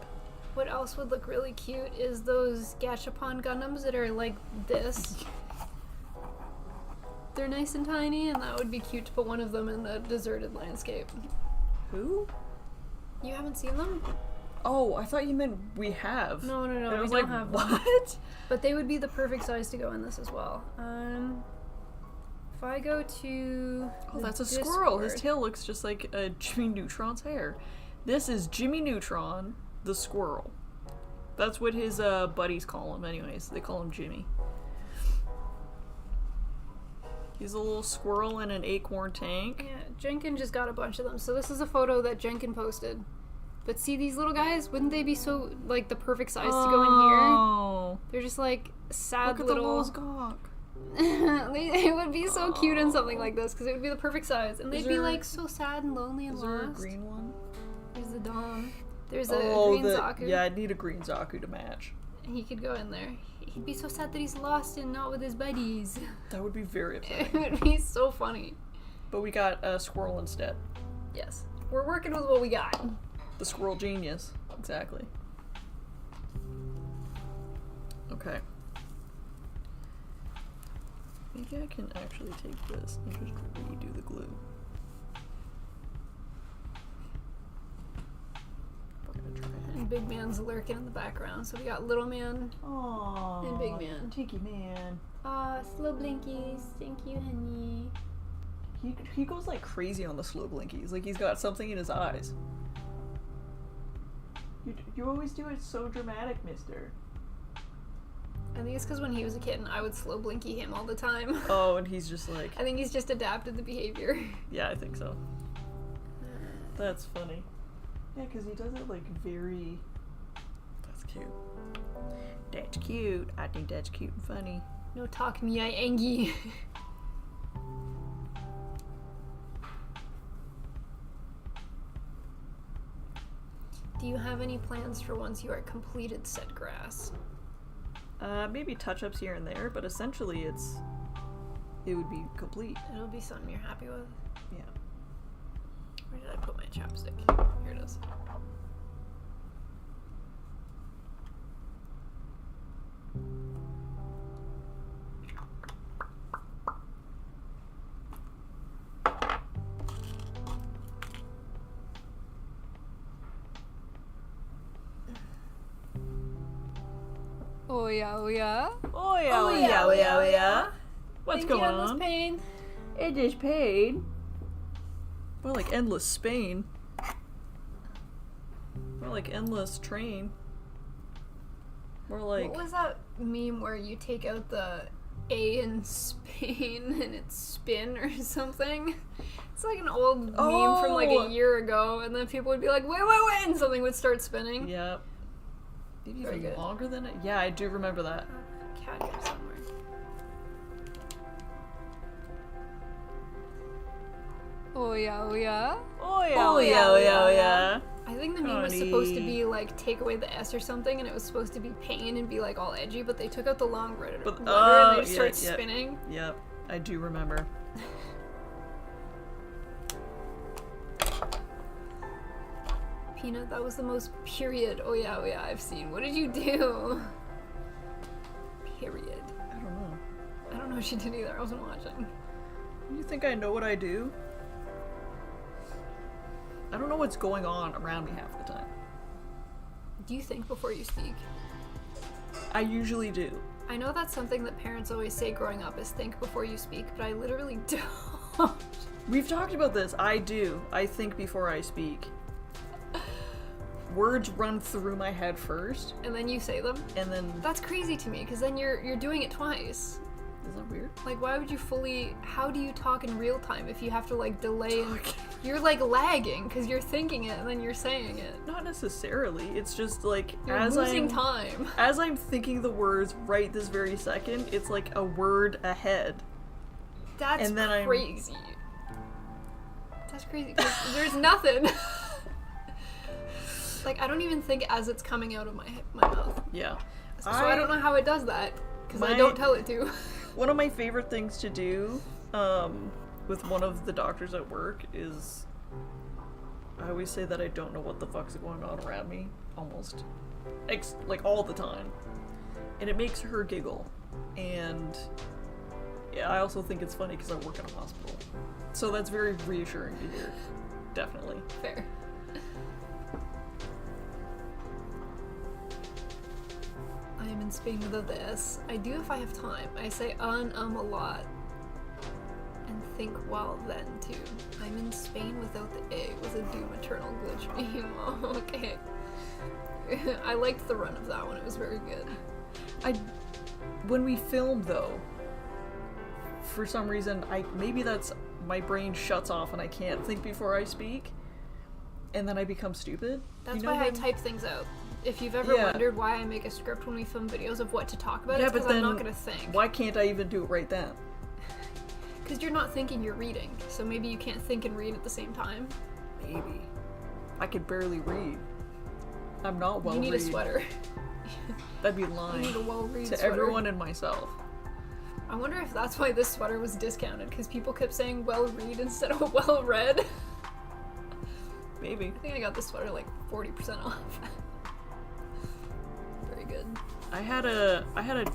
What else would look really cute is those Gachapon Gundams that are like this. They're nice and tiny, and that would be cute to put one of them in a deserted landscape. Who? You haven't seen them? Oh, I thought you meant we have. No, And I we was don't like, have them. what? But they would be the perfect size to go in this as well. If I go to Oh, the that's a squirrel. His Discord- tail looks just like Jimmy Neutron's hair. This is Jimmy Neutron, the squirrel. That's what his buddies call him anyways. They call him Jimmy. He's a little squirrel in an acorn tank. Yeah, Jenkin just got a bunch of them. So this is a photo that Jenkin posted. But see these little guys? Wouldn't they be so, like, the perfect size to go in here? Oh, They're just, like, sad look at little... the little gawk. It would be so cute in something like this, because it would be the perfect size. And they'd be, there- like, so sad and lonely and Is there a lost. green one? There's the Dom. There's a green Zaku. Yeah, I'd need a green Zaku to match. He could go in there. He'd be so sad that he's lost and not with his buddies. That would be very It upsetting. would be so funny. But we got a squirrel instead. Yes. We're working with what we got. The squirrel genius. Exactly. Okay. Maybe I can actually take this and just redo the glue. I'm gonna try that. And Big Man's lurking in the background. So we got Little Man. Aww. And Big Man. Tiki Man. Aw, slow blinkies. Thank you, honey. He goes like crazy on the slow blinkies. Like he's got something in his eyes. You always do it so dramatic, mister. I think it's because when he was a kitten, I would slow blinky him all the time. Oh, and he's just like... I think he's just adapted the behavior. Yeah, I think so. That's funny. Yeah, because he does it like very... That's cute. That's cute. I think that's cute and funny. No talk me, I angy. Do you have any plans for once you are completed said grass? Maybe touch-ups here and there, but essentially it would be complete. It'll be something you're happy with. Yeah. Where did I put my chapstick? Here it is. Oh yeah, oh yeah. Oh yeah, Oh, yeah, oh, yeah, oh, yeah. What's Thank going you, Endless on? Pain. It is paid. More like endless Spain. More like endless train. More like... What was that meme where you take out the A in Spain and it's spin or something? It's like an old meme from like Oh! a year ago, and then people would be like, wait, and something would start spinning. Yep. Maybe Very even good. longer than it. Yeah, I do remember that. Cat here somewhere. Oh yeah, oh yeah. Oh yeah, Oh, oh yeah, yeah, oh oh, yeah, yeah, oh yeah. yeah. I think the meme was supposed to Honey. be like take away the S or something, and it was supposed to be pain and be like all edgy, but they took out the long letter But- and oh, they just yeah, start yeah. spinning. Yep, I do remember. Peanut, that was the most period oh yeah I've seen. What did you do? Period. I don't know. I don't know what she did either. I wasn't watching. You think I know what I do? I don't know what's going on around me half the time. Do you think before you speak? I usually do. I know that's something that parents always say growing up is think before you speak, but I literally don't. We've talked about this. I do. I think before I speak. Words run through my head first, And then you say them. and then... That's crazy to me, because then you're doing it twice. Is that weird? Like, why would you fully... How do you talk in real time if you have to, like, delay and... You're, like, lagging, because you're thinking it and then you're saying it. Not necessarily. It's just like You're as losing I'm time. as I'm thinking the words right this very second, it's like a word ahead. That's And then I'm- crazy. That's crazy, 'cause there's nothing. Like, I don't even think as it's coming out of my mouth. Yeah. So I don't know how it does that, because I My- don't tell it to. One of my favorite things to do with one of the doctors at work is I always say that I don't know what the fuck's going on around me, almost. Like all the time. And it makes her giggle. And yeah, I also think it's funny because I work in a hospital. So that's very reassuring to hear. Definitely. Fair. I am in Spain without the S. I do if I have time. I say a lot. And think well then too. I'm in Spain without the A was a Doom Eternal glitch meme. Oh, okay. I liked the run of that one. It was very good. When we film though, for some reason, maybe that's my brain shuts off and I can't think before I speak, and then I become stupid. That's You know why I when- type things out. If you've ever Yeah. wondered why I make a script when we film videos of what to talk about, Yeah, it's but because I'm then not gonna think. Why can't I even do it right then? Because you're not thinking, you're reading. So maybe you can't think and read at the same time. Maybe. I could barely read. I'm not well You need read. a sweater. That'd be You lying need a well-read to sweater. everyone and myself. I wonder if that's why this sweater was discounted, because people kept saying well-read instead of well-read. Maybe. I think I got this sweater like 40% off. Very good. I had a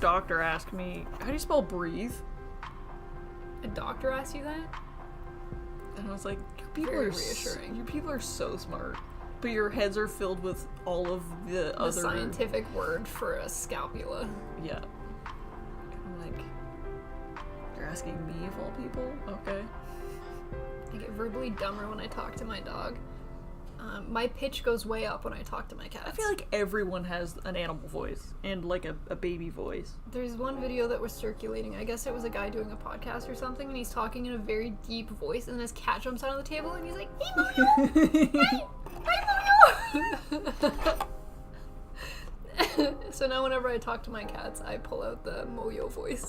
doctor ask me, how do you spell breathe? A doctor asked you that? And I was like, your people Very are reassuring. your people are so smart. But your heads are filled with all of the The other scientific word for a scapula. Yeah. I'm like, you're asking me of all people? Okay. I get verbally dumber when I talk to my dog. My pitch goes way up when I talk to my cats. I feel like everyone has an animal voice and like a baby voice. There's one video that was circulating. I guess it was a guy doing a podcast or something, and he's talking in a very deep voice, and his cat jumps out on the table, and he's like, "Hey, Moyo! Hey! Hi, Moyo!" So now whenever I talk to my cats, I pull out the Moyo voice.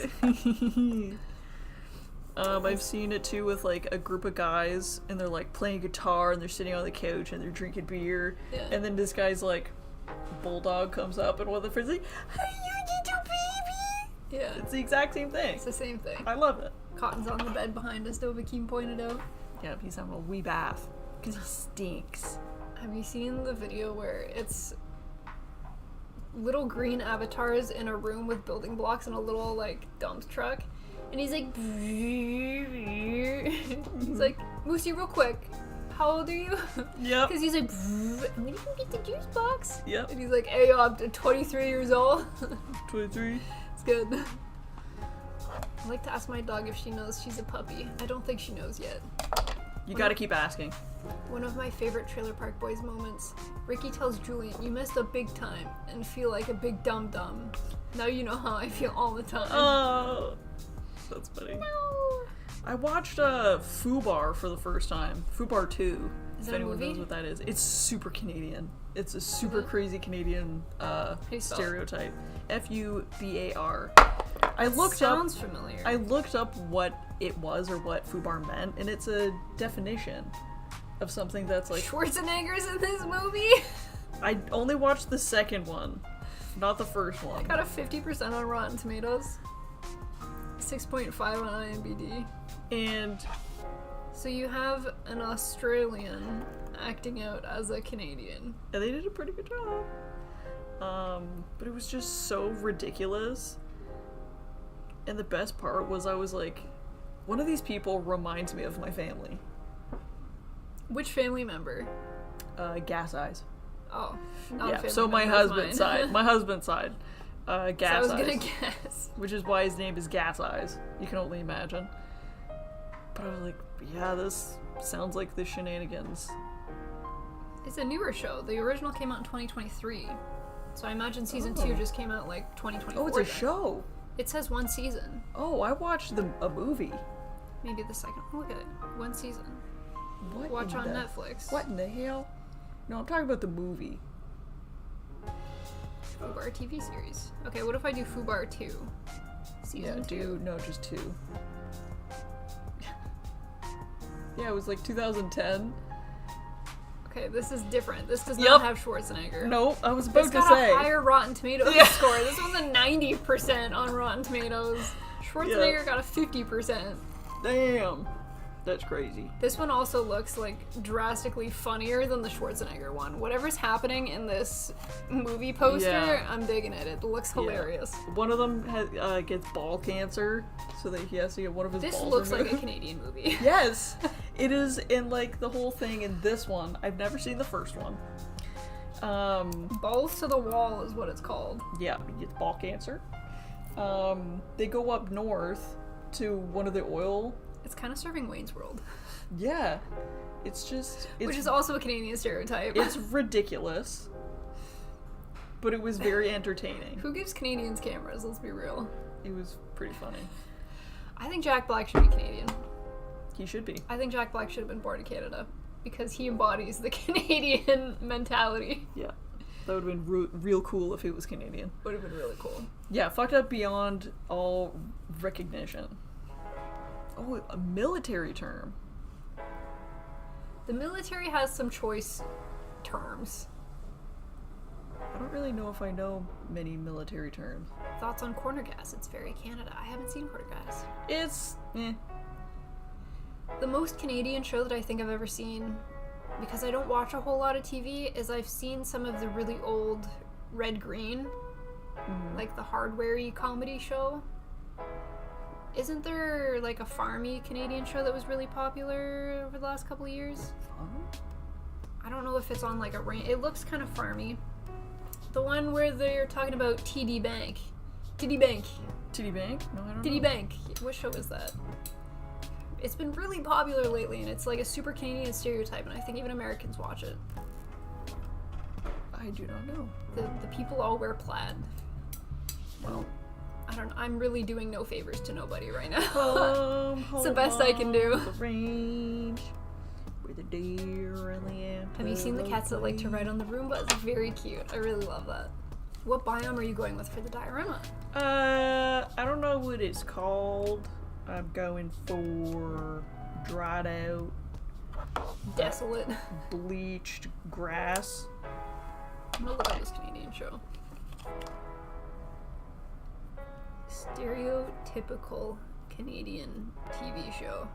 I've seen it too with like a group of guys and they're like playing guitar and they're sitting on the couch and they're drinking beer, Yeah. and then this guy's like bulldog comes up and one of the friends is like, "Hey, you little baby!" Yeah, It's the exact same thing. it's the same thing. I love it. Cotton's on the bed behind us, Dovahkiin pointed out. Yeah, he's having a wee bath because he stinks. Have you seen the video where it's little green avatars in a room with building blocks and a little like dump truck? And he's like, he's like, Moosey, real quick, how old are you? Yep. Because he's like, when you can get the juice box? Yep. And he's like, hey, I'm 23 years old. 23. It's good. I like to ask my dog if she knows she's a puppy. I don't think she knows yet. You gotta keep asking. One of my favorite Trailer Park Boys moments. Ricky tells Julian, you messed up big time and feel like a big dum-dum. Now you know how I feel all the time. Oh, that's funny. No. I watched Fubar for the first time. Fubar 2. Is if it a anyone movie? knows what that is. It's super Canadian. It's a super crazy Canadian you spell it? stereotype. Fubar. Sounds familiar. I looked up what it was or what FUBAR meant, and it's a definition of something that's like... Schwarzenegger's in this movie? I only watched the second one, not the first one. Got a 50% on Rotten Tomatoes. 6.5 on IMDb. And So you have an Australian acting out as a Canadian. they did a pretty good job. But it was just so ridiculous. And the best part was I was like, one of these people reminds me of my family. Which family member? Gas Eyes. Oh, not a Yeah, family so my member of husband's mine. side. My husband's side. So I Gas was Eyes. gonna guess. Which is why his name is Gas Eyes. You can only imagine. But I was like, yeah, this sounds like the shenanigans. It's a newer show. The original came out in 2023. So I imagine season 2 just came out like 2024. Oh, it's a then. show. It says 1 season. Oh, I watched a movie. Maybe the second. Look at it. 1 season. What? Watch in on the- Netflix. What in the hell? No, I'm talking about the movie. FUBAR TV series. Okay, what if I do FUBAR 2? Season 2. No, just 2. Yeah, it was like 2010. Okay, this is different. This does Yep. not have Schwarzenegger. No, I was This about to got say. a higher Rotten Tomatoes Yeah. score. This was a 90% on Rotten Tomatoes. Schwarzenegger got a 50%. Damn. That's crazy. This one also looks like drastically funnier than the Schwarzenegger one. Whatever's happening in this movie poster, Yeah. I'm digging it. It looks hilarious. One of them gets ball cancer, so that he has to get one of his This balls looks removed. like a Canadian movie. Yes, it is. In like the whole thing in this one, I've never seen the first one. Balls to the Wall is what it's called. Yeah, he gets ball cancer. They go up north to one of the oil. It's kind of serving Wayne's World, Yeah, it's which is also a Canadian stereotype. it's ridiculous, but it was very entertaining. Who gives Canadians cameras? Let's be real. It was pretty funny. I think Jack Black should be Canadian. He should be. I think Jack Black should have been born in Canada because he embodies the Canadian mentality. Yeah, that would have been real cool if he was Canadian. Would have been really cool. Yeah, fucked up beyond all recognition. Oh, a military term. The military has some choice terms. I don't really know if I know many military terms. Thoughts on Corner Gas? It's very Canada. I haven't seen Corner Gas. It's The most Canadian show that I think I've ever seen, because I don't watch a whole lot of TV, is I've seen some of the really old Red Green, like the hardware-y comedy show. Isn't there like a farmy Canadian show that was really popular over the last couple of years? I don't know if it's on like a range. It looks kind of farmy. The one where they're talking about TD Bank. TD Bank. TD Bank? No, I don't TD know. Bank. What show is that? It's been really popular lately, and it's like a super Canadian stereotype, and I think even Americans watch it. I do not know. The people all wear plaid. Well, I don't know. I'm really doing no favors to nobody right now. It's the best I can do. The range where the deer and the Have you seen the cats that like to ride on the Roomba? It's very cute. I really love that. What biome are you going with for the diorama? I don't know what it's called. I'm going for dried out, Desolate. bleached grass. I'm gonna look at this Canadian show. Stereotypical Canadian TV show.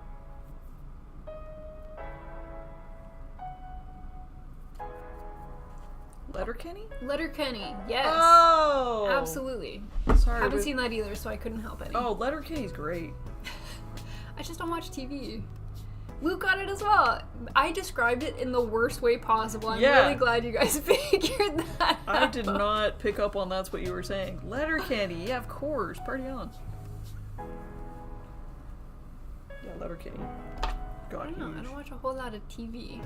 Letterkenny? Letterkenny, yes. Oh! Absolutely. Sorry. Haven't but- seen that either, so I couldn't help any. Oh, Letterkenny's great. I just don't watch TV. Luke got it as well. I described it in the worst way possible. I'm Yeah. really glad you guys figured that out. I did not pick up on that's what you were saying. Letterkenny, yeah, of course. Party on. Yeah, Letterkenny. I God, don't know. I huge. don't watch a whole lot of TV.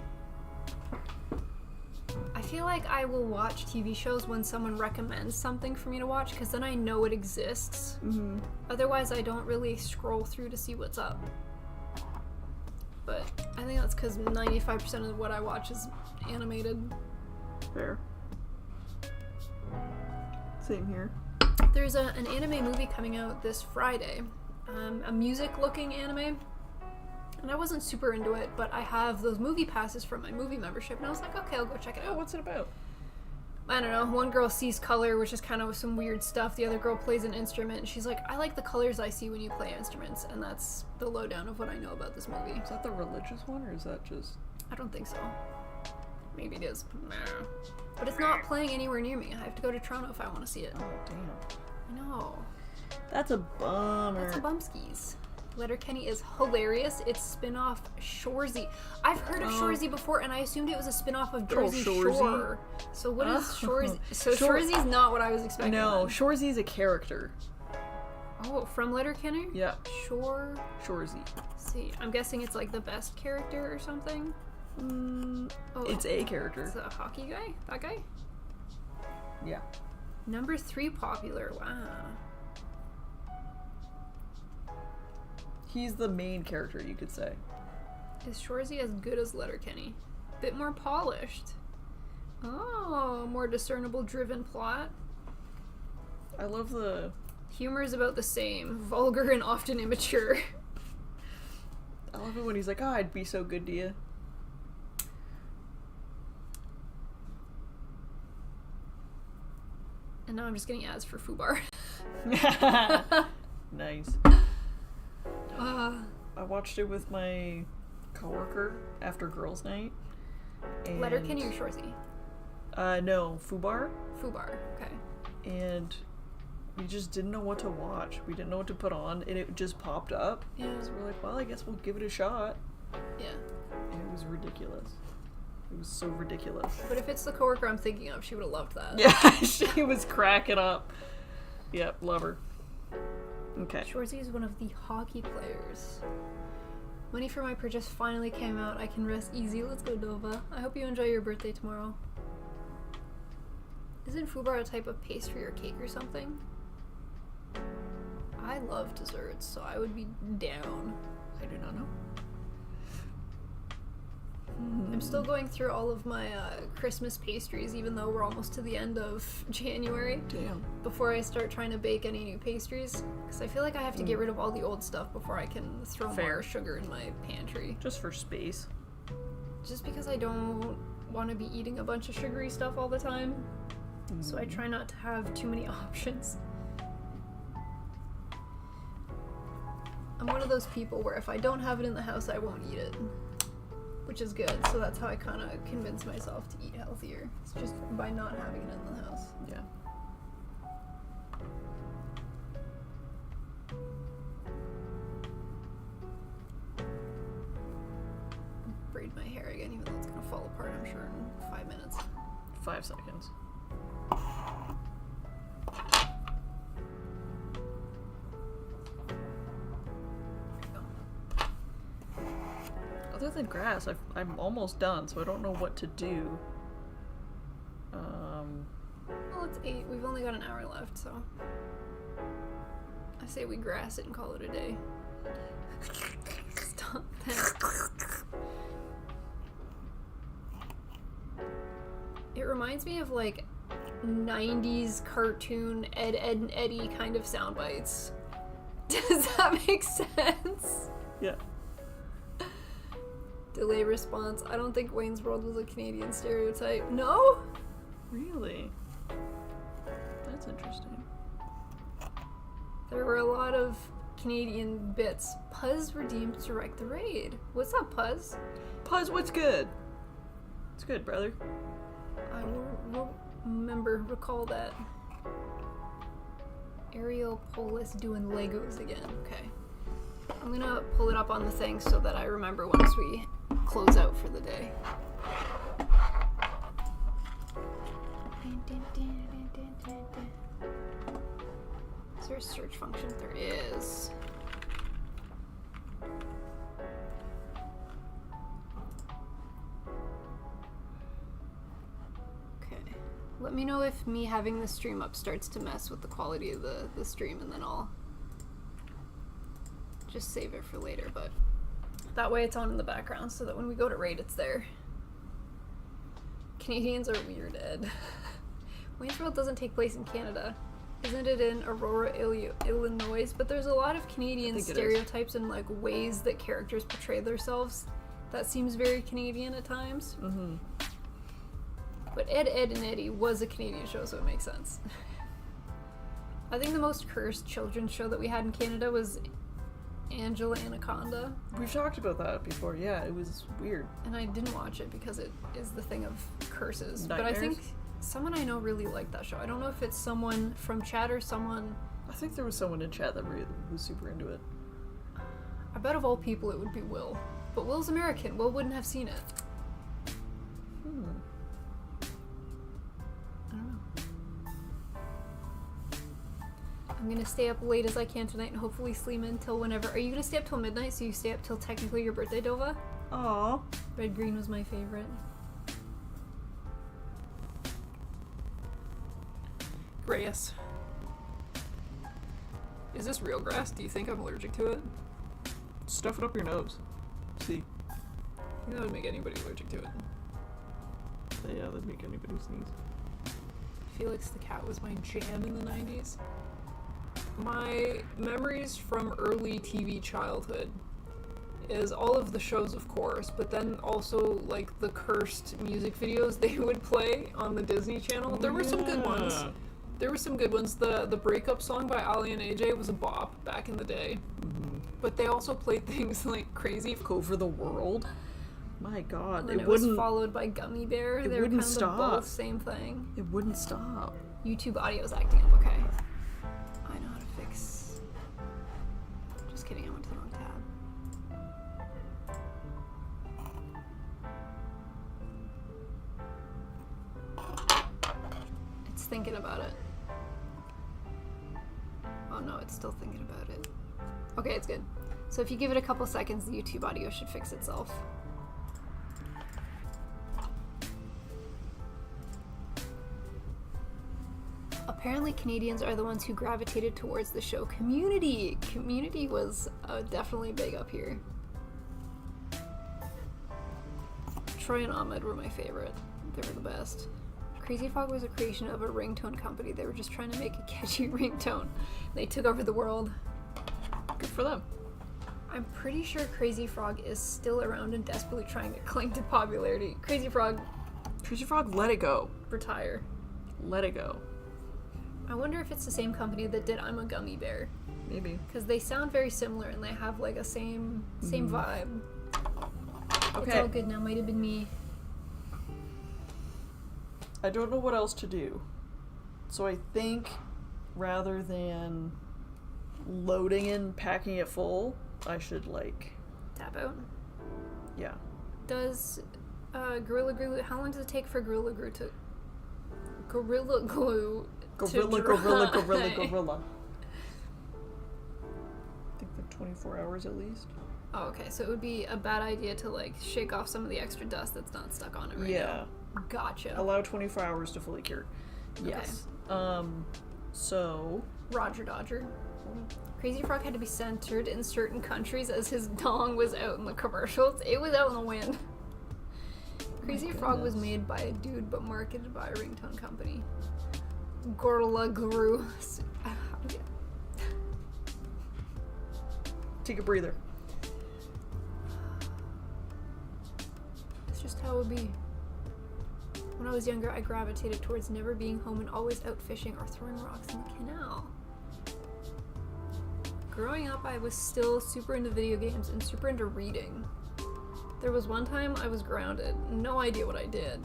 I feel like I will watch TV shows when someone recommends something for me to watch, because then I know it exists. Mm-hmm. Otherwise, I don't really scroll through to see what's up. but I think that's because 95% of what I watch is animated. Fair. Same here. There's an anime movie coming out this Friday, a music-looking anime, and I wasn't super into it, but I have those movie passes from my movie membership, and I was like, okay, I'll go check it Oh, out. what's it about? I don't know, one girl sees color, which is kind of some weird stuff. The other girl plays an instrument, and she's like, I like the colors I see when you play instruments, and that's the lowdown of what I know about this movie. Is that the religious one, or is that just... I don't think so. Maybe it is. But it's not playing anywhere near me. I have to go to Toronto if I want to see it. Oh, damn. I know. That's a bummer. That's a bumskis. Letterkenny is hilarious. It's spin-off Shoresy. I've heard of Shoresy before, and I assumed it was a spin-off of Jersey Shore. So what is Shoresy? So Shoresy's not what I was expecting. No, then. Shoresy's a character. Oh, from Letterkenny? Yeah. Shoresy. See, I'm guessing it's like the best character or something. Oh, It's a character. it's a hockey guy? That guy? Yeah. Number 3 popular. Wow. He's the main character, you could say. Is Shoresy as good as Letterkenny? Bit more polished. Oh, more discernible driven plot. I love the... Humor is about the same. Vulgar and often immature. I love it when he's like, oh, I'd be so good to you. And now I'm just getting ads for Fubar. Nice. I watched it with my coworker after girls' night. And Letterkenny or Shoresy? No, Fubar. Fubar, okay. And we just didn't know what to watch. We didn't know what to put on, and it just popped up. Yeah. So we're like, well, I guess we'll give it a shot. Yeah. And it was ridiculous. It was so ridiculous. But if it's the coworker I'm thinking of, she would have loved that. Yeah, she was cracking up. Yep, love her. Okay. Shoresy is one of the hockey players. Money for my purchase finally came out. I can rest easy. Let's go, Nova. I hope you enjoy your birthday tomorrow. Isn't Fubar a type of pastry or cake or something? I love desserts, so I would be down. I do not know. I'm still going through all of my Christmas pastries, even though we're almost to the end of January, Damn. before I start trying to bake any new pastries. Because I feel like I have to get rid of all the old stuff before I can throw Fair. more sugar in my pantry. Just for space. Just because I don't want to be eating a bunch of sugary stuff all the time. So I try not to have too many options. I'm one of those people where if I don't have it in the house, I won't eat it. Which is good, so that's how I kind of convince myself to eat healthier. It's just by not having it in the house. Yeah. Braid my hair again, even though it's gonna fall apart, I'm sure, in 5 minutes. 5 seconds. Other than grass, I'm almost done, so I don't know what to do. Well, it's 8. We've only got an hour left, so I say we grass it and call it a day. Stop that. It reminds me of like 90s cartoon Ed, and Eddie kind of sound bites. Does that make sense? Yeah. Delay response. I don't think Wayne's World was a Canadian stereotype. No? Really? That's interesting. There were a lot of Canadian bits. Puzz redeemed to wreck the raid. What's up, Puzz? Puzz, what's good? It's good, brother. I will recall that. Ariel Polis doing Legos again. Okay. I'm gonna pull it up on the thing so that I remember once we close out for the day. Is there a search function? There is. Okay. Let me know if me having the stream up starts to mess with the quality of the stream, and then I'll just save it for later, but That way it's on in the background so that when we go to raid, it's there. Canadians are weird, Ed. Wayne's World doesn't take place in Canada. Isn't it in Aurora, Illinois? But there's a lot of Canadian stereotypes and like ways that characters portray themselves. That seems very Canadian at times. Mm-hmm. But Ed, Edd and Eddy was a Canadian show, so it makes sense. I think the most cursed children's show that we had in Canada was Angela Anaconda. We've talked about that before, yeah, it was weird. And I didn't watch it because it is the thing of curses. Nightmares? But I think someone I know really liked that show. I don't know if it's someone from chat or someone... I think there was someone in chat that really was super into it. I bet of all people it would be Will. But Will's American. Will wouldn't have seen it. I don't know. I'm gonna stay up late as I can tonight and hopefully sleep until whenever. Are you gonna stay up till midnight so you stay up till technically your birthday, Dova? Aww. Red green was my favorite. Grace. Is this real grass? Do you think I'm allergic to it? Stuff it up your nose. See. I think that would make anybody allergic to it. Yeah, that'd make anybody sneeze. Felix the Cat was my jam in the 90s. My memories from early TV childhood is all of the shows, of course, but then also like the cursed music videos they would play on the Disney Channel. There were some good ones. There were some good ones. The breakup song by Ali and AJ was a bop back in the day. Mm-hmm. But they also played things like Crazy Over the World. My God, and then it was followed by Gummy Bear. They were kind of both same thing. It wouldn't stop. YouTube audio's acting up. Okay, I know how to fix. Just kidding. I went to the wrong tab. It's thinking about it. Oh no, it's still thinking about it. Okay, it's good. So if you give it a couple seconds, the YouTube audio should fix itself. Apparently Canadians are the ones who gravitated towards the show Community. Community was definitely big up here. Troy and Ahmed were my favorite. They were the best. Crazy Frog was a creation of a ringtone company. They were just trying to make a catchy ringtone. They took over the world. Good for them. I'm pretty sure Crazy Frog is still around and desperately trying to cling to popularity. Crazy Frog, let it go. Retire. Let it go. I wonder if it's the same company that did I'm a Gummy Bear. Maybe. Because they sound very similar and they have like a same vibe. Okay. It's all good now. Might have been me. I don't know what else to do. So I think rather than loading and packing it full, I should like... Tap out? Yeah. Does Gorilla Glue... How long does it take for Gorilla Glue to... Gorilla Glue... Gorilla. I think like 24 hours at least. Oh, okay. So it would be a bad idea to like shake off some of the extra dust that's not stuck on it right now. Gotcha. Allow 24 hours to fully cure. Yes. Okay. So... Roger Dodger. Crazy Frog had to be censored in certain countries as his dong was out in the commercials. It was out in the wind. Crazy Frog was made by a dude but marketed by a ringtone company. Gorilla Guru. Take a breather. It's just how it would be. When I was younger, I gravitated towards never being home and always out fishing or throwing rocks in the canal. Growing up, I was still super into video games and super into reading. There was one time I was grounded. No idea what I did.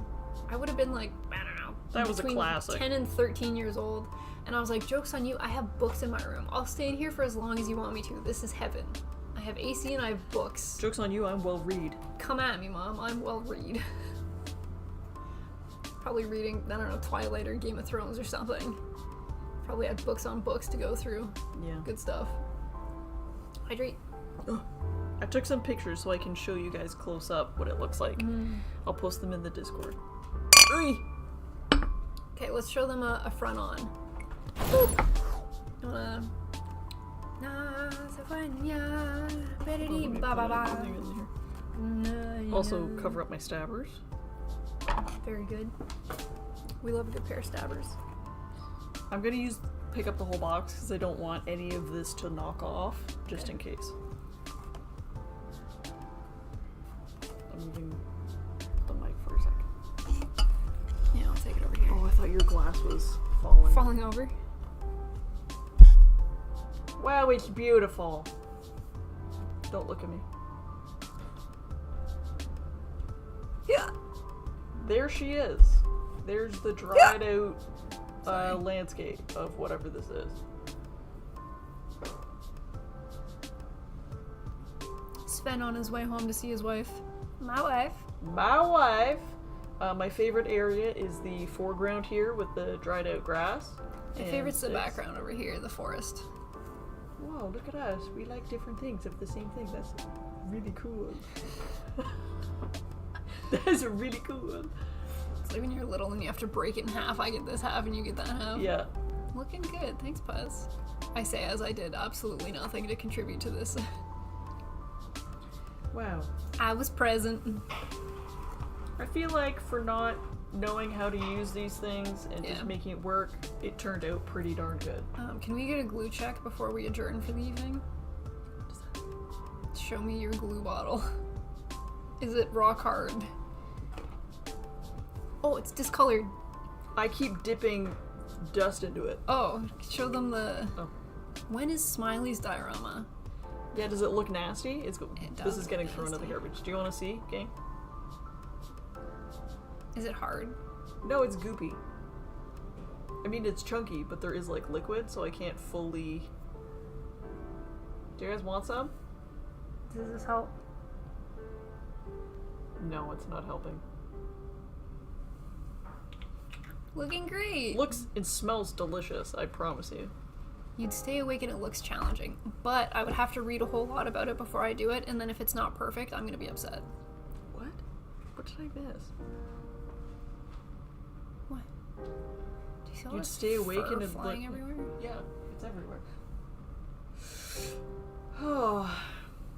I would have been like, I don't know. That was a classic. 10 and 13 years old. And I was like, joke's on you, I have books in my room. I'll stay in here for as long as you want me to. This is heaven. I have AC and I have books. Joke's on you, I'm well read. Come at me, Mom. I'm well read. Probably reading, I don't know, Twilight or Game of Thrones or something. Probably had books on books to go through. Yeah. Good stuff. Hydrate. I took some pictures so I can show you guys close up what it looks like. I'll post them in the Discord. Okay, let's show them a front on. You wanna Also, cover up my stabbers. Very good. We love a good pair of stabbers. I'm gonna pick up the whole box because I don't want any of this to knock off, just in case. I'm moving the mic for a second. Yeah, I'll take it over here. Oh, I thought your glass was falling. Falling over? Wow, it's beautiful. Don't look at me. Yeah. There she is. There's the dried out landscape of whatever this is. Sven on his way home to see his wife. My wife. My wife. My favorite area is the foreground here with the dried out grass. My favorite's the background over here, the forest. Whoa, look at us. We like different things of the same thing. That's really cool. That's really cool. It's like when you're little and you have to break it in half. I get this half and you get that half. Yeah. Looking good. Thanks, Buzz. I say as I did absolutely nothing to contribute to this. Wow. I was present. I feel like for not knowing how to use these things and just making it work, it turned out pretty darn good. Can we get a glue check before we adjourn for the evening? Show me your glue bottle. Is it rock hard? Oh, it's discolored. I keep dipping dust into it. Oh, show them the... Oh. When is Smiley's diorama? Yeah, does it look nasty? This is getting look thrown in the nasty. garbage. Do you want to see, gang? Is it hard? No, it's goopy. I mean, it's chunky, but there is like liquid, so I can't fully... Do you guys want some? Does this help? No, it's not helping. Looking great! Looks and smells delicious, I promise you. You'd stay awake and it looks challenging, but I would have to read a whole lot about it before I do it, and then if it's not perfect, I'm gonna be upset. What? What did I miss? What? Do you see all You'd that stay awake fur and it'd flying like... everywhere? Yeah, it's everywhere. Oh,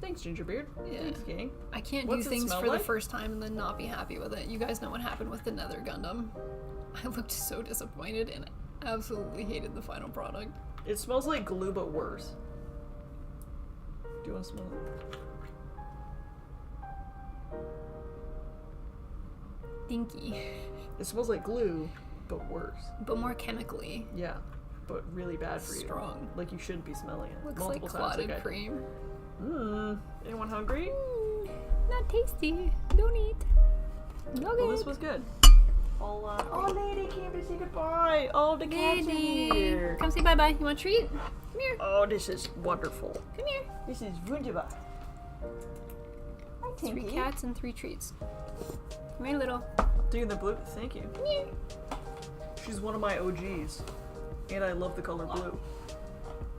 thanks, Gingerbeard. Yeah. Thanks, gang. I can't What's do it things smell for like? the first time and then not be happy with it. You guys know what happened with the Nether Gundam. I looked so disappointed and absolutely hated the final product. It smells like glue, but worse. Do you want to smell it? Stinky. It smells like glue, but worse. But more chemically. Yeah, but really bad for you. Strong. Like you shouldn't be smelling it. Looks multiple like times. clotted cream. Anyone hungry? Not tasty. Don't eat. No Well, good. this was good. Oh, lady came to say goodbye. Oh, the cats are here. Come say bye-bye. You want a treat? Come here. Oh, this is wonderful. Come here. This is wunderbar. Hi, 3 cats and 3 treats. Come here, little. Doing the blue. Thank you. Come here. She's one of my OGs, and I love the color blue.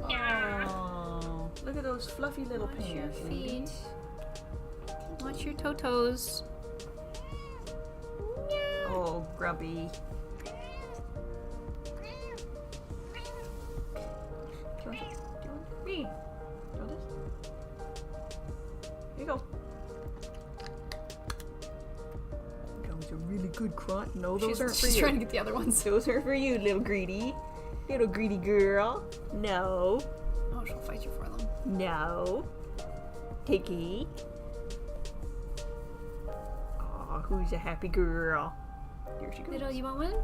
Oh, look at those fluffy little Watch your pants. lady. feet. Watch your totos. Oh, Grumpy. Do you want me? Do you want this? Here you go. That was a really good crunch. No, those aren't for She's you. trying to get the other ones. Those are for you, little greedy. Little greedy girl. No. Oh, she'll fight you for them. No. Piggy. Aw, who's a happy girl? Here she goes. Little, you want one?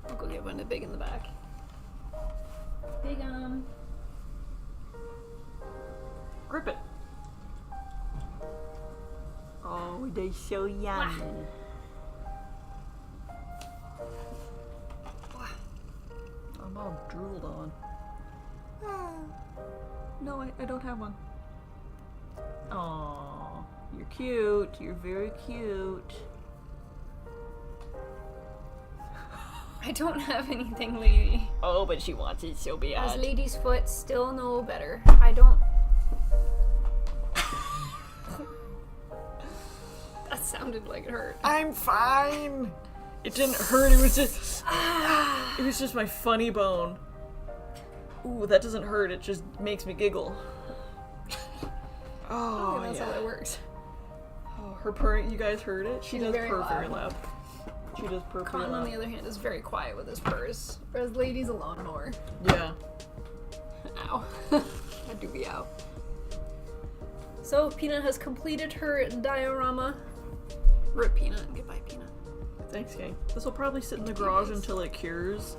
I'll go get one the big in the back. Big Grip it. Oh, they're so yummy. I'm all drooled on. No, I don't have one. Aw, you're cute. You're very cute. I don't have anything, lady. Oh, but she wants it so As bad. lady's foot, still no better. I don't. That sounded like it hurt. I'm fine. It didn't hurt. It was just. It was just my funny bone. Ooh, that doesn't hurt, it just makes me giggle. Oh, Oh, that's yeah. how that works. Oh, her purring, you guys heard it? She She's does very purr very loud. loud. She does purr very Cotton, on loud. the other hand, is very quiet with his purrs, whereas Lady's a lawnmower. Yeah. Ow. That do be out. So, Peanut has completed her diorama. Rip Peanut. Goodbye, Peanut. Thanks, gang. This will probably sit in the garage until it cures,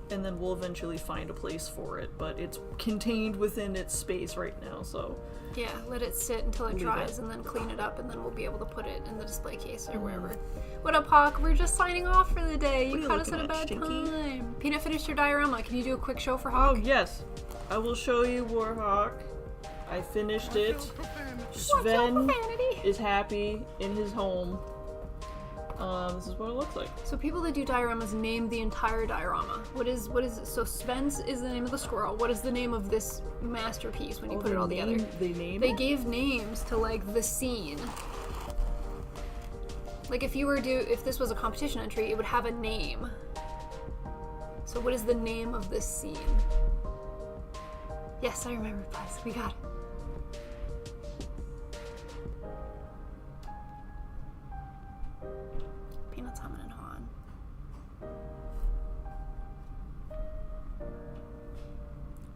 and then we'll eventually find a place for it, but it's contained within its space right now, so... Yeah, let it sit until it Leave dries it. and then clean it up, and then we'll be able to put it in the display case or wherever. What up, Hawk? We're just signing off for the day. What are You you caught us at looking a at, bad Stinky? time. Peanut finished your diorama. Can you do a quick show for Oh, Hawk? yes. I will show you Warhawk. I finished it. Watch out, Sven profanity. is happy in his home. This is what it looks like. So people that do dioramas name the entire diorama. What is it? So Sven's is the name of the squirrel. What is the name of this masterpiece when you put it all together? They name They it? gave names to like the scene. Like if this was a competition entry, it would have a name. So what is the name of this scene? Yes, I remember, guys. We got it. Peanuts humming and hawing.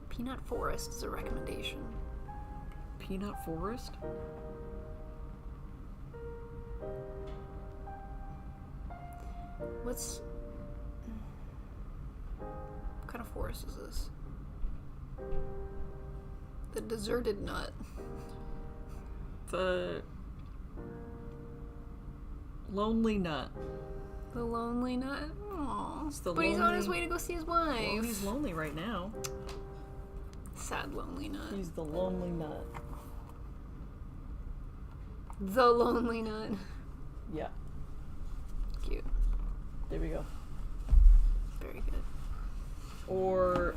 Peanut Forest is a recommendation. Peanut Forest? What kind of forest is this? The deserted nut. The Lonely Nut. The lonely nut? Aww. the But he's on his lonely- way to go see his wife. Well, he's lonely right now. Sad lonely nut. He's the Lonely Nut. The lonely nut. Yeah, Cute. there we go. Very good. Or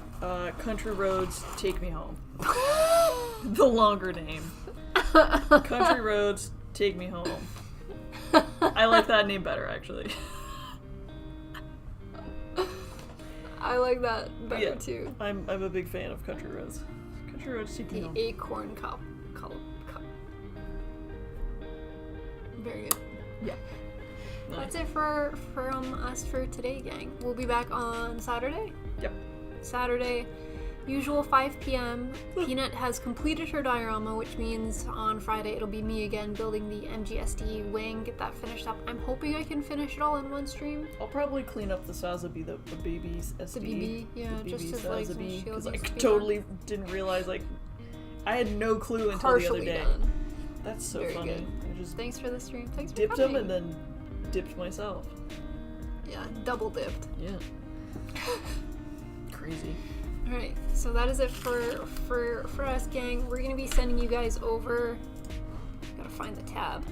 Country Roads, Take Me Home. The longer name. Country Roads, Take Me Home. I like that name better, actually. I like that better Yeah. too. I'm a big fan of Country Roads. Country Roads, Take Me The Home. acorn cup. Very good. Yeah. That's it from us for today, gang. We'll be back on Saturday. Yep. Saturday, usual 5 p.m. Peanut has completed her diorama, which means on Friday it'll be me again building the MGSD wing, get that finished up. I'm hoping I can finish it all in one stream. I'll probably clean up the Sazabi, the baby's SD. The BB, yeah, the just BB his legs and Sazabi, shield 'cause I needs to be totally didn't realize, like, I had no clue until Partially the other day. done. That's so Very funny. good. I just Thanks for the stream. Thanks for dipped coming. them and then dipped myself. Yeah, double dipped. Yeah. Crazy. Alright, so that is it for us, gang. We're gonna be sending you guys over, gotta find the tab,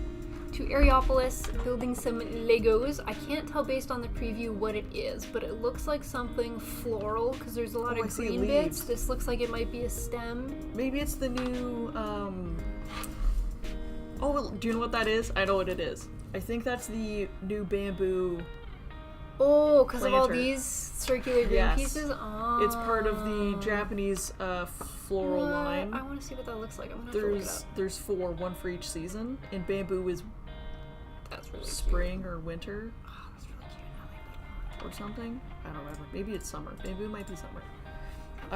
to Areopolis, building some Legos. I can't tell based on the preview what it is, but it looks like something floral, because there's a lot Oh, I of see green leaves. bits. This looks like it might be a stem. Maybe it's the new, Oh, do you know what that is? I know what it is. I think that's the new bamboo. Oh, because of all Planter. these circular green Yes. pieces? Oh. It's part of the Japanese floral What? line. I want to see what that looks like. I'm gonna have to look it up. There's 4, one for each season, and bamboo is That's really cute. spring or winter Oh, that's really cute. I like that. or something. I don't remember. Maybe it's summer. Bamboo might be summer.